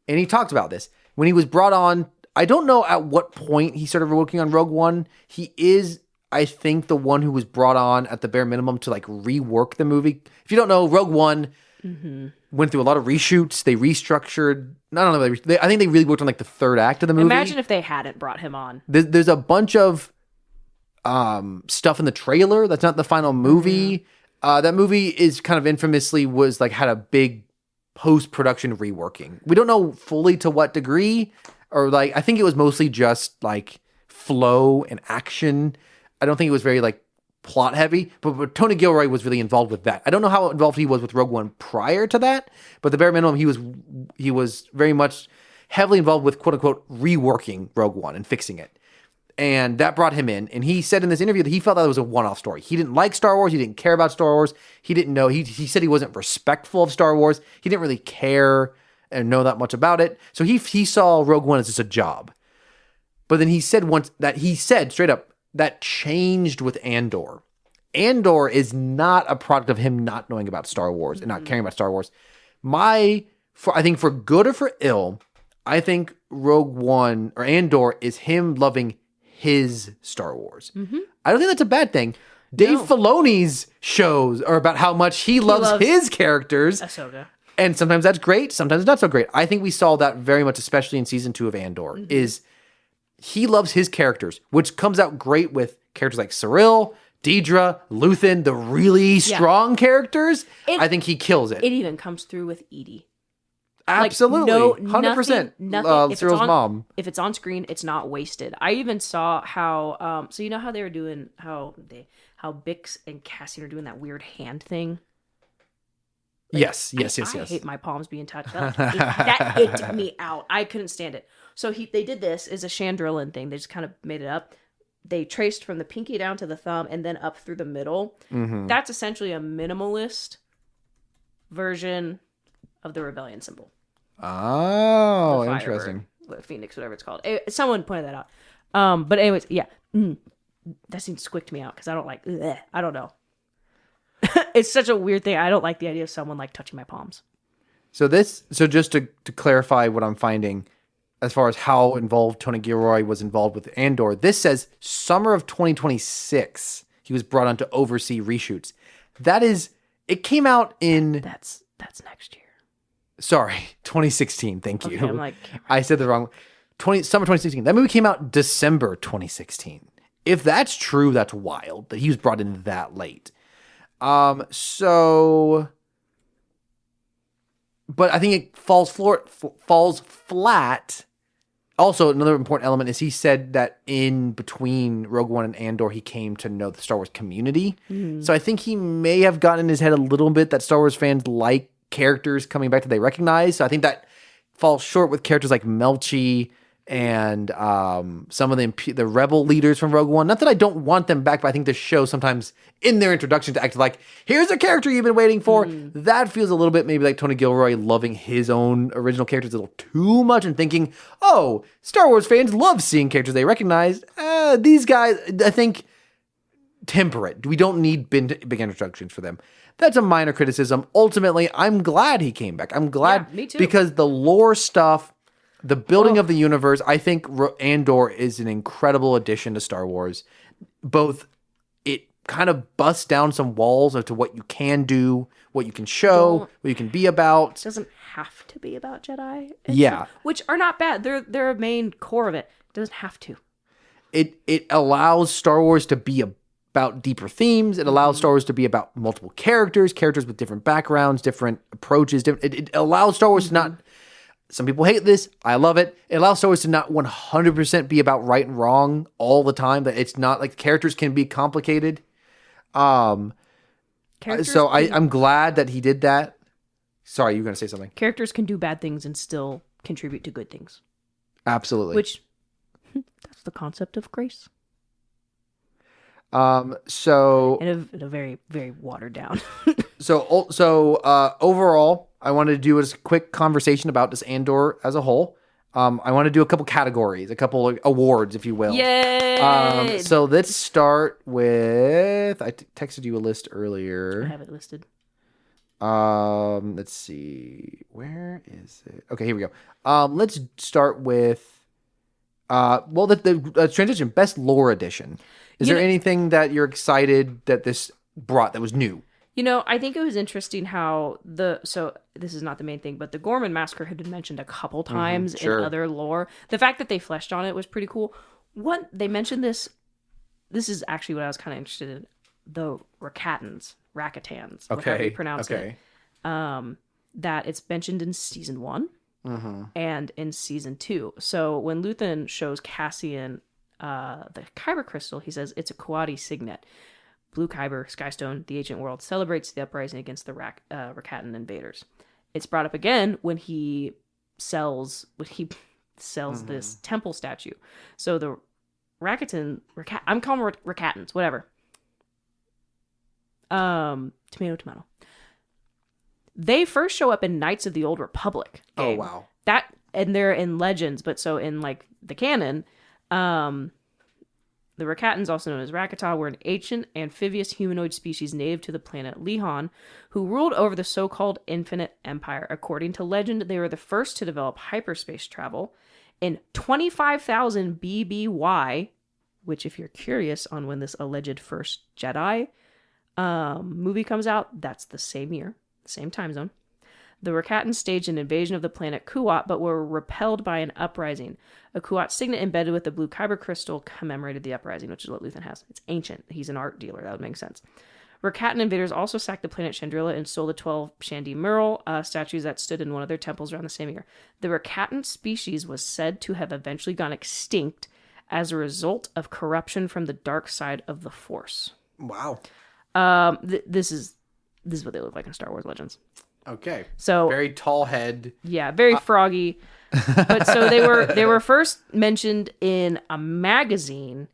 And he talked about this. When he was brought on, I don't know at what point he started working on Rogue One. He is, I think, the one who was brought on at the bare minimum to like rework the movie. If you don't know, Rogue One went through a lot of reshoots. They restructured. I don't know. I think they really worked on like the third act of the movie. Imagine if they hadn't brought him on. There's a bunch of stuff in the trailer that's not the final movie. That movie is kind of infamously had a big post-production reworking. We don't know fully to what degree, or like, I think it was mostly just like flow and action. I don't think it was very like plot heavy, but Tony Gilroy was really involved with that. I don't know how involved he was with Rogue One prior to that, but the bare minimum, he was very much heavily involved with quote unquote reworking Rogue One and fixing it. And that brought him in. And he said in this interview that he felt that it was a one-off story. He didn't like Star Wars. He didn't care about Star Wars. He didn't know. He said he wasn't respectful of Star Wars. He didn't really care and know that much about it. So he saw Rogue One as just a job. But then he said straight up, that changed with Andor. Andor is not a product of him not knowing about Star Wars and not caring about Star Wars. I think for good or for ill, I think Rogue One or Andor is him loving his Star Wars. Mm-hmm. I don't think that's a bad thing. Dave Filoni's shows are about how much he loves his characters. Ahsoka. And sometimes that's great, sometimes it's not so great. I think we saw that very much, especially in season 2 of Andor, is he loves his characters, which comes out great with characters like Cyril, Deidre, Luthen, the really strong characters. I think he kills it. It even comes through with Edie. Absolutely. Like, 100%. Nothing. Cyril's mom. If it's on screen, it's not wasted. I even saw how, so you know how they were doing, how Bix and Cassian are doing that weird hand thing? Like, yes. I hate my palms being touched. That icked me out. I couldn't stand it. So they did this as a Chandrillan thing. They just kind of made it up. They traced from the pinky down to the thumb and then up through the middle. Mm-hmm. That's essentially a minimalist version of the rebellion symbol. Oh, interesting. Phoenix, whatever it's called. Someone pointed that out. But anyways, yeah. That seems squicked me out because I don't like, I don't know. It's such a weird thing. I don't like the idea of someone like touching my palms. So just to clarify what I'm finding, as far as how involved Tony Gilroy was involved with Andor, this says summer of 2026, he was brought on to oversee reshoots. It came out in... That's next year. Sorry, 2016. Thank you. Okay, I'm like... I said the wrong... Summer 2016. That movie came out December 2016. If that's true, that's wild that he was brought in that late. But I think it falls flat. Also, another important element is he said that in between Rogue One and Andor, he came to know the Star Wars community. Mm. So I think he may have gotten in his head a little bit that Star Wars fans like characters coming back that they recognize. So I think that falls short with characters like Melchi and some of the rebel leaders from Rogue One. Not that I don't want them back, but I think the show sometimes in their introduction to act like, here's a character you've been waiting for. That feels a little bit maybe like Tony Gilroy loving his own original characters a little too much and thinking, oh, Star Wars fans love seeing characters they recognize. These guys, I think, temper it. We don't need big introductions for them. That's a minor criticism. Ultimately, I'm glad he came back. I'm glad me too. Because the lore stuff, the building of the universe, I think Andor is an incredible addition to Star Wars. Both, it kind of busts down some walls as to what you can do, what you can show, what you can be about. It doesn't have to be about Jedi. Which are not bad. They're a main core of it. It doesn't have to. It allows Star Wars to be about deeper themes. It allows Star Wars to be about multiple characters with different backgrounds, different approaches. It allows Star Wars to not... Some people hate this. I love it. It allows Star Wars to not 100% be about right and wrong all the time. That it's not like characters can be complicated. I'm glad that he did that. Sorry, you were going to say something. Characters can do bad things and still contribute to good things. Absolutely. Which, that's the concept of grace. In a very, very watered down. So overall, I wanted to do a quick conversation about this Andor as a whole. I want to do a couple categories, a couple awards, if you will. Yay! So let's start with... I texted you a list earlier. I have it listed. Let's see. Where is it? Okay, here we go. Let's start with... the transition. Best lore edition. Is there anything that you're excited that this brought that was new? I think it was interesting how so this is not the main thing, but the Gorman Massacre had been mentioned a couple times in other lore. The fact that they fleshed on it was pretty cool. They mentioned this is actually what I was kind of interested in. The Rakatans, however you pronounce it. That it's mentioned in season 1 and in season 2. So when Luthen shows Cassian the Kyber crystal, he says it's a Kuati signet. Blue Kyber, Skystone, the ancient world, celebrates the uprising against the Rakatan invaders. It's brought up again when he sells this temple statue. So the I'm calling them Rakatans, whatever. Tomato. They first show up in Knights of the Old Republic game. Oh, wow. And they're in Legends, but so in like the canon, the Rakatans, also known as Rakata, were an ancient amphibious humanoid species native to the planet Lehon, who ruled over the so-called Infinite Empire. According to legend, they were the first to develop hyperspace travel. In 25,000 BBY, which if you're curious on when this alleged first Jedi movie comes out, that's the same year, same time zone. The Rakatans staged an invasion of the planet Kuat, but were repelled by an uprising. A Kuat signet embedded with the blue kyber crystal commemorated the uprising, which is what Luthen has. It's ancient. He's an art dealer. That would make sense. Rakatan invaders also sacked the planet Chandrila and stole the 12 Shandi Mural statues that stood in one of their temples around the same year. The Rakatan species was said to have eventually gone extinct as a result of corruption from the dark side of the Force. Wow. This is what they look like in Star Wars Legends. Okay. So very tall head. Yeah, very froggy. But so they were first mentioned in a magazine,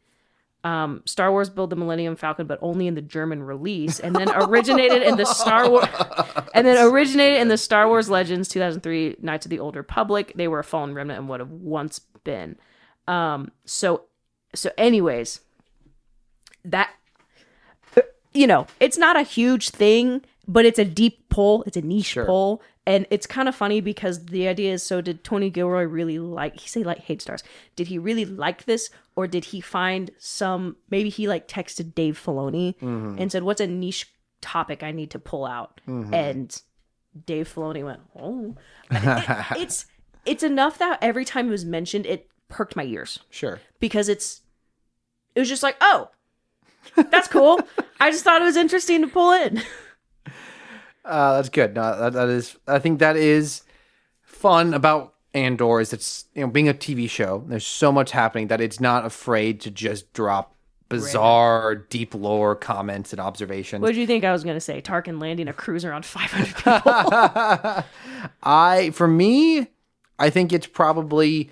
Star Wars Build the Millennium Falcon, but only in the German release, and then originated in the Star Wars Legends 2003 Knights of the Old Republic. They were a fallen remnant and would have once been. So anyways, that it's not a huge thing. But it's a deep pull. It's a niche pull. And it's kind of funny because the idea is, so did Tony Gilroy really hate stars? Did he really like this? Or did he find maybe he texted Dave Filoni and said, what's a niche topic I need to pull out? And Dave Filoni went, oh. It's enough that every time it was mentioned, it perked my ears. Sure. Because it was just like, oh, that's cool. I just thought it was interesting to pull in. That's good. No, that is. I think that is fun about Andor. Is it's being a TV show. There's so much happening that it's not afraid to just drop bizarre, deep lore comments and observations. What did you think I was going to say? Tarkin landing a cruiser on 500 people. For me, I think it's probably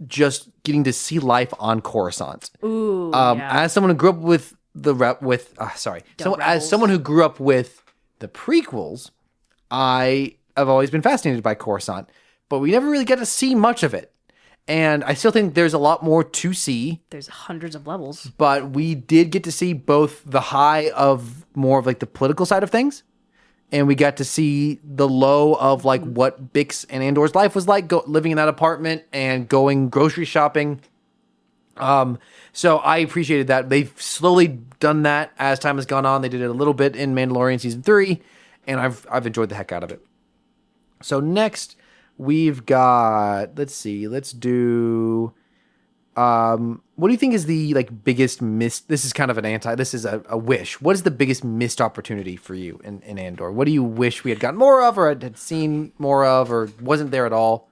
just getting to see life on Coruscant. Ooh. As someone who grew up with as someone who grew up with the prequels, I have always been fascinated by Coruscant, but we never really get to see much of it. And I still think there's a lot more to see. There's hundreds of levels. But we did get to see both the high of more of the political side of things, and we got to see the low of what Bix and Andor's life was like, living in that apartment and going grocery shopping. So I appreciated that. They've slowly done that as time has gone on. They did it a little bit in Mandalorian Season 3, and I've enjoyed the heck out of it. So next, we've got, let's do, what do you think is the biggest missed, this is kind of this is a wish. What is the biggest missed opportunity for you in Andor? What do you wish we had gotten more of, or had seen more of, or wasn't there at all?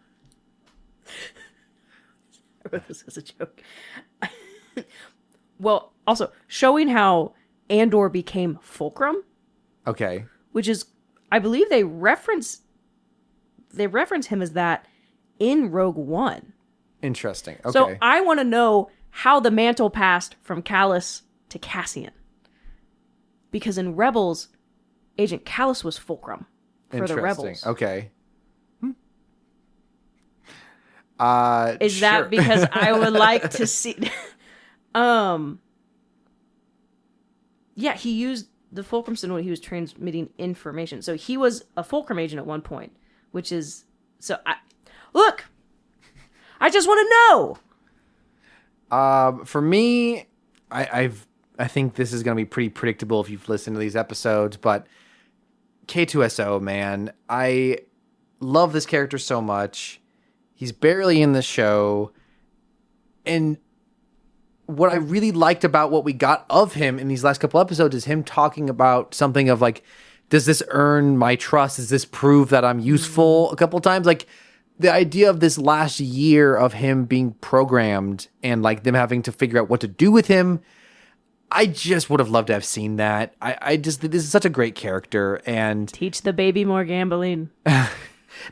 I wrote this as a joke. Well, also showing how Andor became Fulcrum. Okay. Which is, I believe they reference him as that in Rogue One. Interesting. Okay. So I want to know how the mantle passed from Callus to Cassian. Because in Rebels, Agent Callus was Fulcrum for the Rebels. Okay. Is sure. that because I would like to see... Yeah, he used the Fulcrum symbol when he was transmitting information. So he was a Fulcrum agent at one point, which is... Look! I just want to know! For me, I think this is going to be pretty predictable if you've listened to these episodes, but K2SO, man, I love this character so much. He's barely in the show, and what I really liked about what we got of him in these last couple episodes is him talking about something of does this earn my trust? Does this prove that I'm useful? A couple times, the idea of this last year of him being programmed and them having to figure out what to do with him. I just would have loved to have seen that. This is such a great character, and teach the baby more gambling.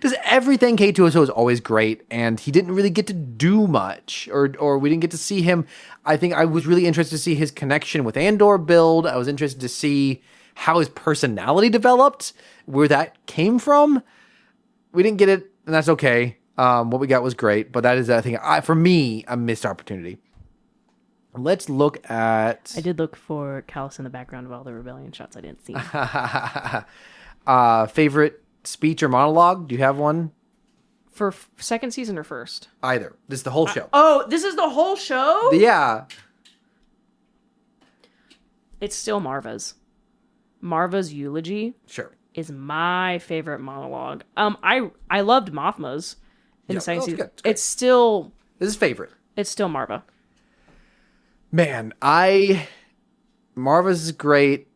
Just everything K2SO is always great, and he didn't really get to do much, or we didn't get to see him. I think I was really interested to see his connection with Andor build. I was interested to see how his personality developed, where that came from. We didn't get it, and that's okay. What we got was great, but that is, I think, for me, a missed opportunity. Let's look at... I did look for Callus in the background of all the rebellion shots I didn't see. Favorite speech or monologue? Do you have one? For second season or first? Either. This is the whole show. This is the whole show? Yeah. It's still Marva's. Marva's eulogy. Sure. Is my favorite monologue. I loved Mothma's in the second season. It's still... This is favorite. It's still Marva. Man, Marva's is great.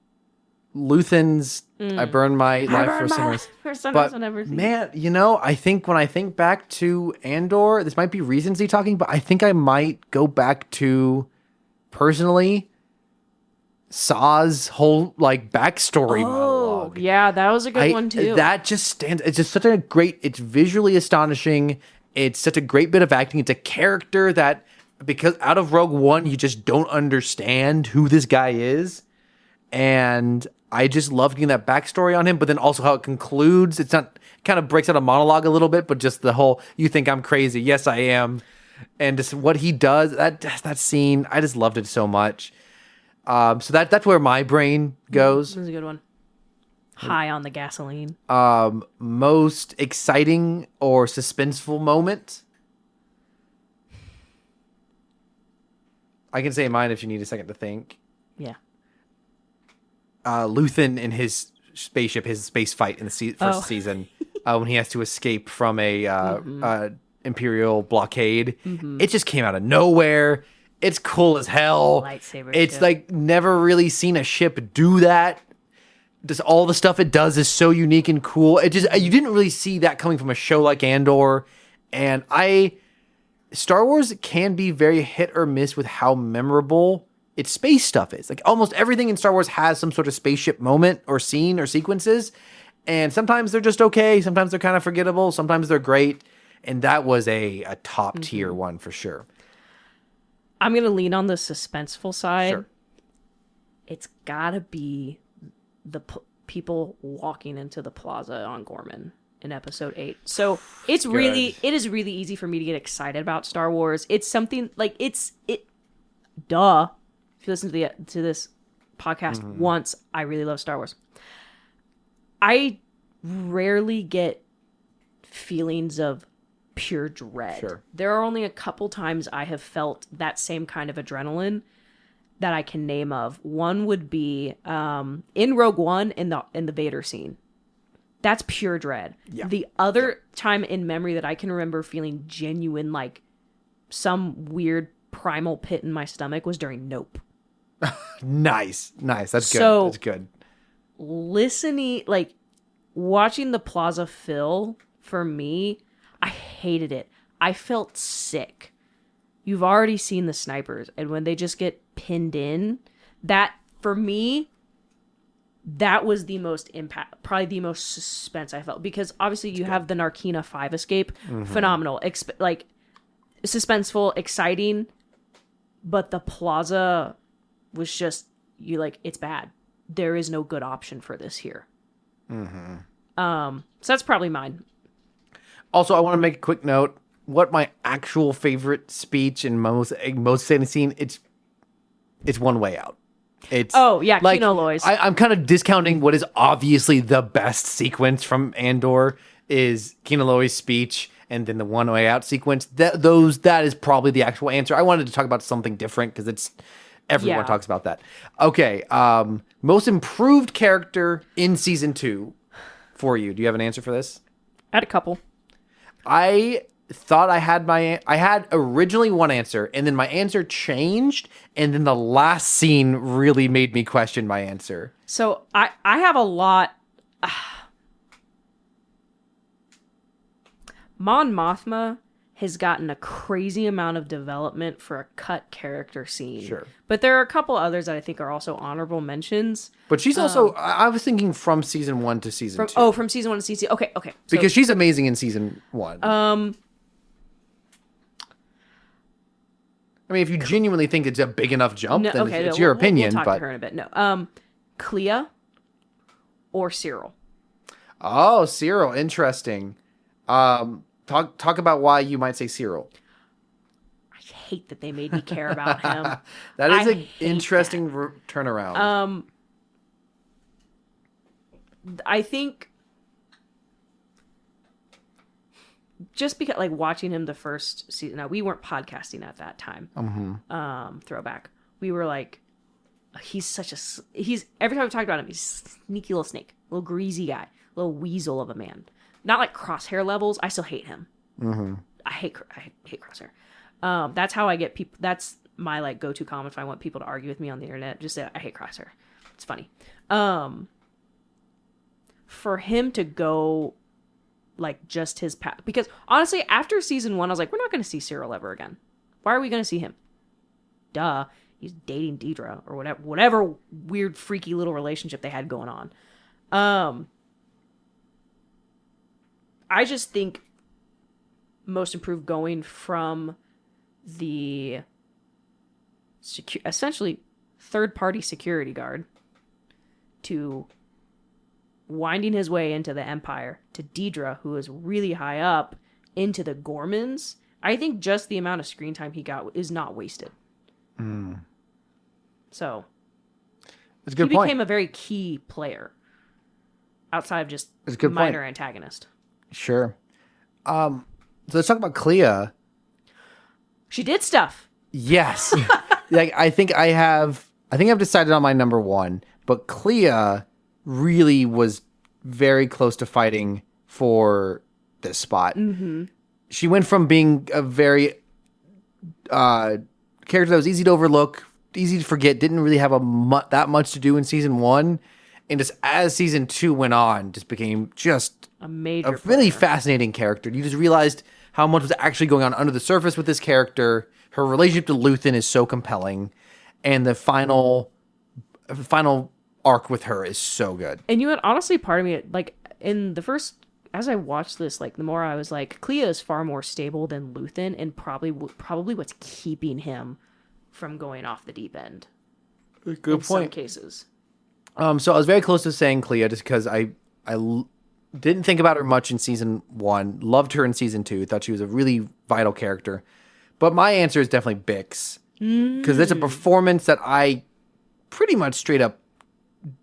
Luthen's, I burned my life for Sunrise. But man, I think when I think back to Andor, this might be recency talking, but I think I might go back to, personally, Saw's whole backstory monologue. Yeah, that was a good one too. That just stands. It's just such a great. It's visually astonishing. It's such a great bit of acting. It's a character that, because out of Rogue One, you just don't understand who this guy is, and I just love getting that backstory on him. But then also how it concludes. It's not kind of breaks out a monologue a little bit, but just the whole "you think I'm crazy? Yes, I am," and just what he does. That scene, I just loved it so much. So that's where my brain goes. That's a good one. High on the gasoline. Most exciting or suspenseful moment. I can say mine if you need a second to think. Yeah. Luthen in his spaceship, his space fight in the first season, when he has to escape from a Imperial blockade. It just came out of nowhere. It's cool as hell. Lightsaber it's ship. Never really seen a ship do that. Just all the stuff it does is so unique and cool. You didn't really see that coming from a show like Andor. And Star Wars can be very hit or miss with how memorable its space stuff is. Almost everything in Star Wars has some sort of spaceship moment or scene or sequences. And sometimes they're just okay. Sometimes they're kind of forgettable. Sometimes they're great. And that was a top tier one for sure. I'm going to lean on the suspenseful side. Sure. It's got to be the people walking into the plaza on Gorman in episode 8. So it is really easy for me to get excited about Star Wars. It's something duh. If you listen to this podcast once, I really love Star Wars. I rarely get feelings of pure dread. Sure. There are only a couple times I have felt that same kind of adrenaline that I can name of. One would be in Rogue One in the Vader scene. That's pure dread. Yeah. The other time in memory that I can remember feeling genuine, some weird primal pit in my stomach, was during Nope. Nice. That's good. So, that's good. Listening, watching the plaza fill, for me, I hated it. I felt sick. You've already seen the snipers, and when they just get pinned in, that, for me, that was the most impact, probably the most suspense I felt, because obviously you have the Narkina 5 escape, phenomenal, suspenseful, exciting, but the plaza was just, it's bad. There is no good option for this here. So that's probably mine. Also, I want to make a quick note. What my actual favorite speech and most exciting scene, it's One Way Out. It's Kino Loy's. I'm kind of discounting what is obviously the best sequence from Andor is Kino Loy's speech, and then the One Way Out sequence. That is probably the actual answer. I wanted to talk about something different because everyone talks about that. Okay, most improved character in season 2 for you. Do you have an answer for this? I had a couple. I thought I had originally one answer, and then my answer changed, and then the last scene really made me question my answer. So I have a lot. Mon Mothma has gotten a crazy amount of development for a cut character scene. Sure. But there are a couple others that I think are also honorable mentions. But she's also, I was thinking from season 1 to season 2. Oh, from season 1 to season 2. Okay. So, because she's amazing in season 1. I mean, if you genuinely think it's a big enough jump, then it's your opinion. We'll talk to her in a bit. No. Clea or Cyril? Oh, Cyril. Interesting. Talk about why you might say Cyril. I hate that they made me care about him. That is an interesting turnaround. I think just because, like, watching him the first season, now we weren't podcasting at that time. Throwback. We were like, he's every time we talked about him, he's a sneaky little snake, little greasy guy, little weasel of a man. Not like Crosshair levels. I still hate him. I hate Crosshair. That's how I get people. That's my like go-to comment if I want people to argue with me on the internet. Just say I hate Crosshair. It's funny. For him to go like just his path, because honestly, after season 1, I was like, we're not going to see Cyril ever again. Why are we going to see him? Duh, he's dating Deidre or whatever weird freaky little relationship they had going on. I just think most improved going from the essentially third-party security guard to winding his way into the Empire to Deidre, who is really high up, into the Gormans. I think just the amount of screen time he got is not wasted. So that's a good he point. became a very key player outside of just minor antagonist. Sure. So let's talk about Clea. She did stuff. Yes. Like I think I've decided on my number 1, but Clea really was very close to fighting for this spot. She went from being a very character that was easy to overlook, easy to forget, didn't really have that much to do in season 1, and just as season 2 went on, just became just a major really fascinating character. You just realized how much was actually going on under the surface with this character. Her relationship to Luthen is so compelling, and the final arc with her is so good. And you had honestly part of me, like in the first, as I watched this, like the more I was like, Clea is far more stable than Luthen, and probably what's keeping him from going off the deep end. Good point. Some cases. So I was very close to saying Clea just because I didn't think about her much in season 1. Loved her in season 2. Thought she was a really vital character. But my answer is definitely Bix. Because that's a performance that I pretty much straight up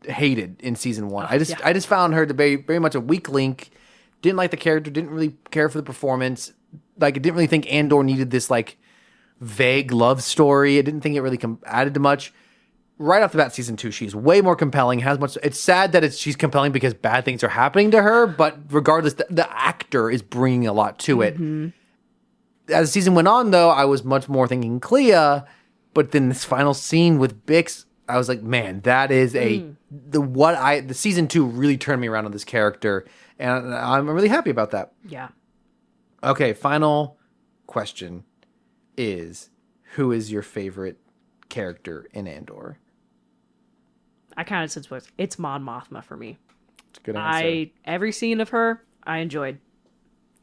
hated in season 1. I just found her to be very much a weak link. Didn't like the character. Didn't really care for the performance. Like I didn't really think Andor needed this like vague love story. I didn't think it really added to much. Right off the bat, season 2, she's way more compelling. It's sad that she's compelling because bad things are happening to her, but regardless, the actor is bringing a lot to it. As the season went on, though, I was much more thinking Clea, but then this final scene with Bix, I was like, man, that is the season 2 really turned me around on this character, and I'm really happy about that. Yeah. Okay, final question is, who is your favorite character in Andor? I kind of said it's Mon Mothma for me. It's a good answer. Every scene of her, I enjoyed.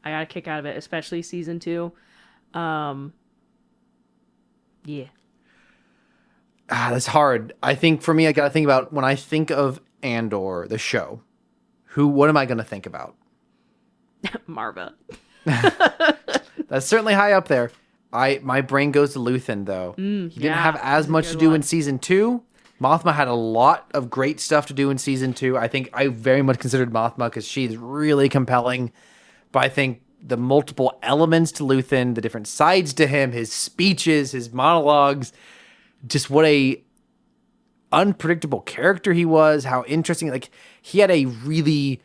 I got a kick out of it, especially season 2. Yeah. That's hard. I think for me, I got to think about when I think of Andor, the show. What am I going to think about? Marva. That's certainly high up there. My brain goes to Luthen, though. He didn't have as much to do in season 2. Mothma had a lot of great stuff to do in season 2. I think I very much considered Mothma because she's really compelling. But I think the multiple elements to Luthen, the different sides to him, his speeches, his monologues, just what a unpredictable character he was, how interesting. Like, he had a really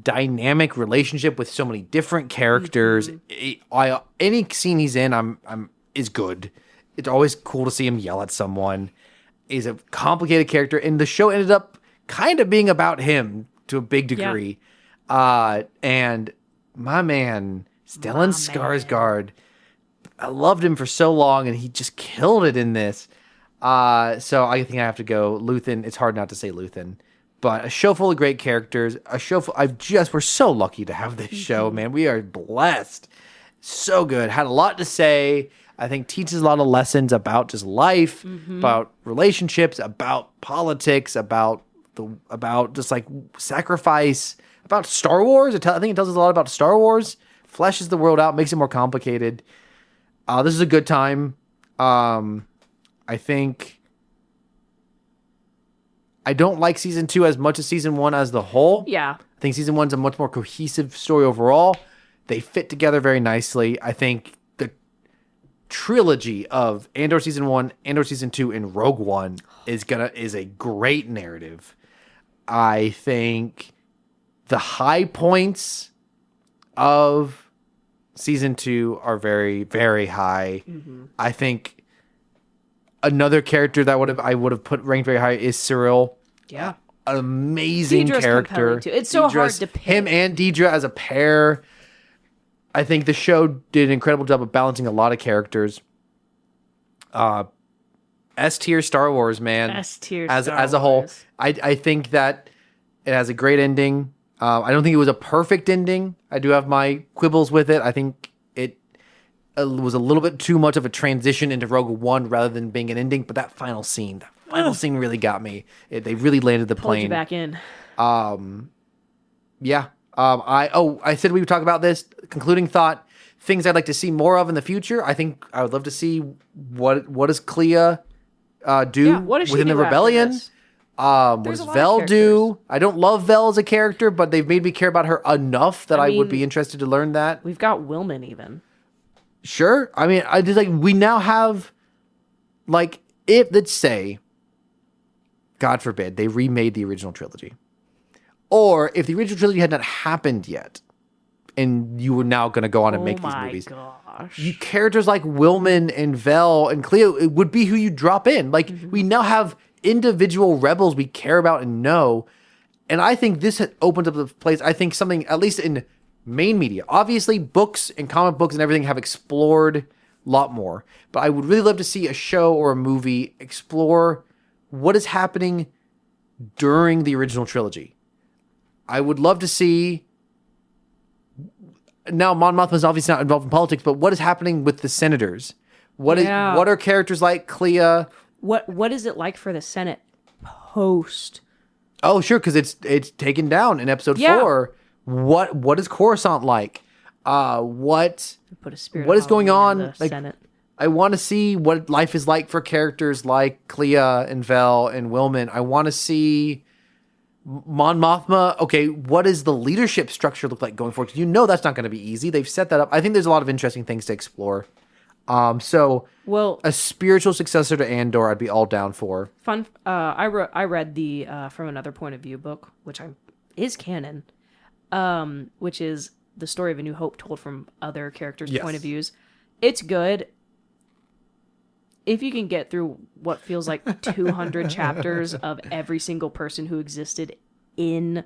dynamic relationship with so many different characters. Any scene he's in, is good. It's always cool to see him yell at someone. He's a complicated character, and the show ended up kind of being about him to a big degree. And my man, Stellan Skarsgård, I loved him for so long, and he just killed it in this. So I think I have to go Luthen. It's hard not to say Luthen, but a show full of great characters. We're so lucky to have this show, man. We are blessed. So good. Had a lot to say. I think teaches a lot of lessons about just life, about relationships, about politics, about just like sacrifice, about Star Wars. I think it tells us a lot about Star Wars. Fleshes the world out, makes it more complicated. This is a good time. I think I don't like season 2 as much as season 1 as the whole. Yeah. I think season 1's a much more cohesive story overall. They fit together very nicely. I think the trilogy of Andor season 1, Andor season 2, and Rogue One is a great narrative. I think the high points of season 2 are very, very high. I think another character that I would have put ranked very high is Cyril. Yeah. An amazing Deidre's character. too. It's so hard to pick. Him and Deidre as a pair. I think the show did an incredible job of balancing a lot of characters. S tier Star Wars, man. S tier as a whole. I think that it has a great ending. I don't think it was a perfect ending. I do have my quibbles with it. I think it was a little bit too much of a transition into Rogue One rather than being an ending. But that final scene really got me. They really landed the Pulled plane. you back in. Yeah. I said we would talk about this. Concluding thought: things I'd like to see more of in the future. I think I would love to see what does Clea do what does she within do the rebellion. after this? What does Vel do? I don't love Vel as a character, but they've made me care about her enough that I would be interested to learn that. We've got Wilman even. Sure. I mean, I just we now have if let's say, God forbid, they remade the original trilogy. Or if the original trilogy had not happened yet, and you were now going to go on and make these movies. Gosh. Characters like Wilman and Vel and Cleo, it would be who you drop in. We now have individual rebels we care about and know. And I think this opens up the place. I think something, at least in main media, obviously books and comic books and everything have explored a lot more. But I would really love to see a show or a movie explore what is happening during the original trilogy. I would love to see. Now, Mon Mothma is obviously not involved in politics, but what is happening with the senators? What are characters like Clea? What is it like for the Senate post? Oh, sure, because it's taken down in episode 4. What is Coruscant like? What is going on? In the Senate. I want to see what life is like for characters like Clea and Vel and Wilman. I want to see Mon Mothma. Okay, what does the leadership structure look like going forward? You know that's not going to be easy. They've set that up. I think there's a lot of interesting things to explore. A spiritual successor to Andor, I'd be all down for. I read the From Another Point of View book, which is canon, which is the story of A New Hope told from other characters' point of views. It's good. If you can get through what feels like 200 chapters of every single person who existed in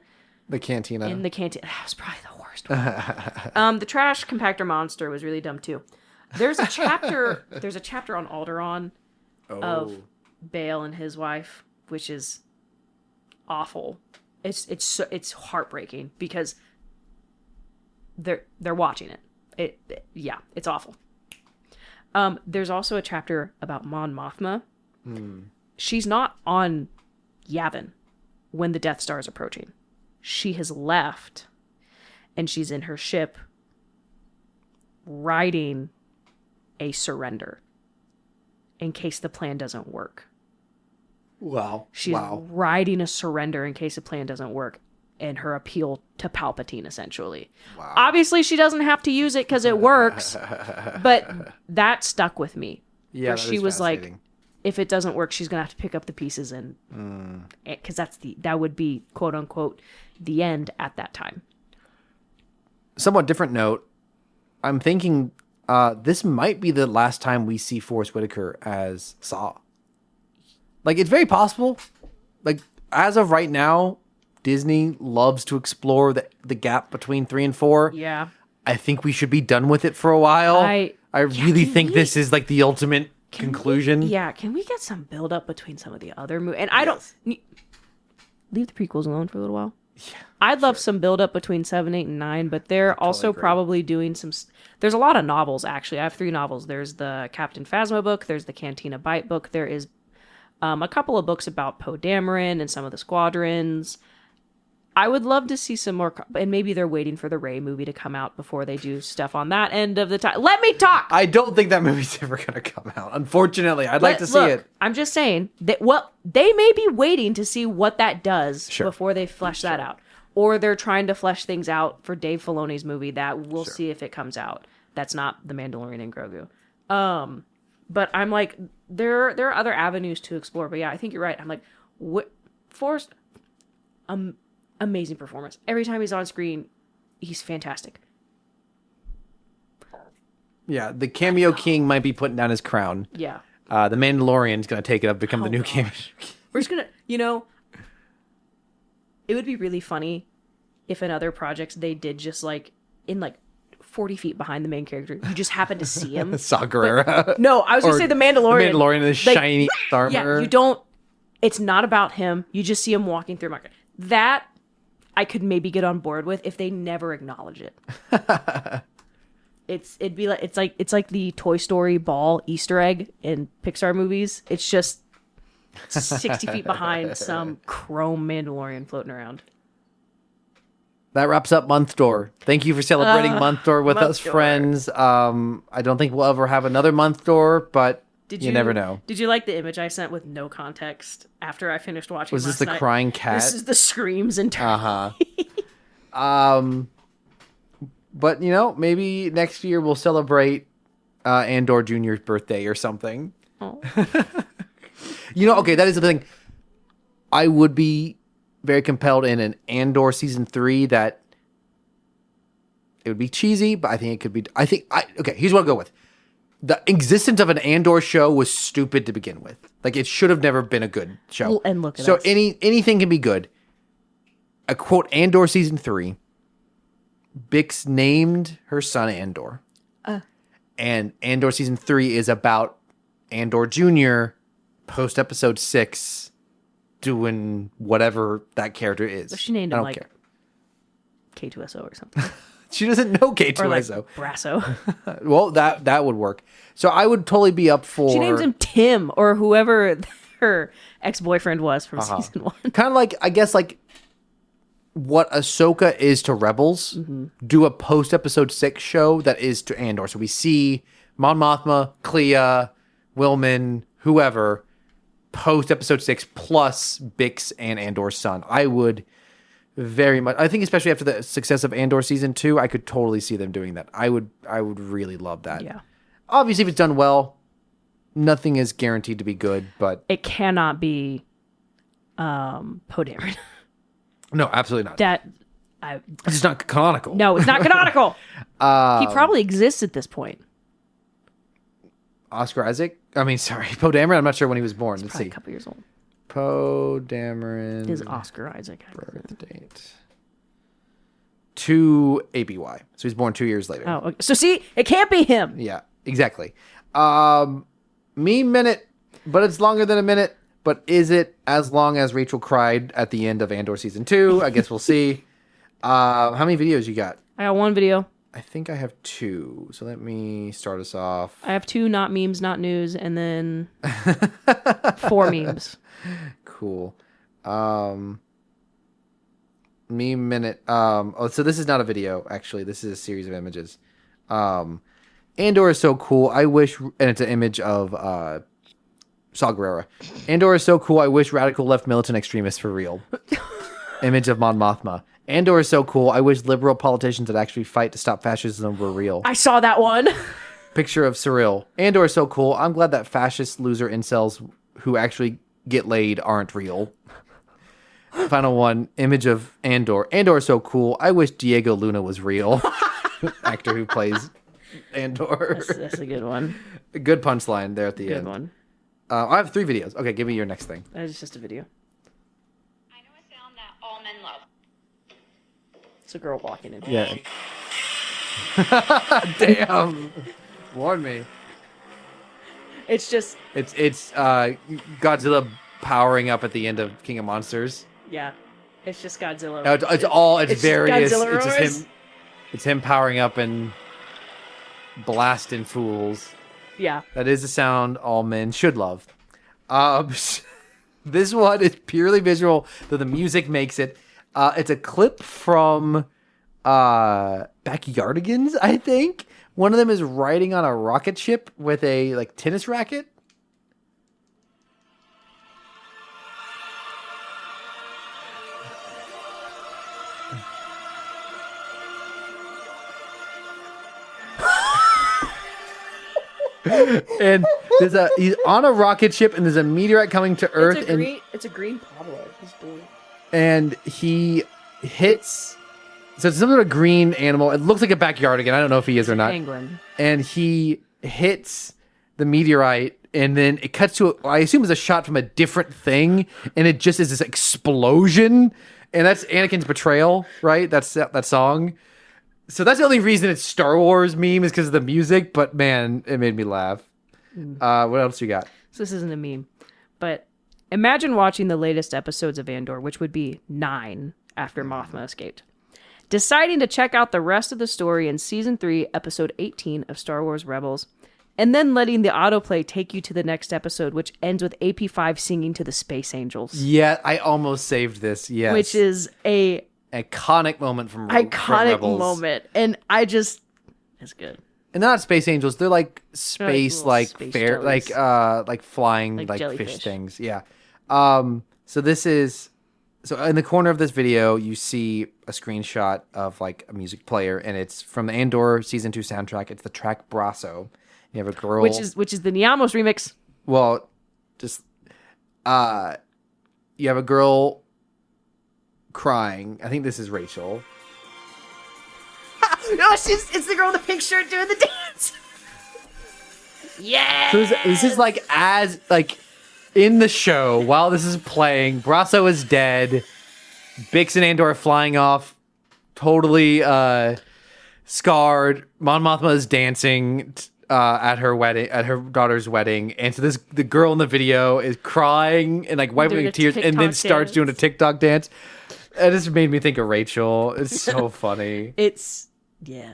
the cantina. That was probably the worst one. The trash compactor monster was really dumb too. There's a chapter on Alderaan of Bail and his wife, which is awful. It's heartbreaking because they're watching it. It's awful. There's also a chapter about Mon Mothma. She's not on Yavin when the Death Star is approaching. She has left, and she's in her ship writing a surrender in case the plan doesn't work. Wow. She's writing a surrender in case the plan doesn't work, and her appeal to Palpatine, essentially. Wow. Obviously, she doesn't have to use it because it works, but that stuck with me. Yeah, where she was like, if it doesn't work, she's gonna have to pick up the pieces and because that would be quote unquote the end at that time. Somewhat different note. I'm thinking this might be the last time we see Forrest Whitaker as Saw. It's very possible. As of right now, Disney loves to explore the gap between 3 and 4. Yeah. I think we should be done with it for a while. I really think this is like the ultimate conclusion. Can we get some build up between some of the other movies? And I don't leave the prequels alone for a little while. Yeah, I'd love some build up between 7, 8, and 9, but they're also probably doing some. There's a lot of novels actually. I have 3 novels. There's the Captain Phasma book. There's the Cantina Bite book. There is a couple of books about Poe Dameron and some of the squadrons. I would love to see some more, and maybe they're waiting for the Rey movie to come out before they do stuff on that end of the time. Let me talk! I don't think that movie's ever going to come out. Unfortunately, I'd like to see it. I'm just saying that they may be waiting to see what that does before they flesh that out. Or they're trying to flesh things out for Dave Filoni's movie that we'll see if it comes out. That's not The Mandalorian and Grogu. But I'm like, there are other avenues to explore. But yeah, I think you're right. I'm like, Forrest, amazing performance. Every time he's on screen, he's fantastic. Yeah, the cameo king might be putting down his crown. Yeah. The Mandalorian's going to take it up, become the new cameo. We're just going to, it would be really funny if in other projects they did just like, in like 40 feet behind the main character, you just happen to see him. Saw Gerrera. No, I was going to say the Mandalorian. The Mandalorian in the shiny armor. Yeah, you don't, it's not about him. You just see him walking through market. That I could maybe get on board with if they never acknowledge it. It's like the Toy Story ball Easter egg in Pixar movies. It's just 60 feet behind some chrome Mandalorian floating around. That wraps up Month Door. Thank you for celebrating Month Door with us, friends. I don't think we'll ever have another Month Door, but you never know. Did you like the image I sent with no context after I finished watching Was this the night? crying cat? This is the screams and But, maybe next year we'll celebrate Andor Jr.'s birthday or something. Oh. Okay, that is the thing. I would be very compelled in an Andor season 3 that it would be cheesy, but I think it could be. Okay, here's what I'll go with. The existence of an Andor show was stupid to begin with. Like, it should have never been a good show. Well, and look at us. So anything can be good. A quote, Andor season 3. Bix named her son Andor. And Andor season 3 is about Andor Jr. post episode 6 doing whatever that character is. So she named him like K2SO or something. She doesn't know K2SO. Or like Brasso. Well, that would work. So I would totally be up for... She names him Tim or whoever her ex-boyfriend was from season 1. Kind of like, I guess, like what Ahsoka is to Rebels, do a post-episode 6 show that is to Andor. So we see Mon Mothma, Clea, Wilman, whoever, post-episode 6 plus Bix and Andor's son. I would very much... I think especially after the success of Andor season 2, I could totally see them doing that. I would really love that. Yeah. Obviously, if it's done well, nothing is guaranteed to be good, but... It cannot be Poe Dameron. No, absolutely not. It's not canonical. No, it's not canonical. He probably exists at this point. Oscar Isaac? Poe Dameron. I'm not sure when he was born. Let's see. A couple years old. Poe Dameron. Is Oscar Isaac. Birth date. 2 ABY. So he's born 2 years later. Oh, okay. So see, it can't be him. Yeah, exactly. Minute, but it's longer than a minute. But is it as long as Rachel cried at the end of Andor season 2? I guess we'll see. How many videos you got? I got 1 video. I think I have 2. So let me start us off. I have 2 not memes, not news, and then 4 memes. Cool. Meme minute. So this is not a video, actually. This is a series of images. Andor is so cool. I wish, and it's an image of Saw Gerrera. Andor is so cool. I wish radical left militant extremists were real. Image of Mon Mothma. Andor is so cool. I wish liberal politicians that actually fight to stop fascism were real. I saw that one. Picture of Cyril. Andor is so cool. I'm glad that fascist loser incels who actually get laid aren't real. Final one. Image of Andor. Andor is so cool. I wish Diego Luna was real. Actor who plays Andor. That's a good one. A good punchline there at the end. Good one. I have 3 videos. Okay, give me your next thing. That is just a video. I know a sound that all men love. It's a girl walking in. Yeah. Damn. Warn me. It's just It's Godzilla powering up at the end of King of Monsters. yeah. It's just Godzilla. It's various. Godzilla It's just roars. him. It's him powering up and blasting fools. Yeah. That is a sound all men should love. This one is purely visual, though the music makes it. It's a clip from Backyardigans, I think. One of them is riding on a rocket ship with a like tennis racket. And he's on a rocket ship, and there's a meteorite coming to Earth. It's a green Pablo. He's blue. And he hits. So it's some sort of green animal. It looks like a backyardigan. I don't know if he is or not. Penguin. And he hits the meteorite, and then it cuts to, I assume, it's a shot from a different thing, and it just is this explosion. And that's Anakin's betrayal, right? That's that song. So that's the only reason it's Star Wars meme is because of the music. But man, it made me laugh. What else you got? So this isn't a meme, but imagine watching the latest episodes of Andor, which would be 9 after Mothma escaped. Deciding to check out the rest of the story in Season 3, Episode 18 of Star Wars Rebels, and then letting the autoplay take you to the next episode, which ends with AP5 singing to the Space Angels. Yeah, I almost saved this, yes. Which is a iconic moment from iconic Rebels. moment. And it's good. And they're not space angels, they're like space, like space fair, jellies. like flying, like jellyfish. fish things. Yeah. So in the corner of this video, you see a screenshot of like a music player, and it's from the Andor Season 2 soundtrack. It's the track Brasso. You have a girl, which is the Niamos remix. Well, just you have a girl crying. I think this is Rachel. No, it's the girl in the pink shirt doing the dance. Yeah. So this is like as like in the show while this is playing, Brasso is dead. Bix and Andor are flying off, totally scarred. Mon Mothma is dancing at her wedding, at her daughter's wedding, and so the girl in the video is crying and like wiping her tears, and then starts doing a TikTok dance. It just made me think of Rachel. It's so funny. Yeah.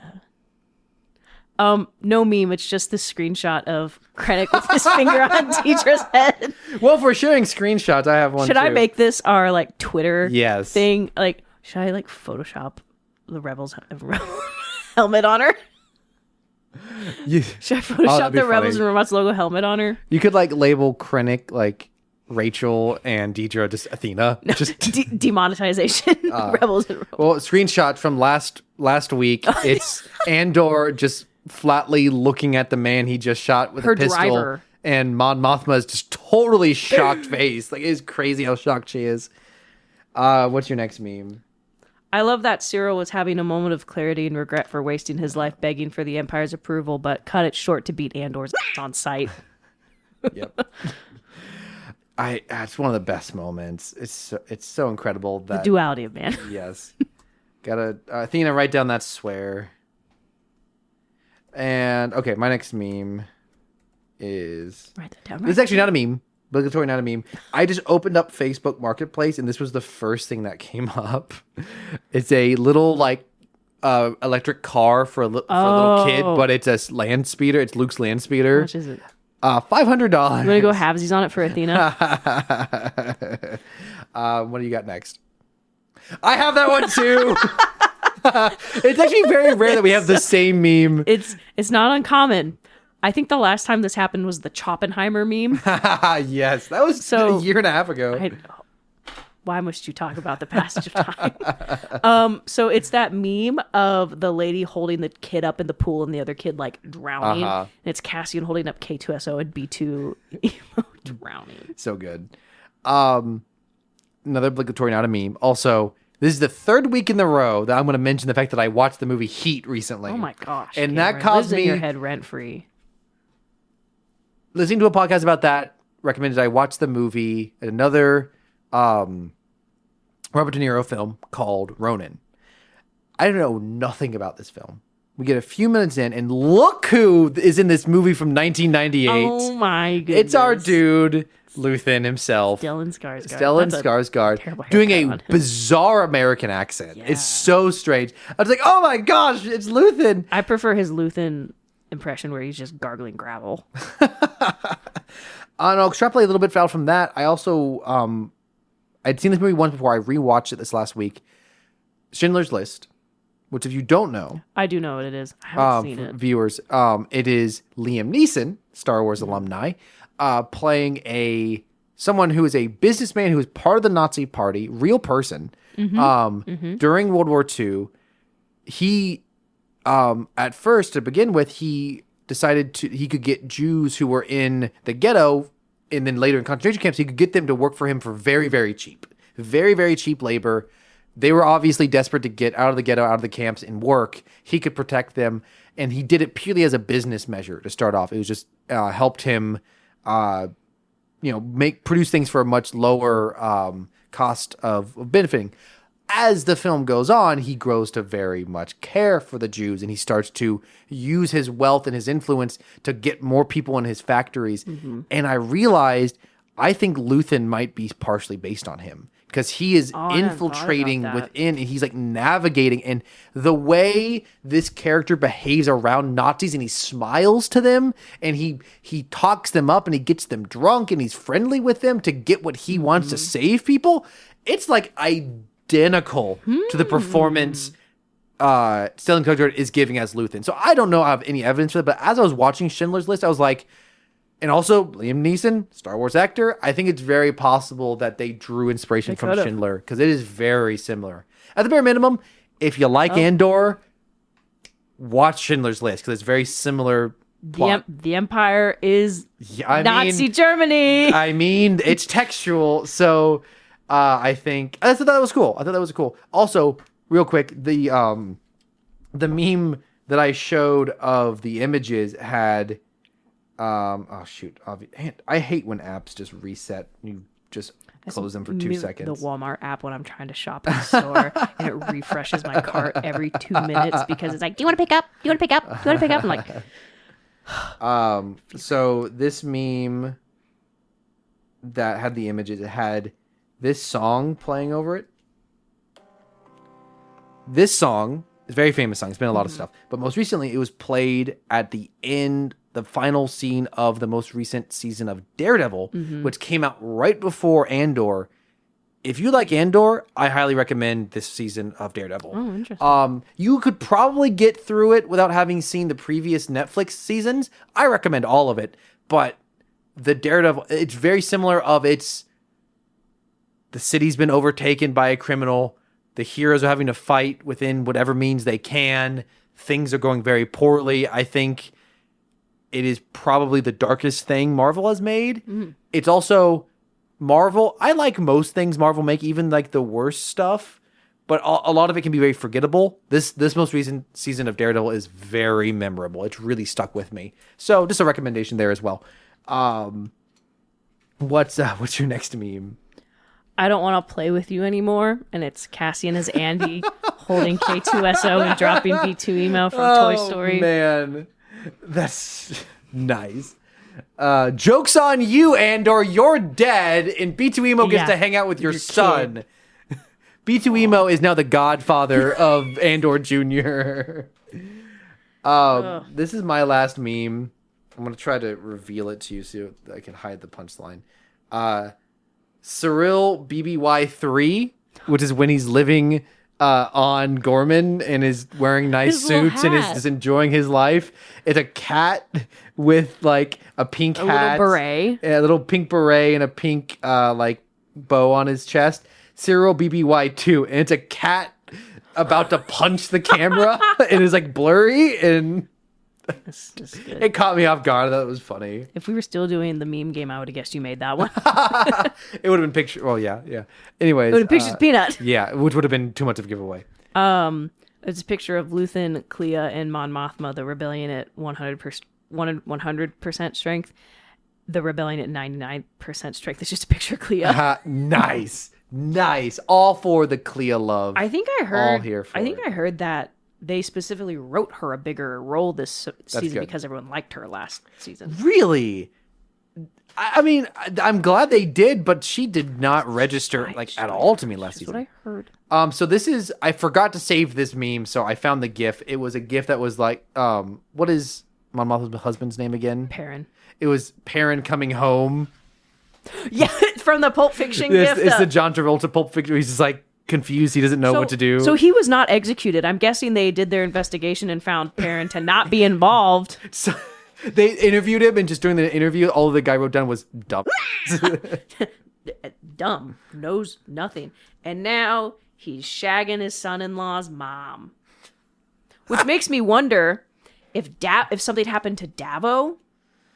No meme. It's just this screenshot of Krennic with his finger on Deidre's head. Well, if we're sharing screenshots, I have one. Should too. I make this our like Twitter yes thing? Like, should I like Photoshop the Rebels helmet on her? Should I Photoshop the Rebels and Robots logo helmet on her? You could like label Krennic like Rachel and Deidre just Athena. No, just demonetization. Rebels and Robots. Well, screenshot from last week. It's Andor just flatly looking at the man he just shot with her a pistol, driver. And Mon Mothma is just totally shocked face. Like, it's crazy how shocked she is. What's your next meme? I love that Cyril was having a moment of clarity and regret for wasting his life begging for the Empire's approval, but cut it short to beat Andor's on sight. Yep. It's one of the best moments. It's so incredible that the duality of man. Yes. Gotta Athena, write down that swear. And okay, my next meme is Write that down. This is actually not a meme. Obligatory, not a meme. I just opened up Facebook Marketplace, and this was the first thing that came up. It's a little like electric car for a little kid, but it's a land speeder. It's Luke's land speeder. How much is it? $500. You want to go halvesies on it for Athena? What do you got next? I have that one too. It's actually very rare that we have the same meme. It's not uncommon. I think the last time this happened was the Choppenheimer meme. Yes, that was a year and a half ago. Why must you talk about the passage of time? So it's that meme of the lady holding the kid up in the pool and the other kid like drowning. And it's Cassian holding up K2SO and B2 drowning. So good. Another obligatory, not a meme. Also, this is the third week in a row that I'm going to mention the fact that I watched the movie Heat recently. Oh my gosh. And Cameron, that caused lives me in your head rent free. Listening to a podcast about that, recommended I watch the movie, another Robert De Niro film called Ronin. I don't know nothing about this film. We get a few minutes in, and look who is in this movie from 1998. Oh my goodness. It's our dude, Luthen himself. Stellan Skarsgård. Stellan Skarsgård doing a bizarre American accent. Yeah. It's so strange. I was like, oh my gosh, it's Luthen. I prefer his Luthen impression where he's just gargling gravel. And I'll extrapolate a little bit out from that. I also, I'd seen this movie once before. I rewatched it this last week. Schindler's List. Which, if you don't know... I do know what it is. I haven't seen it. Viewers, it is Liam Neeson, Star Wars alumni, playing someone who is a businessman who is part of the Nazi party, real person. During World War II, he, at first, to begin with, he decided he could get Jews who were in the ghetto, and then later in concentration camps, he could get them to work for him for very, very cheap. Very, very cheap labor. They were obviously desperate to get out of the ghetto, out of the camps, and work. He could protect them, and he did it purely as a business measure to start off. It was just helped him, produce things for a much lower cost of benefiting. As the film goes on, he grows to very much care for the Jews, and he starts to use his wealth and his influence to get more people in his factories. And I realized, I think Luthen might be partially based on him. Because he is infiltrating within, and he's like navigating, and the way this character behaves around Nazis, and he smiles to them, and he talks them up, and he gets them drunk, and he's friendly with them to get what he wants to save people. It's like identical to the performance Stellan Skarsgård is giving as Luthen. So I don't know I have any evidence for that, but as I was watching Schindler's List, I was like, and also, Liam Neeson, Star Wars actor, I think it's very possible that they drew inspiration from Schindler, because it is very similar. At the bare minimum, if you like Andor, watch Schindler's List, because it's very similar plot. The Empire is Nazi Germany. I mean, it's textual, so I think... I thought that was cool. Also, real quick, the meme that I showed of the images had... I hate when apps just reset. You just close them for 2 seconds. The Walmart app when I'm trying to shop in the store, and it refreshes my cart every 2 minutes because it's like, do you want to pick up? Do you want to pick up? Do you want to pick up? I'm like... So this meme that had the images, it had this song playing over it. This song is a very famous song. It's been a lot of stuff. But most recently, it was played at the end, the final scene of the most recent season of Daredevil, which came out right before Andor. If you like Andor, I highly recommend this season of Daredevil. Oh, interesting. You could probably get through it without having seen the previous Netflix seasons. I recommend all of it. But the Daredevil, it's very similar the city's been overtaken by a criminal. The heroes are having to fight within whatever means they can. Things are going very poorly. I think it is probably the darkest thing Marvel has made. It's also Marvel. I like most things Marvel make, even like the worst stuff, but a lot of it can be very forgettable. This most recent season of Daredevil is very memorable. It's really stuck with me. So just a recommendation there as well. What's your next meme? I don't want to play with you anymore, and it's Cassian as Andy holding K2SO and dropping B2 emo from Toy Story. Oh, man. That's nice. Joke's on you, Andor. You're dead, and B2 emo gets to hang out with your son. B2 emo is now the godfather of Andor Jr. This is my last meme. I'm going to try to reveal it to you so I can hide the punchline. Cyril BBY3, which is when he's living on Gorman and is wearing nice suits and is just enjoying his life. It's a cat with like a pink hat, a little pink beret, and a pink like bow on his chest. Cyril BBY2, and it's a cat about to punch the camera. It is like blurry, and It's just good. It caught me off guard. I thought it was funny. If we were still doing the meme game, I would have guessed you made that one. It would have been picture. Well, yeah. Anyways, it would have pictures Peanut. Yeah, which would have been too much of a giveaway. It's a picture of Luthen, Clea, and Mon Mothma, the rebellion at 100% strength. The rebellion at 99% strength. It's just a picture of Clea. Nice. All for the Clea love. I think I heard. I heard that they specifically wrote her a bigger role this season good. because everyone liked her last season. Really? I mean, I'm glad they did, but she did not register at all to me last season. That's what I heard. So this is, I forgot to save this meme, so I found the GIF. It was a GIF that was like, what is my mom's husband's name again? Perrin. It was Perrin coming home. Yeah, from the Pulp Fiction GIF. It's the John Travolta Pulp Fiction. He's just like confused. He doesn't know what to do. So he was not executed. I'm guessing they did their investigation and found Perrin to not be involved. So they interviewed him, and just during the interview, all the guy wrote down was dumb. Dumb. Knows nothing. And now he's shagging his son-in-law's mom. Which makes me wonder if something happened to Davo,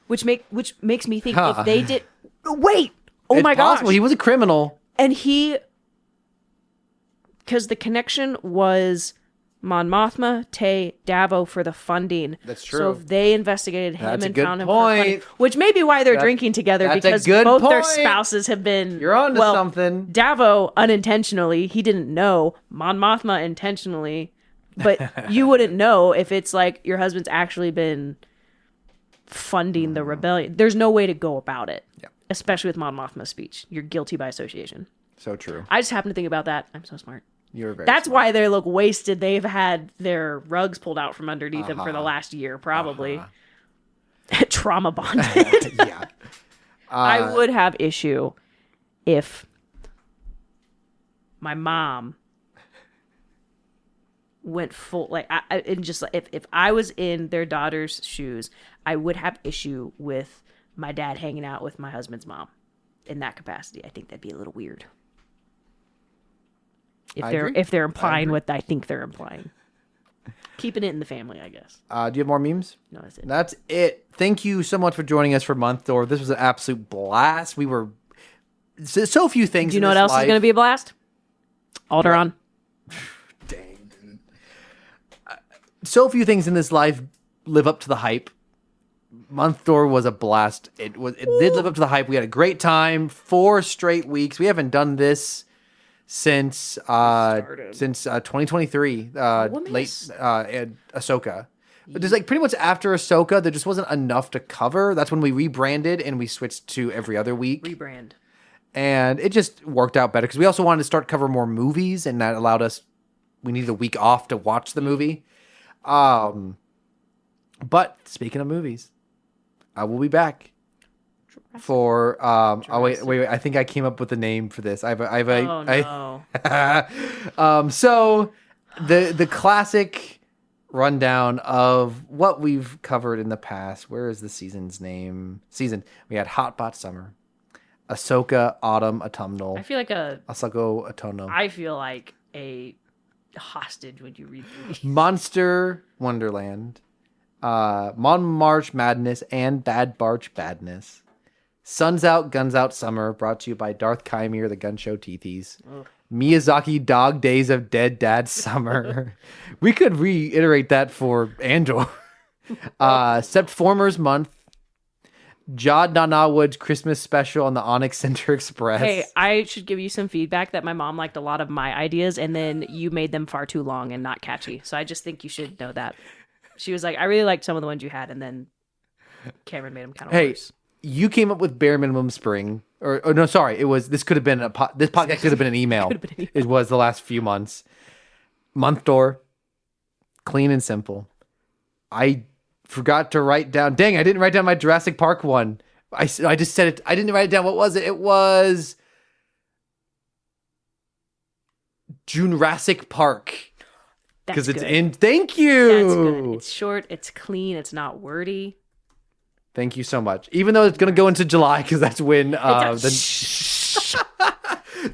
which makes me think if they did... Wait! Oh it's my possible. gosh! He was a criminal. And because the connection was Mon Mothma, Tay, Davo for the funding. That's true. So if they investigated him That's a and good found him point. for funding, which may be why they're drinking together, that's a because good both their point. spouses have been... You're on to something. Davo, unintentionally, he didn't know. Mon Mothma, intentionally. But you wouldn't know if it's like your husband's actually been funding the rebellion. There's no way to go about it. Yeah. Especially with Mon Mothma's speech. You're guilty by association. So true. I just happen to think about that. I'm so smart. You're very That's smart. why they look wasted. They've had their rugs pulled out from underneath them for the last year, probably. Trauma bonded. Yeah. I would have issue if my mom went full, like, if I was in their daughter's shoes, I would have issue with my dad hanging out with my husband's mom in that capacity. I think that'd be a little weird. If they're implying what I think they're implying. Keeping it in the family, I guess. Do you have more memes? No, that's it. That's it. Thank you so much for joining us for Month Door. This was an absolute blast. We were so few things. Do you know what else is going to be a blast? Alderaan. Dang, dude. So few things in this life live up to the hype. Month Door was a blast. It did live up to the hype. We had a great time. 4 straight weeks. We haven't done this since 2023. Late Ahsoka. But there's like pretty much after Ahsoka, there just wasn't enough to cover. That's when we rebranded and we switched to every other week. Rebrand. And it just worked out better because we also wanted to start covering more movies, and that allowed us. We needed a week off to watch the movie. But speaking of movies, I will be back for wait. I think I came up with a name for this. So the classic rundown of what we've covered in the past. Where is the season's name? We had Hotbot Summer, Ahsoka Autumn Autumnal. I feel like Ahsoka Autumnal. I feel like a hostage when you read these. Monster Wonderland, Mon March Madness, and Bad Barch Badness. Suns Out, Guns Out Summer, brought to you by Darth Chimere, the Gun Show Teethies. Miyazaki Dog Days of Dead Dad Summer. We could reiterate that for Andor. Septformers Month. Jod Nanawood's Christmas Special on the Onyx Center Express. Hey, I should give you some feedback that my mom liked a lot of my ideas, and then you made them far too long and not catchy. So I just think you should know that. She was like, I really liked some of the ones you had, and then Cameron made them kind of worse. You came up with Bare Minimum Spring. Or no, sorry. This could have been this podcast could have been an email. It was the last few months. Month Door. Clean and simple. I forgot to write down. Dang, I didn't write down my Jurassic Park one. I just said it. I didn't write it down. What was it? It was Jurassic Park. Because it's in. Thank you. That's good. It's short. It's clean. It's not wordy. Thank you so much. Even though it's going to go into July, because that's when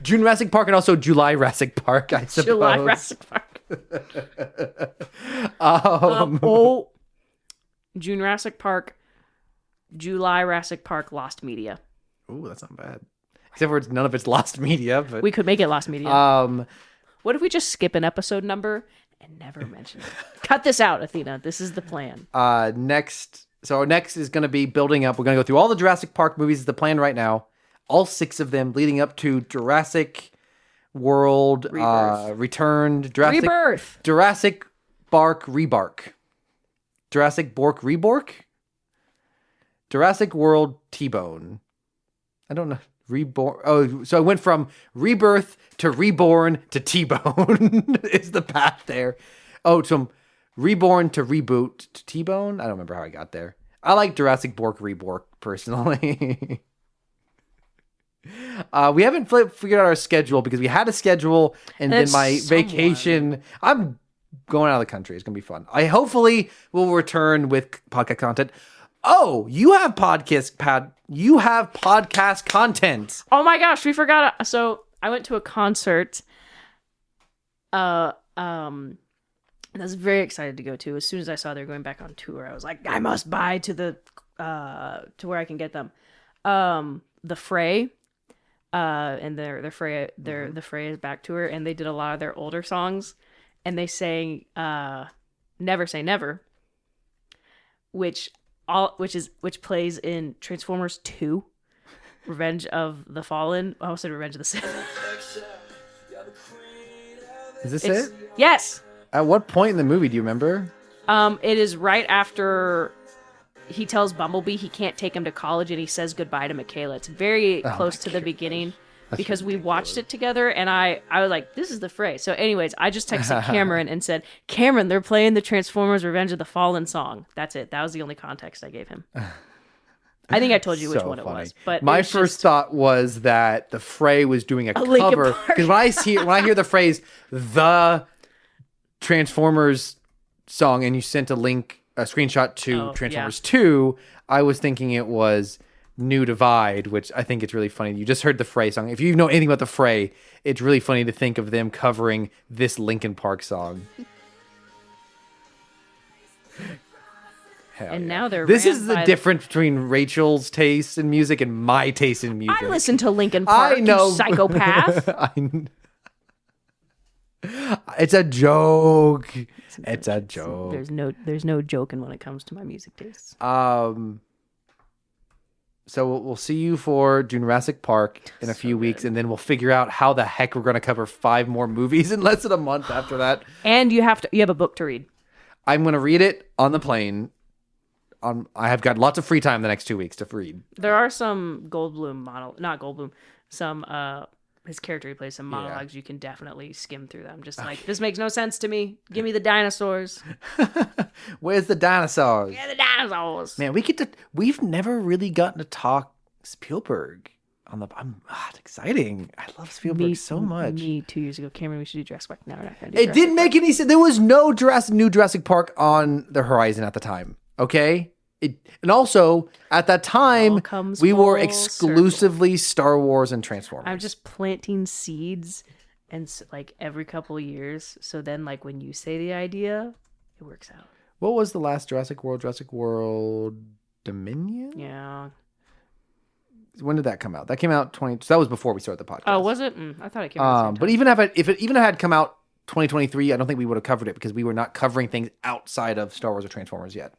Jurassic Park and also July Jurassic Park, I suppose. July Jurassic Park. June Jurassic Park, July Jurassic Park, Lost Media. Ooh, that's not bad. Except for none of it's Lost Media. But we could make it Lost Media. What if we just skip an episode number and never mention it? Cut this out, Athena. This is the plan. Next is going to be building up. We're going to go through all the Jurassic Park movies. Is the plan right now. All 6 of them leading up to Jurassic World, Rebirth. Returned, Rebirth. Jurassic Bark Rebark. Jurassic Bork Rebork? Jurassic World T-Bone. I don't know. Reborn. Oh, so I went from rebirth to reborn to T-Bone is the path there. Oh, so reborn to reboot to T-Bone? I don't remember how I got there. I like Jurassic Bork Rebork personally. We haven't figured out our schedule because we had a schedule and then my vacation. I'm going out of the country. It's going to be fun. I hopefully will return with podcast content. Oh, you have podcast content. Oh my gosh, we forgot. So I went to a concert. I was very excited to go to. As soon as I saw they were going back on tour, I was like, I must buy to where I can get them. The Fray, and the Fray is back tour, and they did a lot of their older songs, and they sang "Never Say Never," which plays in Transformers 2, Revenge of the Fallen. I almost said Revenge of the Sith. Is this it? Yes. At what point in the movie do you remember? It is right after he tells Bumblebee he can't take him to college, and he says goodbye to Michaela. It's very close to the beginning. Because we watched it together, and I was like, this is the Fray. So anyways, I just texted Cameron and said, Cameron, they're playing the Transformers Revenge of the Fallen song. That's it. That was the only context I gave him. I think I told you which one funny. It was. But my first thought was that the Fray was doing a cover. Because when I hear the phrase, the Transformers song, and you sent a screenshot to Transformers 2, I was thinking it was New Divide, which I think it's really funny. You just heard the Fray song. If you know anything about the Fray, it's really funny to think of them covering this Linkin Park song. Now they're This is the difference between Rachel's taste in music and my taste in music. I listen to Linkin Park, you psychopath. It's a joke. It's a joke. There's no joking when it comes to my music tastes. So we'll see you for Jurassic Park in a few weeks, and then we'll figure out how the heck we're going to cover 5 more movies in less than a month after that. And you have a book to read. I'm going to read it on the plane. I have got lots of free time the next 2 weeks to read. There are some his character he plays some monologues. You can definitely skim through them. Just like, this makes no sense to me. Give me the dinosaurs. Where's the dinosaurs? Where are the dinosaurs? Man, we've never really gotten to talk Spielberg on the. It's exciting. I love Spielberg so much. Me 2 years ago, Cameron, we should do Jurassic Park. No, we're not going to do It didn't make any sense. There was no new Jurassic Park on the horizon at the time. Okay. And also, at that time, we were exclusively Star Wars and Transformers. I'm just planting seeds, and like every couple of years. So then, like when you say the idea, it works out. What was the last Jurassic World? Jurassic World Dominion? Yeah. When did that come out? That came out So that was before we started the podcast. Oh, was it? I thought it came out. But even if it had come out 2023, I don't think we would have covered it because we were not covering things outside of Star Wars or Transformers yet.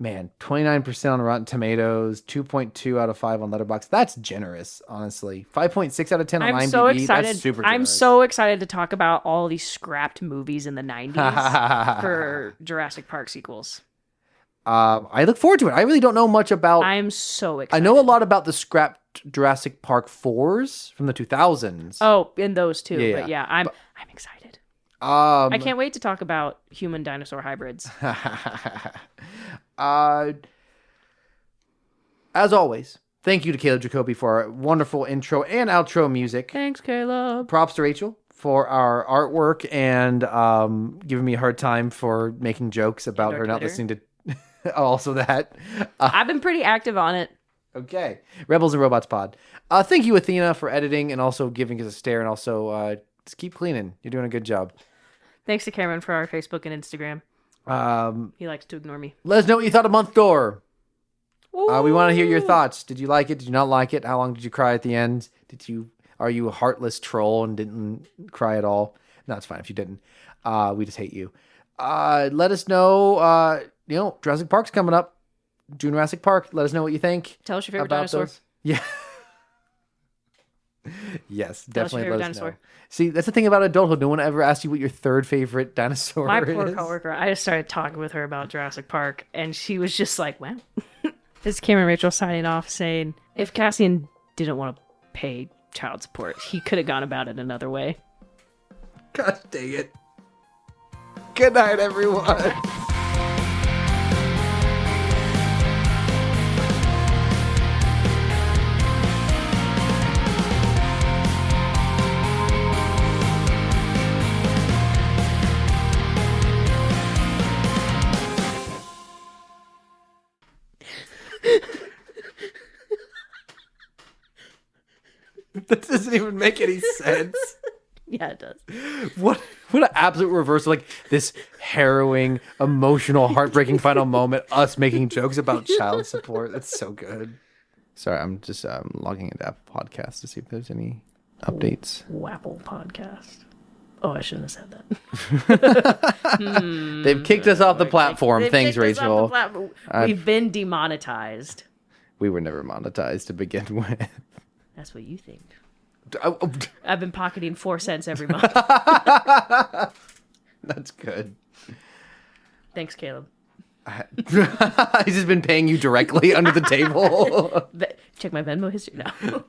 Man, 29% on Rotten Tomatoes, 2.2 out of 5 on Letterboxd. That's generous, honestly. 5.6 out of 10 on IMDb. So excited. That's super generous. I'm so excited to talk about all these scrapped movies in the 90s for Jurassic Park sequels. I look forward to it. I really don't know much about. I'm so excited. I know a lot about the scrapped Jurassic Park 4s from the 2000s. Oh, in those too. Yeah, but yeah, I'm excited. I can't wait to talk about human dinosaur hybrids. As always, thank you to Caleb Jacoby for our wonderful intro and outro music. Thanks, Caleb. Props to Rachel for our artwork and giving me a hard time for making jokes about her not listening to also that. I've been pretty active on it. Okay. Rebels and Robots Pod. Thank you, Athena, for editing and also giving us a stare, and also just keep cleaning. You're doing a good job. Thanks to Cameron for our Facebook and Instagram. He likes to ignore me. Let us know what you thought of Month Door. We want to hear your thoughts. Did you like it? Did you not like it? How long did you cry at the end? Are you a heartless troll and didn't cry at all? No, it's fine if you didn't. We just hate you. Let us know. Jurassic Park's coming up. Jurassic Park. Let us know what you think. Tell us your favorite dinosaur. Yeah. Yes, That was your definitely favorite let us dinosaur? know. See, that's the thing about adulthood. No one ever asks you what your third favorite dinosaur My is. poor coworker, I just started talking with her about Jurassic Park, and she was just like, "Wow." This is Kim and Rachel signing off, saying, "If Cassian didn't want to pay child support, he could have gone about it another way." Gosh dang it. Good night, everyone. That doesn't even make any sense. Yeah, it does. What an absolute reversal. Like this harrowing, emotional, heartbreaking final moment, us making jokes about child support. That's so good. Sorry, I'm just logging into Apple Podcasts to see if there's any updates. Wapple podcast. Oh, I shouldn't have said that. They've kicked us off the platform. They've Thanks, kicked us off Rachel. the platform. We've been demonetized. We were never monetized to begin with. That's what you think. Oh, I've been pocketing 4 cents every month. that's good. Thanks, Caleb. He's just been paying you directly under the table. Check my Venmo history now.